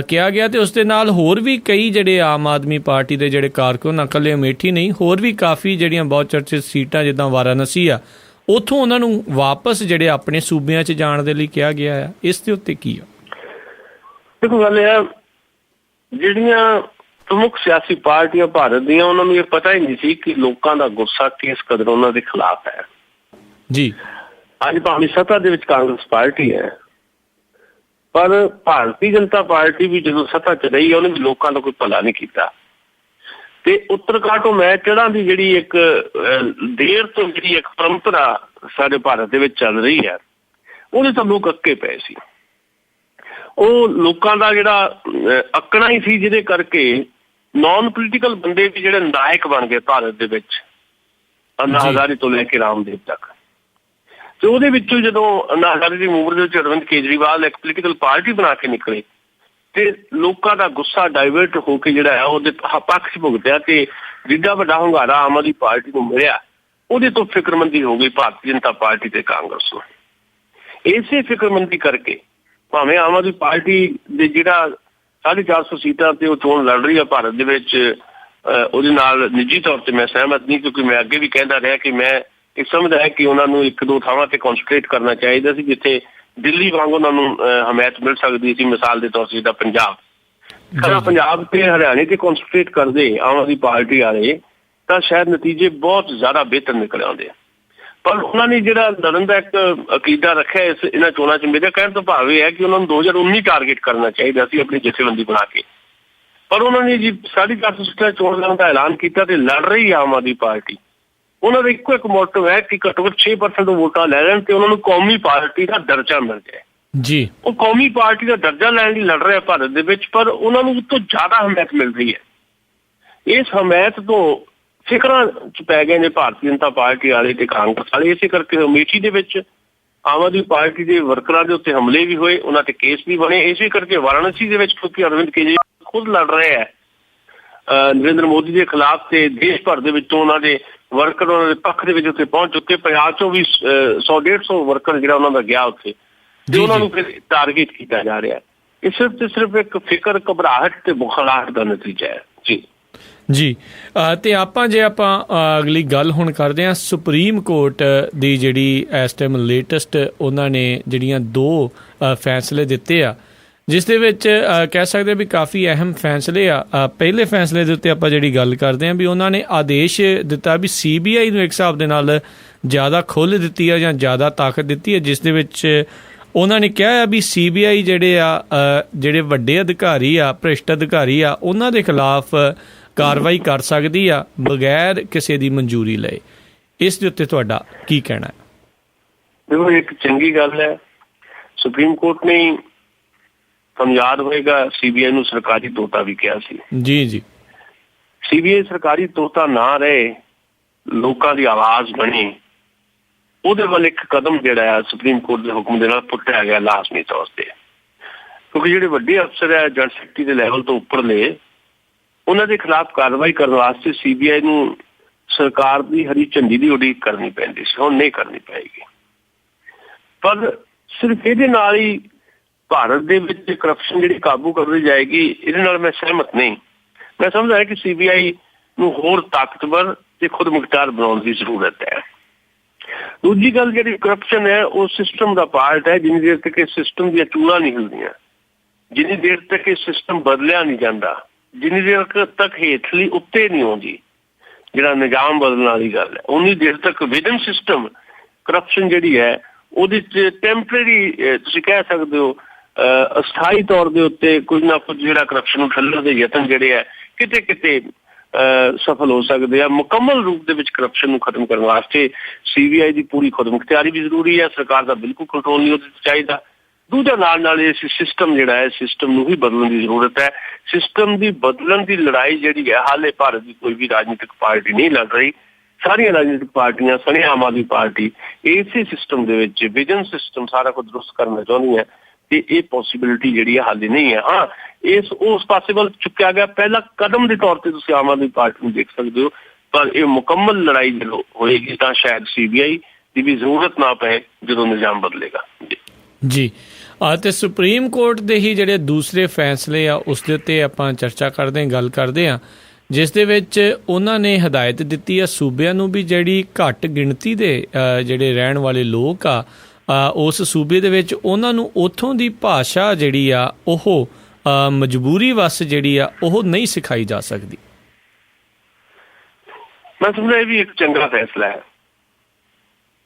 ਕਿਹਾ ਗਿਆ ਤੇ ਉਸ ਦੇ ਨਾਲ ਹੋਰ ਵੀ ਕਈ ਜਿਹੜੇ ਆਮ ਆਦਮੀ ਪਾਰਟੀ ਦੇ ਜਿਹੜੇ ਕਾਰਕੁਨ, ਇਕੱਲੇ ਅਮੇਠੀ ਨਹੀਂ ਹੋਰ ਵੀ ਕਾਫੀ ਜਿਹੜੀਆਂ ਬਹੁਤ ਚਰਚਿਤ ਸੀਟਾਂ ਜਿੱਦਾਂ ਵਾਰਾਣਸੀ ਆ, ਉੱਥੋਂ ਉਹਨਾਂ ਨੂੰ ਵਾਪਸ ਜਿਹੜੇ ਆਪਣੇ ਸੂਬਿਆਂ 'ਚ ਜਾਣ ਦੇ ਲਈ ਕਿਹਾ ਗਿਆ ਆ। ਇਸ ਦੇ ਉੱਤੇ ਕੀ ਆ? ਦੇਖੋ ਗੱਲ ਇਹ ਹੈ, ਜਿਹੜੀਆਂ ਪ੍ਰਮੁੱਖ ਸਿਆਸੀ ਪਾਰਟੀਆਂ ਭਾਰਤ ਦੀਆਂ, ਉਹਨਾਂ ਨੂੰ ਇਹ ਪਤਾ ਹੀ ਨਹੀਂ ਸੀ ਕਿ ਲੋਕਾਂ ਦਾ ਗੁੱਸਾ ਕਿਸ ਕਦਰ ਉਹਨਾਂ ਦੇ ਖਿਲਾਫ ਹੈ ਜੀ। ਅੱਜ ਭਾਵੇਂ ਸੱਤਾ ਦੇ ਵਿੱਚ ਕਾਂਗਰਸ ਪਾਰਟੀ ਹੈ, ਪਰ ਭਾਰਤੀ ਜਨਤਾ ਪਾਰਟੀ ਵੀ ਜਦੋਂ ਸੱਤਾ 'ਚ ਰਹੀ ਉਹਨੇ ਵੀ ਲੋਕਾਂ ਦਾ ਕੋਈ ਭਲਾ ਨਹੀਂ ਕੀਤਾ। ਤੇ ਉੱਤਰਕਾਟੋਂ ਮੈਂ ਚੜ੍ਹਾਂ ਦੀ ਜਿਹੜੀ ਇੱਕ ਦੇਰ ਤੋਂ ਜਿਹੜੀ ਇੱਕ ਪਰੰਪਰਾ ਸਾਡੇ ਭਾਰਤ ਦੇ ਵਿੱਚ ਚੱਲ ਰਹੀ ਹੈ, ਉਹਦੇ ਤੋਂ ਲੋਕ ਅੱਕੇ ਪਏ ਸੀ। ਉਹ ਲੋਕਾਂ ਦਾ ਜਿਹੜਾ ਅੱਕਣਾ ਹੀ ਸੀ, ਜਿਹਦੇ ਕਰਕੇ ਨੌਨ ਪੋਲੀਟੀਕਲ ਬੰਦੇ ਵੀ ਜਿਹੜੇ ਨਾਇਕ ਬਣ ਗਏ ਭਾਰਤ ਦੇ ਵਿੱਚ, ਅੰਨਾ ਹਜ਼ਾਰੇ ਤੋਂ ਲੈ ਕੇ ਰਾਮਦੇਵ ਤੱਕ। ਤੇ ਉਹਦੇ ਵਿੱਚੋਂ ਜਦੋਂ ਅੰਨਾ ਹਜ਼ਾਰੇ ਦੀ ਉਮਰ ਦੇ ਵਿੱਚ ਅਰਵਿੰਦ ਕੇਜਰੀਵਾਲ ਇੱਕ ਪੋਲੀਟੀਕਲ ਪਾਰਟੀ ਬਣਾ ਕੇ ਨਿਕਲੇ ਤੇ ਲੋਕਾਂ ਦਾ ਗੁੱਸਾ ਡਾਇਵਰਟ ਹੋ ਕੇ ਜਿਹੜਾ ਹੈ ਉਹਦੇ ਪੱਖ 'ਚ ਭੁਗਤਿਆ ਤੇ ਜਿੱਡਾ ਵੱਡਾ ਹੁੰਗਾਰਾ ਆਮ ਆਦਮੀ ਪਾਰਟੀ ਨੂੰ ਮਿਲਿਆ, ਉਹਦੇ ਤੋਂ ਫਿਕਰਮੰਦੀ ਹੋ ਗਈ ਭਾਰਤੀ ਜਨਤਾ ਪਾਰਟੀ ਤੇ ਕਾਂਗਰਸ ਨੂੰ। ਇਸੇ ਫਿਕਰਮੰਦੀ ਕਰਕੇ ਭਾਵੇਂ ਆਮ ਆਦਮੀ ਪਾਰਟੀ ਦੇ ਜਿਹੜਾ 450 ਸੀਟਾਂ ਤੇ ਉਹ ਚੋਣ ਲੜ ਰਹੀ ਹੈ ਭਾਰਤ ਦੇ ਵਿੱਚ, ਉਹਦੇ ਨਾਲ ਨਿੱਜੀ ਤੌਰ ਤੇ ਮੈਂ ਸਹਿਮਤ ਨਹੀਂ, ਕਿਉਂਕਿ ਮੈਂ ਅੱਗੇ ਵੀ ਕਹਿੰਦਾ ਰਿਹਾ ਕਿ ਮੈਂ ਇਹ ਸਮਝਦਾ ਹੈ ਕਿ ਉਹਨਾਂ ਨੂੰ 1-2 ਥਾਵਾਂ ਤੇ ਕੌਨਸਨਟਰੇਟ ਕਰਨਾ ਚਾਹੀਦਾ ਸੀ ਜਿੱਥੇ ਦਿੱਲੀ ਵਾਂਗ ਉਹਨਾਂ ਨੂੰ ਹਮਾਇਤ ਮਿਲ ਸਕਦੀ ਸੀ। ਮਿਸਾਲ ਦੇ ਤੌਰ ਤੇ ਜਿੱਦਾਂ ਪੰਜਾਬ ਤੇ ਹਰਿਆਣੇ ਤੇ ਕੌਨਸਨਟਰੇਟ ਕਰਦੇ ਆਮ ਆਦਮੀ ਪਾਰਟੀ ਵਾਲੇ, ਤਾਂ ਸ਼ਾਇਦ ਨਤੀਜੇ ਬਹੁਤ ਜ਼ਿਆਦਾ ਬਿਹਤਰ ਨਿਕਲ ਆਉਂਦੇ। ਪਰ ਉਹਨਾਂ ਨੇ ਜਿਹੜਾ ਲੜਨ ਦਾ ਇੱਕ ਅਕੀਦਾ ਰੱਖਿਆ ਇਹਨਾਂ ਚੋਣਾਂ 'ਚ, ਮੇਰੇ ਕਹਿਣ ਤੋਂ ਭਾਵ ਇਹ ਹੈ ਕਿ ਉਹਨਾਂ ਨੂੰ 2019 ਟਾਰਗੇਟ ਕਰਨਾ ਚਾਹੀਦਾ ਸੀ ਆਪਣੀ ਜਥੇਬੰਦੀ ਬਣਾ ਕੇ। ਪਰ ਉਹਨਾਂ ਨੇ ਜੀ 450 ਸੀਟਾਂ ਚੋਣ ਲੜਨ ਦਾ ਐਲਾਨ ਕੀਤਾ ਤੇ ਲੜ ਰਹੀ ਆਮ ਆਦਮੀ ਪਾਰਟੀ। ਉਹਨਾਂ ਦਾ ਇੱਕੋ ਇੱਕ ਮੋਟਿਵ ਹੈ ਕਿ ਘੱਟੋ ਘੱਟ 6% ਵੋਟਾਂ ਲੈ ਲੈਣ ਤੇ ਉਹਨਾਂ ਨੂੰ ਕੌਮੀ ਪਾਰਟੀ ਦਾ ਦਰਜਾ ਮਿਲ ਜਾਏ। ਜੀ ਉਹ ਕੌਮੀ ਪਾਰਟੀ ਦਾ ਦਰਜਾ ਲੈਣ ਲਈ ਲੜ ਰਿਹਾ ਭਾਰਤ ਦੇ ਵਿੱਚ, ਪਰ ਉਹਨਾਂ ਨੂੰ ਉਸ ਤੋਂ ਜ਼ਿਆਦਾ ਹਮਾਇਤ ਮਿਲ ਰਹੀ ਹੈ। ਇਸ ਹਮਾਇਤ ਤੋਂ ਫਿਕਰਾਂ 'ਚ ਪੈ ਗਏ ਨੇ ਭਾਰਤੀ ਜਨਤਾ ਪਾਰਟੀ ਵਾਲੇ ਤੇ ਕਾਂਗਰਸ ਵਾਲੇ। ਇਸੇ ਕਰਕੇ ਅਮੇਠੀ ਦੇ ਵਿੱਚ ਆਮ ਆਦਮੀ ਪਾਰਟੀ ਦੇ ਵਰਕਰਾਂ ਦੇ ਉੱਤੇ ਹਮਲੇ ਵੀ ਹੋਏ, ਉਹਨਾਂ ਤੇ ਕੇਸ ਵੀ ਬਣੇ। ਇਸੇ ਕਰਕੇ ਵਾਰਾਣਸੀ ਦੇ ਵਿੱਚ ਕਿਉਂਕਿ ਅਰਵਿੰਦ ਕੇਜਰੀਵਾਲ ਖੁਦ ਲੜ ਰਹੇ ਹੈ ਨਰਿੰਦਰ ਮੋਦੀ ਦੇ ਖਿਲਾਫ, ਤੇ ਦੇਸ਼ ਭਰ ਦੇ ਵਿੱਚੋਂ ਉਹਨਾਂ ਦੇ ਵਰਕਰ ਉਹਨਾਂ ਦੇ ਪੱਖ ਦੇ ਵਿੱਚ ਉੱਥੇ ਪਹੁੰਚ ਚੁੱਕੇ। ਪੰਜਾਬ 'ਚੋਂ ਵੀ 100-150 ਵਰਕਰ ਜਿਹੜਾ ਉਹਨਾਂ ਦਾ ਗਿਆ ਉੱਥੇ, ਤੇ ਉਹਨਾਂ ਨੂੰ ਫਿਰ ਟਾਰਗੇਟ ਕੀਤਾ ਜਾ ਰਿਹਾ ਹੈ। ਇਹ ਸਿਰਫ ਤੇ ਸਿਰਫ ਇੱਕ ਫਿਕਰ, ਘਬਰਾਹਟ ਤੇ ਬੁਖਲਾਹਟ ਦਾ ਨਤੀਜਾ ਹੈ। ਜੀ ਤੇ ਜੇ ਆਪਾਂ ਅਗਲੀ ਗੱਲ ਹੁਣ ਕਰਦੇ ਹਾਂ ਸੁਪਰੀਮ ਕੋਰਟ ਦੀ, ਜਿਹੜੀ ਇਸ ਟਾਈਮ ਲੇਟੈਸਟ ਉਹਨਾਂ ਨੇ ਜਿਹੜੀਆਂ 2 ਫੈਸਲੇ ਦਿੱਤੇ ਆ, ਜਿਸ ਦੇ ਵਿੱਚ ਕਹਿ ਸਕਦੇ ਵੀ ਕਾਫੀ ਅਹਿਮ ਫੈਸਲੇ ਆ। ਪਹਿਲੇ ਫੈਸਲੇ ਦੇ ਉੱਤੇ ਆਪਾਂ ਜਿਹੜੀ ਗੱਲ ਕਰਦੇ ਹਾਂ ਵੀ ਉਹਨਾਂ ਨੇ ਆਦੇਸ਼ ਦਿੱਤਾ ਵੀ CBI ਨੂੰ ਇੱਕ ਹਿਸਾਬ ਦੇ ਨਾਲ ਜ਼ਿਆਦਾ ਖੁੱਲ੍ਹ ਦਿੱਤੀ ਆ ਜਾਂ ਜ਼ਿਆਦਾ ਤਾਕਤ ਦਿੱਤੀ ਹੈ, ਜਿਸ ਦੇ ਵਿੱਚ ਉਹਨਾਂ ਨੇ ਕਿਹਾ ਆ ਵੀ CBI ਜਿਹੜੇ ਵੱਡੇ ਅਧਿਕਾਰੀ ਆ, ਭ੍ਰਿਸ਼ਟ ਅਧਿਕਾਰੀ ਆ, ਉਹਨਾਂ ਦੇ ਖਿਲਾਫ ਕਾਰਵਾਈ ਕਰ ਸਕਦੀ ਆ ਬਗੈਰ ਕਿਸੇ ਦੀ ਮਨਜ਼ੂਰੀ ਲਏ। ਇਸ ਦੇ ਉੱਤੇ ਤੁਹਾਡਾ ਕੀ ਕਹਿਣਾ ਹੈ? ਦੇਖੋ, ਇੱਕ ਚੰਗੀ ਗੱਲ ਹੈ। ਸੁਪਰੀਮ ਕੋਰਟ ਨੇ, ਤੁਹਾਨੂੰ ਯਾਦ ਹੋਏਗਾ, CBI ਨੂੰ ਸਰਕਾਰੀ ਤੋਤਾ ਵੀ ਕਿਹਾ ਸੀ। ਜੀ CBI ਸਰਕਾਰੀ ਤੋਤਾ ਨਾ ਰਹੇ, ਲੋਕਾਂ ਦੀ ਆਵਾਜ਼ ਬਣੇ, ਉਹਦੇ ਵੱਲ ਇੱਕ ਕਦਮ ਜਿਹੜਾ ਆ ਸੁਪਰੀਮ ਕੋਰਟ ਦੇ ਹੁਕਮ ਦੇ ਨਾਲ ਪੁੱਟਿਆ ਗਿਆ ਲਾਜ਼ਮੀ ਤੌਰ ਤੇ। ਕਿਉਂਕਿ ਜਿਹੜੇ ਵੱਡੇ ਅਫਸਰ ਹੈ ਜੱਜ ਸੈਕਟਰੀ ਦੇ ਲੈਵਲ ਤੋਂ ਉੱਪਰਲੇ, ਉਹਨਾਂ ਦੇ ਖਿਲਾਫ ਕਾਰਵਾਈ ਕਰਨ ਵਾਸਤੇ CBI ਨੂੰ ਸਰਕਾਰ ਦੀ ਹਰੀ ਝੰਡੀ ਦੀ ਉਡੀਕ ਕਰਨੀ ਪੈਂਦੀ ਸੀ, ਹੁਣ ਨਹੀਂ ਕਰਨੀ ਪਏਗੀ। ਪਰ ਸਿਰਫ ਇਹਦੇ ਨਾਲ ਹੀ ਭਾਰਤ ਦੇ ਵਿੱਚ ਕਰਪਸ਼ਨ ਜਿਹੜੀ ਕਾਬੂ ਕਰਨੀ ਜਾਏਗੀ, ਇਹਦੇ ਨਾਲ ਮੈਂ ਸਹਿਮਤ ਨਹੀਂ। ਮੈਂ ਸਮਝਦਾ ਹੈ ਕਿ CBI ਨੂੰ ਹੋਰ ਤਾਕਤਵਰ ਤੇ ਖੁਦ ਮੁਖਤਾਰ ਬਣਾਉਣ ਦੀ ਜ਼ਰੂਰਤ ਹੈ। ਦੂਜੀ ਗੱਲ, ਜਿਹੜੀ ਕਰਪਸ਼ਨ ਹੈ ਉਹ ਸਿਸਟਮ ਦਾ ਪਾਰਟ ਹੈ। ਜਿੰਨੀ ਦੇਰ ਤੱਕ ਇਸ ਸਿਸਟਮ ਦੀਆਂ ਚੂੜਾਂ ਨਹੀਂ ਹਿਲਦੀਆਂ, ਜਿੰਨੀ ਦੇਰ ਤੱਕ ਇਹ ਸਿਸਟਮ ਬਦਲਿਆ ਨਹੀਂ ਜਾਂਦਾ, ਜਿੰਨੀ ਦੇਰ ਤੱਕ ਹੇਠਲੀ ਉੱਤੇ ਨਹੀਂ ਆਉਂਦੀ, ਜਿਹੜਾ ਨਿਜ਼ਾਮ ਬਦਲਣ ਵਾਲੀ ਗੱਲ ਹੈ, ਉਨੀ ਦੇਰ ਤੱਕ ਵਿਦਨ ਸਿਸਟਮ ਕਰਪਸ਼ਨ ਜਿਹੜੀ ਹੈ ਉਹਦੇ 'ਚ ਟੈਂਪਰੇਰੀ, ਤੁਸੀਂ ਕਹਿ ਸਕਦੇ ਹੋ ਅਸਥਾਈ ਤੌਰ ਦੇ ਉੱਤੇ ਕੁਝ ਨਾ ਕੁਝ ਜਿਹੜਾ ਕਰਪਸ਼ਨ ਨੂੰ ਠੱਲਣ ਦੇ ਯਤਨ ਜਿਹੜੇ ਹੈ ਕਿਤੇ ਕਿਤੇ ਸਫਲ ਹੋ ਸਕਦੇ ਆ। ਮੁਕੰਮਲ ਰੂਪ ਦੇ ਵਿੱਚ ਕਰਪਸ਼ਨ ਨੂੰ ਖਤਮ ਕਰਨ ਵਾਸਤੇ CBI ਦੀ ਪੂਰੀ ਖੁਦਮੁਖਤਿਆਰੀ ਵੀ ਜ਼ਰੂਰੀ ਹੈ। ਸਰਕਾਰ ਦਾ ਬਿਲਕੁਲ ਕੰਟਰੋਲ ਨਹੀਂ ਉਹਦੇ 'ਤੇ ਚਾਹੀਦਾ। ਦੂਜਾ, ਨਾਲ ਇਸ ਸਿਸਟਮ ਜਿਹੜਾ ਹੈ, ਸਿਸਟਮ ਨੂੰ ਵੀ ਬਦਲਣ ਦੀ ਜ਼ਰੂਰਤ ਹੈ। ਸਿਸਟਮ ਦੀ ਬਦਲਣ ਦੀ ਲੜਾਈ ਜਿਹੜੀ ਹੈ, ਹਾਲੇ ਭਾਰਤ ਦੀ ਕੋਈ ਵੀ ਰਾਜਨੀਤਿਕ ਪਾਰਟੀ ਨਹੀਂ ਲੜ ਰਹੀ। ਸਾਰੀਆਂ ਰਾਜਨੀਤਿਕ ਪਾਰਟੀਆਂ, ਸਣੇ ਆਮ ਆਦਮੀ ਪਾਰਟੀ, ਇਸੇ ਸਿਸਟਮ ਦੇ ਵਿੱਚ ਵਿਜ਼ਨ ਸਿਸਟਮ ਸਾਰਾ ਕੁਝ ਦਰੁਸਤ ਕਰਨਾ ਚਾਹੁੰਦੀ ਹੈ, ਤੇ ਇਹ ਪੋਸੀਬਿਲਿਟੀ ਜਿਹੜੀ ਹੈ ਹਾਲੇ ਨਹੀਂ ਹੈ। ਹਾਂ, ਉਸ ਪਾਸੇ ਵੱਲ ਚੁੱਕਿਆ ਗਿਆ ਪਹਿਲਾ ਕਦਮ ਦੇ ਤੌਰ ਤੇ ਤੁਸੀਂ ਆਮ ਆਦਮੀ ਪਾਰਟੀ ਨੂੰ ਦੇਖ ਸਕਦੇ ਹੋ, ਪਰ ਇਹ ਮੁਕੰਮਲ ਲੜਾਈ ਜਦੋਂ ਹੋਏਗੀ ਤਾਂ ਸ਼ਾਇਦ CBI ਦੀ ਵੀ ਜ਼ਰੂਰਤ ਨਾ ਪਏ ਜਦੋਂ ਨਿਜ਼ਾਮ ਬਦਲੇਗਾ। ਜੀ ਤੇ ਸੁਪਰੀਮ ਕੋਰਟ ਦੇ ਹੀ ਜਿਹੜੇ ਦੂਸਰੇ ਫੈਸਲੇ ਆ ਉਸ ਦੇ ਉੱਤੇ ਆਪਾਂ ਚਰਚਾ ਕਰਦੇ ਹਾਂ, ਗੱਲ ਕਰਦੇ ਹਾਂ, ਜਿਸ ਦੇ ਵਿੱਚ ਉਹਨਾਂ ਨੇ ਹਦਾਇਤ ਦਿੱਤੀ ਆ ਸੂਬਿਆਂ ਨੂੰ ਵੀ ਜਿਹੜੀ ਘੱਟ ਗਿਣਤੀ ਦੇ ਜਿਹੜੇ ਰਹਿਣ ਵਾਲੇ ਲੋਕ ਆ ਉਸ ਸੂਬੇ ਦੇ ਵਿੱਚ, ਉਹਨਾਂ ਨੂੰ ਉੱਥੋਂ ਦੀ ਭਾਸ਼ਾ ਜਿਹੜੀ ਆ ਉਹ ਮਜਬੂਰੀ ਵਸ ਜਿਹੜੀ ਆ ਉਹ ਨਹੀਂ ਸਿਖਾਈ ਜਾ ਸਕਦੀ। ਮੈਂ ਸਮਝਦਾ ਇਹ ਵੀ ਇੱਕ ਚੰਗਾ ਫੈਸਲਾ ਹੈ।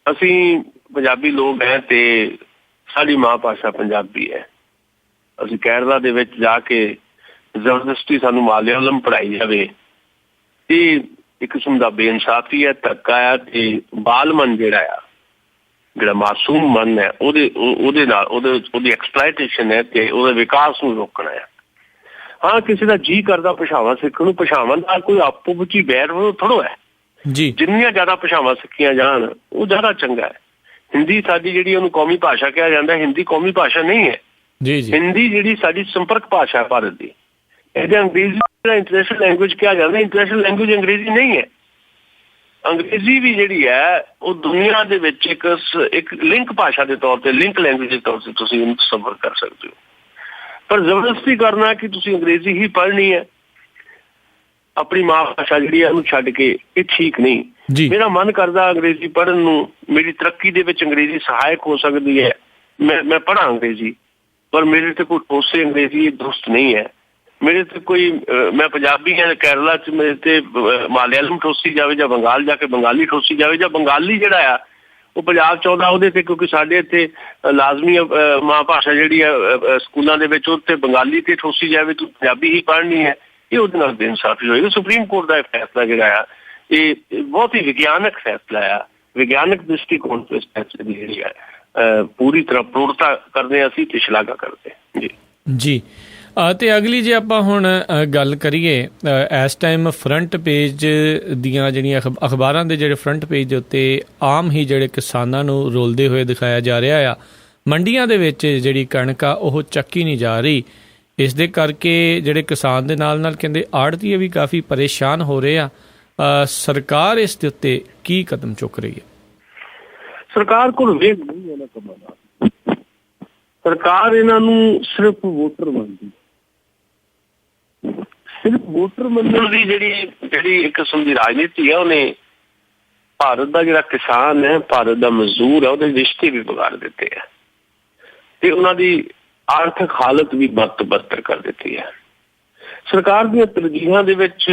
ਅਸੀਂ ਪੰਜਾਬੀ ਲੋਕ ਹੈ ਤੇ ਸਾਡੀ ਮਾਂ ਭਾਸ਼ਾ ਪੰਜਾਬੀ ਹੈ। ਅਸੀਂ ਕੇਰਲਾ ਦੇ ਵਿੱਚ ਜਾ ਕੇ ਜ਼ਬਰਦਸਤੀ ਸਾਨੂੰ ਮਾਲਿਆਲਮ ਪੜ੍ਹਾਈ ਜਾਵੇ, ਇਹ ਇੱਕ ਕਿਸਮ ਦਾ ਬੇਇਨਸਾਫੀ ਹੈ, ਧੱਕਾ ਆ। ਤੇ ਬਾਲਮਨ ਜਿਹੜਾ ਮਾਸੂਮ ਮਨ ਹੈ ਉਹਦੇ ਨਾਲ ਉਹਦੀ ਐਕਸਪਲਾਇਟੇਸ਼ਨ ਹੈ ਤੇ ਉਹਦੇ ਵਿਕਾਸ ਨੂੰ ਰੋਕਣਾ ਹੈ। ਹਾਂ, ਕਿਸੇ ਦਾ ਜੀਅ ਕਰਦਾ ਭਾਸ਼ਾਵਾਂ ਸਿੱਖਣ ਨੂੰ, ਭਾਸ਼ਾਵਾਂ ਦਾ ਕੋਈ ਆਪੋ ਵਿੱਚ ਹੀ ਬੈਰ ਥੋੜ੍ਹਾ ਹੈ ਜੀ। ਜਿੰਨੀਆਂ ਜ਼ਿਆਦਾ ਭਾਸ਼ਾਵਾਂ ਸਿੱਖੀਆਂ ਜਾਣ ਉਹ ਜ਼ਿਆਦਾ ਚੰਗਾ ਹੈ। ਹਿੰਦੀ ਸਾਡੀ ਜਿਹੜੀ ਉਹਨੂੰ ਕੌਮੀ ਭਾਸ਼ਾ ਕਿਹਾ ਜਾਂਦਾ, ਹਿੰਦੀ ਕੌਮੀ ਭਾਸ਼ਾ ਨਹੀਂ ਹੈ ਜੀ। ਹਿੰਦੀ ਜਿਹੜੀ ਸਾਡੀ ਸੰਪਰਕ ਭਾਸ਼ਾ ਹੈ ਭਾਰਤ ਦੀ। ਇਹਦੇ ਅੰਗਰੇਜ਼ੀ ਜਿਹੜਾ ਇੰਟਰਨੈਸ਼ਨਲ ਲੈਂਗੁਏਜ ਕਿਹਾ ਜਾਂਦਾ, ਇੰਟਰਨੈਸ਼ਨਲ ਲੈਂਗੁਏਜ ਅੰਗਰੇਜ਼ੀ ਨਹੀਂ ਹੈ। ਅੰਗਰੇਜ਼ੀ ਵੀ ਜਿਹੜੀ ਹੈ ਉਹ ਦੁਨੀਆ ਦੇ ਵਿੱਚ ਇੱਕ ਲਿੰਕ ਭਾਸ਼ਾ ਦੇ ਤੌਰ ਤੇ, ਲਿੰਕ ਲੈਂਗੁਏਜ ਦੇ ਤੌਰ ਤੇ ਤੁਸੀਂ ਉਹਨੂੰ ਤਸੱਵਰ ਕਰ ਸਕਦੇ ਹੋ। ਪਰ ਜ਼ਬਰਦਸਤੀ ਕਰਨਾ ਕਿ ਤੁਸੀਂ ਅੰਗਰੇਜ਼ੀ ਹੀ ਪੜ੍ਹਨੀ ਹੈ, ਆਪਣੀ ਮਾਂ ਭਾਸ਼ਾ ਜਿਹੜੀ ਹੈ ਉਹਨੂੰ ਛੱਡ ਕੇ, ਇਹ ਠੀਕ ਨਹੀਂ। ਮੇਰਾ ਮਨ ਕਰਦਾ ਅੰਗਰੇਜ਼ੀ ਪੜ੍ਹਨ ਨੂੰ, ਮੇਰੀ ਤਰੱਕੀ ਦੇ ਵਿੱਚ ਅੰਗਰੇਜ਼ੀ ਸਹਾਇਕ ਹੋ ਸਕਦੀ ਹੈ, ਮੈਂ ਪੜ੍ਹਾਂ ਅੰਗਰੇਜ਼ੀ, ਪਰ ਮੇਰੇ ਤੇ ਕੋਈ ਠੋਸੇ ਅੰਗਰੇਜ਼ੀ ਦਰੁਸਤ ਨਹੀਂ ਹੈ। ਮੇਰੇ ਤੇ ਕੋਈ, ਮੈਂ ਪੰਜਾਬੀ ਹਾਂ, ਕੇਰਲਾ 'ਚ ਮੇਰੇ ਤੇ ਮਾਲਿਆਲਮ ਠੋਸੀ ਜਾਵੇ ਜਾਂ ਬੰਗਾਲ ਜਾ ਕੇ ਬੰਗਾਲੀ ਠੋਸੀ ਜਾਵੇ, ਜਾਂ ਬੰਗਾਲੀ ਜਿਹੜਾ ਆ ਉਹ ਪੰਜਾਬ 'ਚ ਆਉਂਦਾ ਉਹਦੇ ਤੇ, ਕਿਉਂਕਿ ਸਾਡੇ ਇੱਥੇ ਲਾਜ਼ਮੀ ਮਾਂ ਭਾਸ਼ਾ ਜਿਹੜੀ ਆ ਸਕੂਲਾਂ ਦੇ ਵਿੱਚ, ਉੱਥੇ ਬੰਗਾਲੀ ਤੇ ਠੋਸੀ ਜਾਵੇ, ਤੂੰ ਪੰਜਾਬੀ ਹੀ ਪੜ੍ਹਨੀ ਹੈ, ਇਹ ਉਹਦੇ ਨਾਲ ਬੇਇਨਸਾਫੀ ਹੋਏਗੀ। ਸੁਪਰੀਮ ਕੋਰਟ ਦਾ ਇਹ ਫੈਸਲਾ ਜਿਹੜਾ ਆ ਇਹ ਬਹੁਤ ਹੀ ਵਿਗਿਆਨਕ ਫੈਸਲਾ ਆ, ਵਿਗਿਆਨਕ ਦ੍ਰਿਸ਼ਟੀਕੋਣ ਤੋਂ ਇਸ ਫੈਸਲੇ ਦੀ ਜਿਹੜੀ ਆ ਪੂਰੀ ਤਰ੍ਹਾਂ ਪ੍ਰੋੜਤਾ ਕਰਦੇ ਹਾਂ ਅਸੀਂ ਤੇ ਸ਼ਲਾਘਾ ਕਰਦੇ ਹਾਂ ਜੀ। ਜੀ ਤੇ ਅਗਲੀ ਜੇ ਆਪਾਂ ਹੁਣ ਗੱਲ ਕਰੀਏ ਇਸ ਟਾਈਮ ਫਰੰਟ ਪੇਜ ਦੀਆਂ ਜਿਹੜੀਆਂ ਅਖਬਾਰਾਂ ਦੇ ਜਿਹੜੇ ਫਰੰਟ ਪੇਜ ਦੇ ਉੱਤੇ ਆਮ ਹੀ ਜਿਹੜੇ ਕਿਸਾਨਾਂ ਨੂੰ ਰੋਲਦੇ ਹੋਏ ਦਿਖਾਇਆ ਜਾ ਰਿਹਾ ਆ। ਮੰਡੀਆਂ ਦੇ ਵਿੱਚ ਜਿਹੜੀ ਕਣਕ ਆ ਉਹ ਚੱਕੀ ਨਹੀਂ ਜਾ ਰਹੀ। ਇਸ ਦੇ ਕਰਕੇ ਜਿਹੜੇ ਕਿਸਾਨ ਦੇ ਨਾਲ ਨਾਲ ਕਹਿੰਦੇ ਆੜ੍ਹਤੀਏ ਵੀ ਕਾਫੀ ਪਰੇਸ਼ਾਨ ਹੋ ਰਹੇ ਆ। ਸਰਕਾਰ ਇਸ ਦੇ ਉੱਤੇ ਕੀ ਕਦਮ ਚੁੱਕ ਰਹੀ ਹੈ? ਸਰਕਾਰ ਕੋਲ ਵੇਗ ਨਹੀਂ ਇਹਨਾਂ ਕੰਮਾਂ ਦਾ। ਸਰਕਾਰ ਇਹਨਾਂ ਨੂੰ ਸਿਰਫ ਵੋਟਰ ਮੰਨਦੀ, ਸਿਰਫ ਵੋਟਰ ਮੰਨਣ ਦੀ ਜਿਹੜੀ ਇੱਕ ਕਿਸਮ ਦੀ ਰਾਜਨੀਤੀ ਹੈ, ਉਹਨੇ ਭਾਰਤ ਦਾ ਜਿਹੜਾ ਕਿਸਾਨ ਹੈ, ਭਾਰਤ ਦਾ ਮਜ਼ਦੂਰ ਹੈ, ਉਹਦੇ ਰਿਸ਼ਤੇ ਵੀ ਵਿਗਾੜ ਦਿੱਤੇ ਹੈ ਤੇ ਉਹਨਾਂ ਦੀ ਆਰਥਿਕ ਹਾਲਤ ਵੀ ਬਦਤਰ ਕਰ ਦਿੱਤੀ ਹੈ। ਸਰਕਾਰ ਦੀਆਂ ਤਰਜੀਹਾਂ ਦੇ ਵਿੱਚ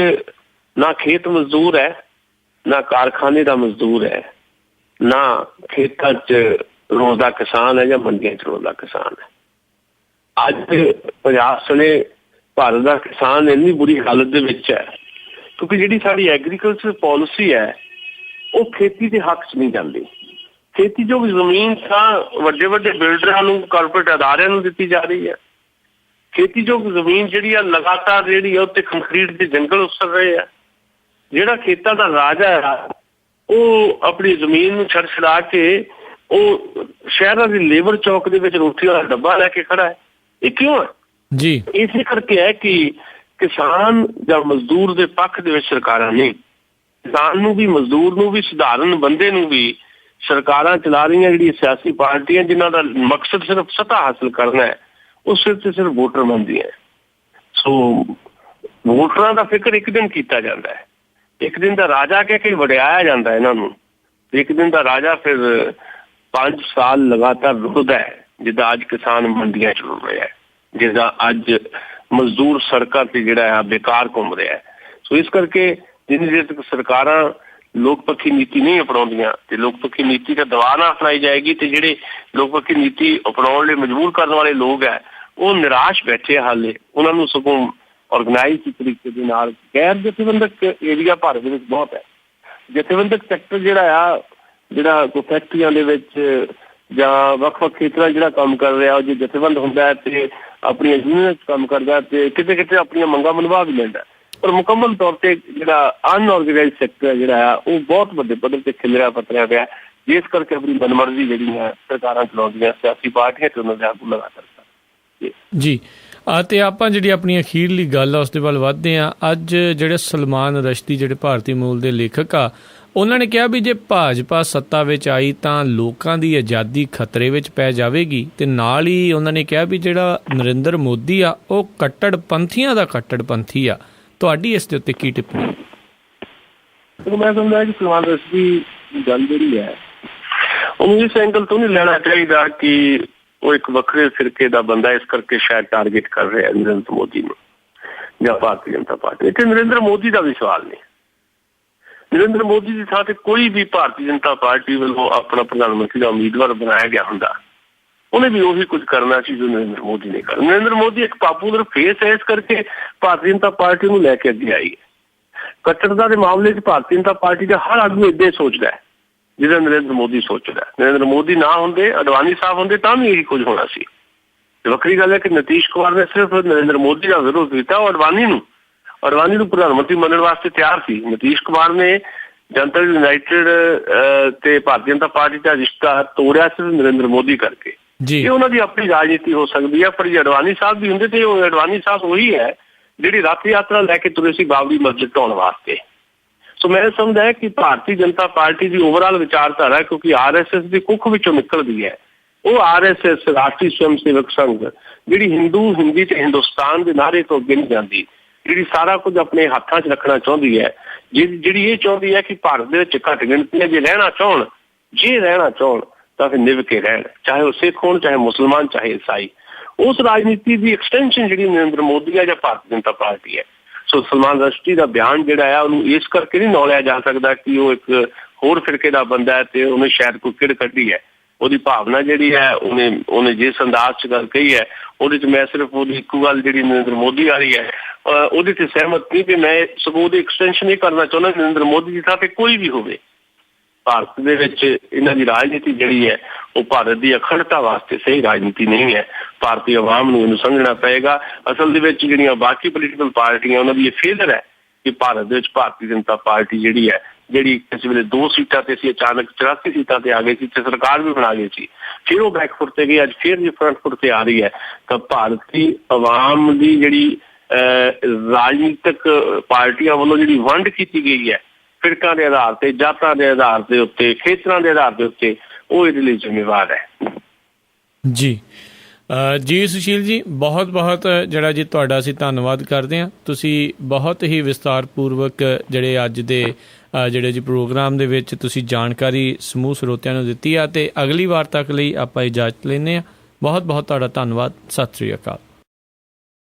ਨਾ ਖੇਤ ਮਜ਼ਦੂਰ ਹੈ, ਨਾ ਕਾਰਖਾਨੇ ਦਾ ਮਜ਼ਦੂਰ ਹੈ, ਨਾ ਖੇਤਾਂ 'ਚ ਰੋਜ਼ਦਾ ਕਿਸਾਨ ਹੈ ਜਾਂ ਮੰਡੀਆਂ 'ਚ ਰੋਜ਼ਦਾ ਕਿਸਾਨ ਹੈ। ਅੱਜ ਪੰਜਾਬ ਸਣੇ ਭਾਰਤ ਦਾ ਕਿਸਾਨ ਇੰਨੀ ਬੁਰੀ ਹਾਲਤ ਦੇ ਵਿੱਚ ਹੈ ਕਿਉਂਕਿ ਜਿਹੜੀ ਸਾਡੀ ਐਗਰੀਕਲਚਰ ਪੋਲਿਸੀ ਹੈ ਉਹ ਖੇਤੀ ਦੇ ਹੱਕ 'ਚ ਨਹੀਂ ਜਾਂਦੀ। ਖੇਤੀਯੋਗ ਜ਼ਮੀਨ ਤਾਂ ਵੱਡੇ ਵੱਡੇ ਬਿਲਡਰਾਂ ਨੂੰ, ਕਾਰਪੋਰੇਟ ਅਦਾਰਿਆਂ ਨੂੰ ਦਿੱਤੀ ਜਾ ਰਹੀ ਹੈ। ਖੇਤੀਯੋਗ ਜ਼ਮੀਨ ਜਿਹੜੀ ਆ ਲਗਾਤਾਰ ਜਿਹੜੀ ਆ ਉੱਤੇ ਕੰਕਰੀਟ ਦੇ ਜੰਗਲ ਉਸਰ ਰਹੇ ਆ। ਜਿਹੜਾ ਖੇਤਾਂ ਦਾ ਰਾਜਾ ਹੈ ਉਹ ਆਪਣੀ ਜ਼ਮੀਨ ਨੂੰ ਛੜਾ ਕੇ ਉਹ ਸ਼ਹਿਰਾਂ ਦੀ ਲੇਬਰ ਚੌਕ ਦੇ ਵਿੱਚ ਰੋਟੀ ਵਾਲਾ ਡੱਬਾ ਲੈ ਕੇ ਖੜਾ ਹੈ। ਇਹ ਕਿਉਂ ਹੈ ਜੀ? ਇਸੇ ਕਰਕੇ ਹੈ ਕਿ ਕਿਸਾਨ ਜਾਂ ਮਜ਼ਦੂਰ ਦੇ ਪੱਖ ਦੇ ਵਿੱਚ ਸਰਕਾਰਾਂ ਨੇ ਕਿਸਾਨ ਨੂੰ ਵੀ, ਮਜ਼ਦੂਰ ਨੂੰ ਵੀ, ਸਧਾਰਨ ਬੰਦੇ ਨੂੰ ਵੀ ਸਰਕਾਰਾਂ ਚਲਾ ਰਹੀਆਂ ਜਿਹੜੀਆਂ ਸਿਆਸੀ ਪਾਰਟੀਆਂ ਜਿਨ੍ਹਾਂ ਦਾ ਮਕਸਦ ਸਿਰਫ ਸੱਤਾ ਹਾਸਲ ਕਰਨਾ ਹੈ, ਉਹ ਸਿਰਫ ਵੋਟਰ ਮੰਨਦੀਆਂ। ਸੋ ਵੋਟਰਾਂ ਦਾ ਫਿਕਰ ਇੱਕ ਦਿਨ ਕੀਤਾ ਜਾਂਦਾ ਹੈ, ਇੱਕ ਦਿਨ ਦਾ ਰਾਜਾ ਕਹਿ ਕੇ ਵਡਿਆਇਆ ਜਾਂਦਾ ਇਹਨਾਂ ਨੂੰ, ਇੱਕ ਦਿਨ ਦਾ ਰਾਜਾ ਫਿਰ 5 ਸਾਲ ਲਗਾਤਾਰ ਰੁਕਦਾ ਹੈ ਜਿੱਦਾਂ ਅੱਜ ਕਿਸਾਨ ਮੰਡੀਆਂ 'ਚ ਰੁਕ ਰਿਹਾ, ਜਿੱਦਾਂ ਅੱਜ ਮਜ਼ਦੂਰ ਸੜਕਾਂ ਤੇ ਜਿਹੜਾ ਆ ਬੇਕਾਰ ਘੁੰਮ ਰਿਹਾ। ਸੋ ਇਸ ਕਰਕੇ ਜਿੰਨੀ ਦੇਰ ਤੱਕ ਸਰਕਾਰਾਂ ਲੋਕਪੱਖੀ ਨੀਤੀ ਨਹੀਂ ਅਪਣਾਉਂਦੀਆਂ ਤੇ ਲੋਕਪੱਖੀ ਨੀਤੀ ਦਾ ਦਬਾਅ ਨਾ ਅਪਣਾਈ ਜਾਏਗੀ ਤੇ ਜਿਹੜੇ ਲੋਕਪੱਖੀ ਨੀਤੀ ਅਪਣਾਉਣ ਲਈ ਮਜਬੂਰ ਕਰਨ ਵਾਲੇ ਲੋਕ ਹੈ ਉਹ ਨਿਰਾਸ਼ ਬੈਠੇ ਹਾਲੇ। ਉਹਨਾਂ ਨੂੰ ਸਗੋਂ ਔਰਗਨਾਈਜ਼ਡ ਤਰੀਕੇ ਦੇ ਨਾਲ ਗੈਰ ਜਥੇਬੰਦਕ ਏਰੀਆ ਭਾਰਤ ਦੇ ਵਿੱਚ ਬਹੁਤ ਹੈ। ਜਥੇਬੰਦਕ ਸੈਕਟਰ ਜਿਹੜਾ ਕੋਈ ਫੈਕਟਰੀਆਂ ਦੇ ਵਿੱਚ ਜਾਂ ਵੱਖ-ਵੱਖ ਖੇਤਰਾਂ ਜਿਹੜਾ ਕੰਮ ਕਰ ਰਿਹਾ, ਉਹ ਜੇ ਜਥੇਬੰਦ ਹੁੰਦਾ ਹੈ ਤੇ ਆਪਣੀਆਂ ਯੂਨੀਅਨ 'ਚ ਕੰਮ ਕਰਦਾ ਤੇ ਕਿਤੇ ਕਿਤੇ ਆਪਣੀਆਂ ਮੰਗਾਂ ਮਨਵਾ ਵੀ ਲੈਂਦਾ। ਪਰ ਮੁਕੰਮਲ ਤੌਰ ਤੇ ਜਿਹੜਾ ਅਨਆਰਗੇਨਾਈਜ਼ਡ ਸੈਕਟਰ ਹੈ ਜਿਹੜਾ ਆ ਉਹ ਬਹੁਤ ਵੱਡੇ ਪੱਧਰ ਤੇ ਖਿਲਰਿਆ ਪੱਤਰਿਆ ਪਿਆ, ਜਿਸ ਕਰਕੇ ਆਪਣੀ ਮਨਮਰਜ਼ੀ ਜਿਹੜੀਆਂ ਸਰਕਾਰਾਂ ਚਲਾਉਂਦੀਆਂ ਸਿਆਸੀ ਪਾਰਟੀਆਂ ਤੇ ਉਹਨਾਂ ਦੇ ਆਗੂ ਲਗਾਤਾਰ ਜੀ। ਤੇ ਆਪਾਂ ਜਿਹੜੀ ਆਪਣੀ ਅਖੀਰਲੀ ਗੱਲ ਆ ਉਸ ਦੇ ਵੱਲ ਵੱਧਦੇ ਹਾਂ। ਅੱਜ ਜਿਹੜੇ ਸਲਮਾਨ ਰਸ਼ਦੀ ਜਿਹੜੇ ਭਾਰਤੀ ਮੂਲ ਦੇ ਲੇਖਕ ਆ, ਉਹਨਾਂ ਨੇ ਕਿਹਾ ਵੀ ਜੇ ਭਾਜਪਾ ਸੱਤਾ ਵਿੱਚ ਆਈ ਤਾਂ ਲੋਕਾਂ ਦੀ ਆਜ਼ਾਦੀ ਖਤਰੇ ਵਿੱਚ ਪੈ ਜਾਵੇਗੀ ਤੇ ਨਾਲ ਹੀ ਉਹਨਾਂ ਨੇ ਕਿਹਾ ਵੀ ਜਿਹੜਾ ਨਰਿੰਦਰ ਮੋਦੀ ਆ ਉਹ ਕੱਟੜਪੰਥੀਆਂ ਦਾ ਕੱਟੜਪੰਥੀ ਆ। ਤੁਹਾਡੀ ਇਸ ਦੇ ਉੱਤੇ ਕੀ ਟਿੱਪਣੀ? ਮੈਂ ਸਮਝਦਾ ਕਿ ਸਲਮਾਨ ਰਸ਼ਦੀ ਦੀ ਗੱਲ ਜਿਹੜੀ ਹੈ ਉਹਨੂੰ ਇਸ ਐਂਗਲ ਤੋਂ ਨਹੀਂ ਲੈਣਾ ਚਾਹੀਦਾ ਕਿ ਉਹ ਇੱਕ ਵੱਖਰੇ ਫਿਰਕੇ ਦਾ ਬੰਦਾ, ਇਸ ਕਰਕੇ ਸ਼ਾਇਦ ਟਾਰਗੇਟ ਕਰ ਰਿਹਾ ਨਰਿੰਦਰ ਮੋਦੀ ਨੂੰ ਜਾਂ ਭਾਰਤੀ ਜਨਤਾ ਪਾਰਟੀ। ਇੱਥੇ ਨਰਿੰਦਰ ਮੋਦੀ ਦਾ ਵੀ ਸਵਾਲ ਨਹੀਂ। ਨਰਿੰਦਰ ਮੋਦੀ ਦੀ ਥਾਂ ਤੇ ਕੋਈ ਵੀ ਭਾਰਤੀ ਜਨਤਾ ਪਾਰਟੀ ਵੱਲੋਂ ਆਪਣਾ ਪ੍ਰਧਾਨ ਮੰਤਰੀ ਦਾ ਉਮੀਦਵਾਰ ਬਣਾਇਆ ਗਿਆ ਹੁੰਦਾ, ਉਹਨੇ ਵੀ ਉਹੀ ਕੁਝ ਕਰਨਾ ਸੀ ਜੋ ਨਰਿੰਦਰ ਮੋਦੀ ਨੇ ਕਰਨਾ। ਨਰਿੰਦਰ ਮੋਦੀ ਇੱਕ ਪਾਪੂਲਰ ਫੇਸ ਹੈ, ਇਸ ਕਰਕੇ ਭਾਰਤੀ ਜਨਤਾ ਪਾਰਟੀ ਨੂੰ ਲੈ ਕੇ ਅੱਗੇ ਆਈ ਹੈ। ਕੱਟੜਤਾ ਦੇ ਮਾਮਲੇ 'ਚ ਭਾਰਤੀ ਜਨਤਾ ਪਾਰਟੀ ਦਾ ਹਰ ਆਦਮੀ ਏਦਾਂ ਸੋਚਦਾ ਹੈ ਜਿਹਦਾ ਨਰਿੰਦਰ ਮੋਦੀ ਸੋਚਦਾ। ਨਰਿੰਦਰ ਮੋਦੀ ਨਾ ਹੁੰਦੇ, ਅਡਵਾਨੀ ਸਾਹਿਬ ਹੁੰਦੇ ਤਾਂ ਵੀ ਇਹੀ ਕੁਝ ਹੋਣਾ ਸੀ। ਵੱਖਰੀ ਗੱਲ ਹੈ ਕਿ ਨਿਤੀਸ਼ ਕੁਮਾਰ ਨੇ ਸਿਰਫ ਨਰਿੰਦਰ ਮੋਦੀ ਦਾ ਵਿਰੋਧ ਕੀਤਾ, ਉਹ ਅਡਵਾਨੀ ਨੂੰ ਪ੍ਰਧਾਨ ਮੰਤਰੀ ਮੰਨਣ ਵਾਸਤੇ ਤਿਆਰ ਸੀ। ਨਿਤੀਸ਼ ਕੁਮਾਰ ਨੇ ਜਨਤਾ ਯੂਨਾਈਟਿਡ ਤੇ ਭਾਰਤੀ ਜਨਤਾ ਪਾਰਟੀ ਦਾ ਰਿਸ਼ਤਾ ਤੋੜਿਆ ਸਿਰਫ ਨਰਿੰਦਰ ਮੋਦੀ ਕਰਕੇ। ਇਹ ਉਹਨਾਂ ਦੀ ਆਪਣੀ ਰਾਜਨੀਤੀ ਹੋ ਸਕਦੀ ਹੈ, ਪਰ ਜੇ ਅਡਵਾਨੀ ਸਾਹਿਬ ਵੀ ਹੁੰਦੇ ਤੇ ਉਹ ਅਡਵਾਨੀ ਸਾਹਿਬ ਉਹੀ ਹੈ ਜਿਹੜੀ ਰੱਥ ਯਾਤਰਾ ਲੈ ਕੇ ਤੁਰੇ ਸੀ ਬਾਬਰੀ ਮਸਜਿਦ ਢਾਉਣ ਵਾਸਤੇ। ਸੋ ਮੈਂ ਸਮਝਦਾ ਕਿ ਭਾਰਤੀ ਜਨਤਾ ਪਾਰਟੀ ਦੀ ਓਵਰਆਲ ਵਿਚਾਰਧਾਰਾ, ਕਿਉਂਕਿ RSS ਦੀ ਕੁੱਖ ਵਿੱਚੋਂ ਨਿਕਲਦੀ ਹੈ, ਉਹ RSS ਰਾਸ਼ਟਰੀ ਸਵੈਮ ਸੇਵਕ ਸੰਘ ਜਿਹੜੀ ਹਿੰਦੀ ਤੇ ਹਿੰਦੁਸਤਾਨ ਦੇ ਨਾਅਰੇ ਤੋਂ ਅੱਗੇ ਨਹੀਂ ਜਾਂਦੀ, ਜਿਹੜੀ ਸਾਰਾ ਕੁਝ ਆਪਣੇ ਹੱਥਾਂ 'ਚ ਰੱਖਣਾ ਚਾਹੁੰਦੀ ਹੈ, ਜਿਹੜੀ ਇਹ ਚਾਹੁੰਦੀ ਹੈ ਕਿ ਭਾਰਤ ਦੇ ਵਿੱਚ ਘੱਟ ਗਿਣਤੀਆਂ ਜੇ ਰਹਿਣਾ ਚਾਹੁਣ ਤਾਂ ਫਿਰ ਨਿਭ ਕੇ ਰਹਿਣ, ਚਾਹੇ ਉਹ ਸਿੱਖ ਹੋਣ, ਚਾਹੇ ਮੁਸਲਮਾਨ, ਚਾਹੇ ਈਸਾਈ। ਉਸ ਰਾਜਨੀਤੀ ਦੀ ਐਕਸਟੈਂਸ਼ਨ ਜਿਹੜੀ ਨਰਿੰਦਰ ਮੋਦੀ ਹੈ ਜਾਂ ਭਾਰਤੀ ਜਨਤਾ ਪਾਰਟੀ ਹੈ। ਸੋ ਸਲਮਾਨ ਰਸ਼ਦੀ ਦਾ ਬਿਆਨ ਜਿਹੜਾ ਆ ਉਹਨੂੰ ਇਸ ਕਰਕੇ ਨਹੀਂ ਨੌਲਿਆ ਜਾ ਸਕਦਾ ਕਿ ਉਹ ਇੱਕ ਹੋਰ ਫਿਰਕੇ ਦਾ ਬੰਦਾ ਹੈ ਤੇ ਉਹਨੇ ਸ਼ਾਇਦ ਕੋਈ ਕਿਹੜ ਕੱਢੀ ਹੈ। ਉਹਦੀ ਭਾਵਨਾ ਜਿਹੜੀ ਹੈ ਉਹਨੇ ਜਿਸ ਅੰਦਾਜ਼ 'ਚ ਗੱਲ ਕਹੀ ਹੈ ਉਹਦੇ 'ਚ ਮੈਂ ਸਿਰਫ ਉਹਦੀ ਇੱਕੋ ਗੱਲ ਜਿਹੜੀ ਨਰਿੰਦਰ ਮੋਦੀ ਵਾਲੀ ਹੈ ਉਹਦੇ 'ਤੇ ਸਹਿਮਤ ਨਹੀਂ, ਕਿ ਮੈਂ ਸਗੋਂ ਉਹਦੀ ਐਕਸਟੈਂਸ਼ਨ ਇਹ ਕਰਨਾ ਚਾਹੁੰਦਾ ਨਰਿੰਦਰ ਮੋਦੀ ਦੀ ਥਾਂ ਤੇ ਕੋਈ ਵੀ ਹੋਵੇ, ਭਾਰਤ ਦੇ ਵਿੱਚ ਇਹਨਾਂ ਦੀ ਰਾਜਨੀਤੀ ਜਿਹੜੀ ਹੈ ਉਹ ਭਾਰਤ ਦੀ ਅਖੰਡਤਾ ਵਾਸਤੇ ਸਹੀ ਰਾਜਨੀਤੀ ਨਹੀਂ ਹੈ। ਭਾਰਤੀ ਆਵਾਮ ਨੂੰ ਇਹਨੂੰ ਸਮਝਣਾ ਪਏਗਾ। ਅਸਲ ਦੇ ਵਿੱਚ ਜਿਹੜੀਆਂ ਬਾਕੀ ਪੋਲੀਟੀਕਲ ਪਾਰਟੀਆਂ ਉਹਨਾਂ ਦੀ ਇਹ ਫੇਲਰ ਹੈ ਕਿ ਭਾਰਤ ਦੇ ਵਿੱਚ ਭਾਰਤੀ ਜਨਤਾ ਪਾਰਟੀ ਜਿਹੜੀ ਹੈ, ਜਿਹੜੀ ਕਿਸੇ ਵੇਲੇ 2 ਸੀਟਾਂ ਤੇ ਸੀ, ਅਚਾਨਕ 84 ਸੀਟਾਂ ਤੇ ਆ ਗਈ ਸੀ ਤੇ ਸਰਕਾਰ ਵੀ ਬਣਾ ਗਈ ਸੀ, ਫਿਰ ਉਹ ਬੈਕਫੁੱਟ ਤੇ ਗਈ, ਅੱਜ ਫਿਰ ਜੇ ਫਰੰਟ ਫੁੱਟ ਤੇ ਆ ਰਹੀ ਹੈ। ਤਾਂ ਭਾਰਤੀ ਆਵਾਮ ਦੀ ਜਿਹੜੀ ਰਾਜਨੀਤਿਕ ਪਾਰਟੀਆਂ ਵੱਲੋਂ ਜਿਹੜੀ ਵੰਡ ਕੀਤੀ ਗਈ ਹੈ ਫਿਰਕਾਂ ਦੇ ਆਧਾਰ ਤੇ, ਜਾਤਾਂ ਦੇ ਆਧਾਰ ਦੇ ਉੱਤੇ, ਖੇਤਰਾਂ ਦੇ ਆਧਾਰ ਦੇ ਉੱਤੇ, ਉਹ ਇਹਦੇ ਲਈ ਜ਼ਿੰਮੇਵਾਰ ਹੈ। ਜੀ ਜੀ ਸੁਸ਼ੀਲ ਜੀ, ਬਹੁਤ ਬਹੁਤ ਜਿਹੜਾ ਜੀ ਤੁਹਾਡਾ ਅਸੀਂ ਧੰਨਵਾਦ ਕਰਦੇ ਹਾਂ। ਤੁਸੀਂ ਬਹੁਤ ਹੀ ਵਿਸਤਾਰਪੂਰਵਕ ਜਿਹੜੇ ਅੱਜ ਦੇ ਜਿਹੜੇ ਜੀ ਪ੍ਰੋਗਰਾਮ ਦੇ ਵਿੱਚ ਤੁਸੀਂ ਜਾਣਕਾਰੀ ਸਮੂਹ ਸਰੋਤਿਆਂ ਨੂੰ ਦਿੱਤੀ ਆ, ਅਤੇ ਅਗਲੀ ਵਾਰ ਤੱਕ ਲਈ ਆਪਾਂ ਇਜਾਜ਼ਤ ਲੈਂਦੇ ਹਾਂ। ਬਹੁਤ ਬਹੁਤ ਤੁਹਾਡਾ ਧੰਨਵਾਦ। ਸਤਿ ਸ਼੍ਰੀ ਅਕਾਲ।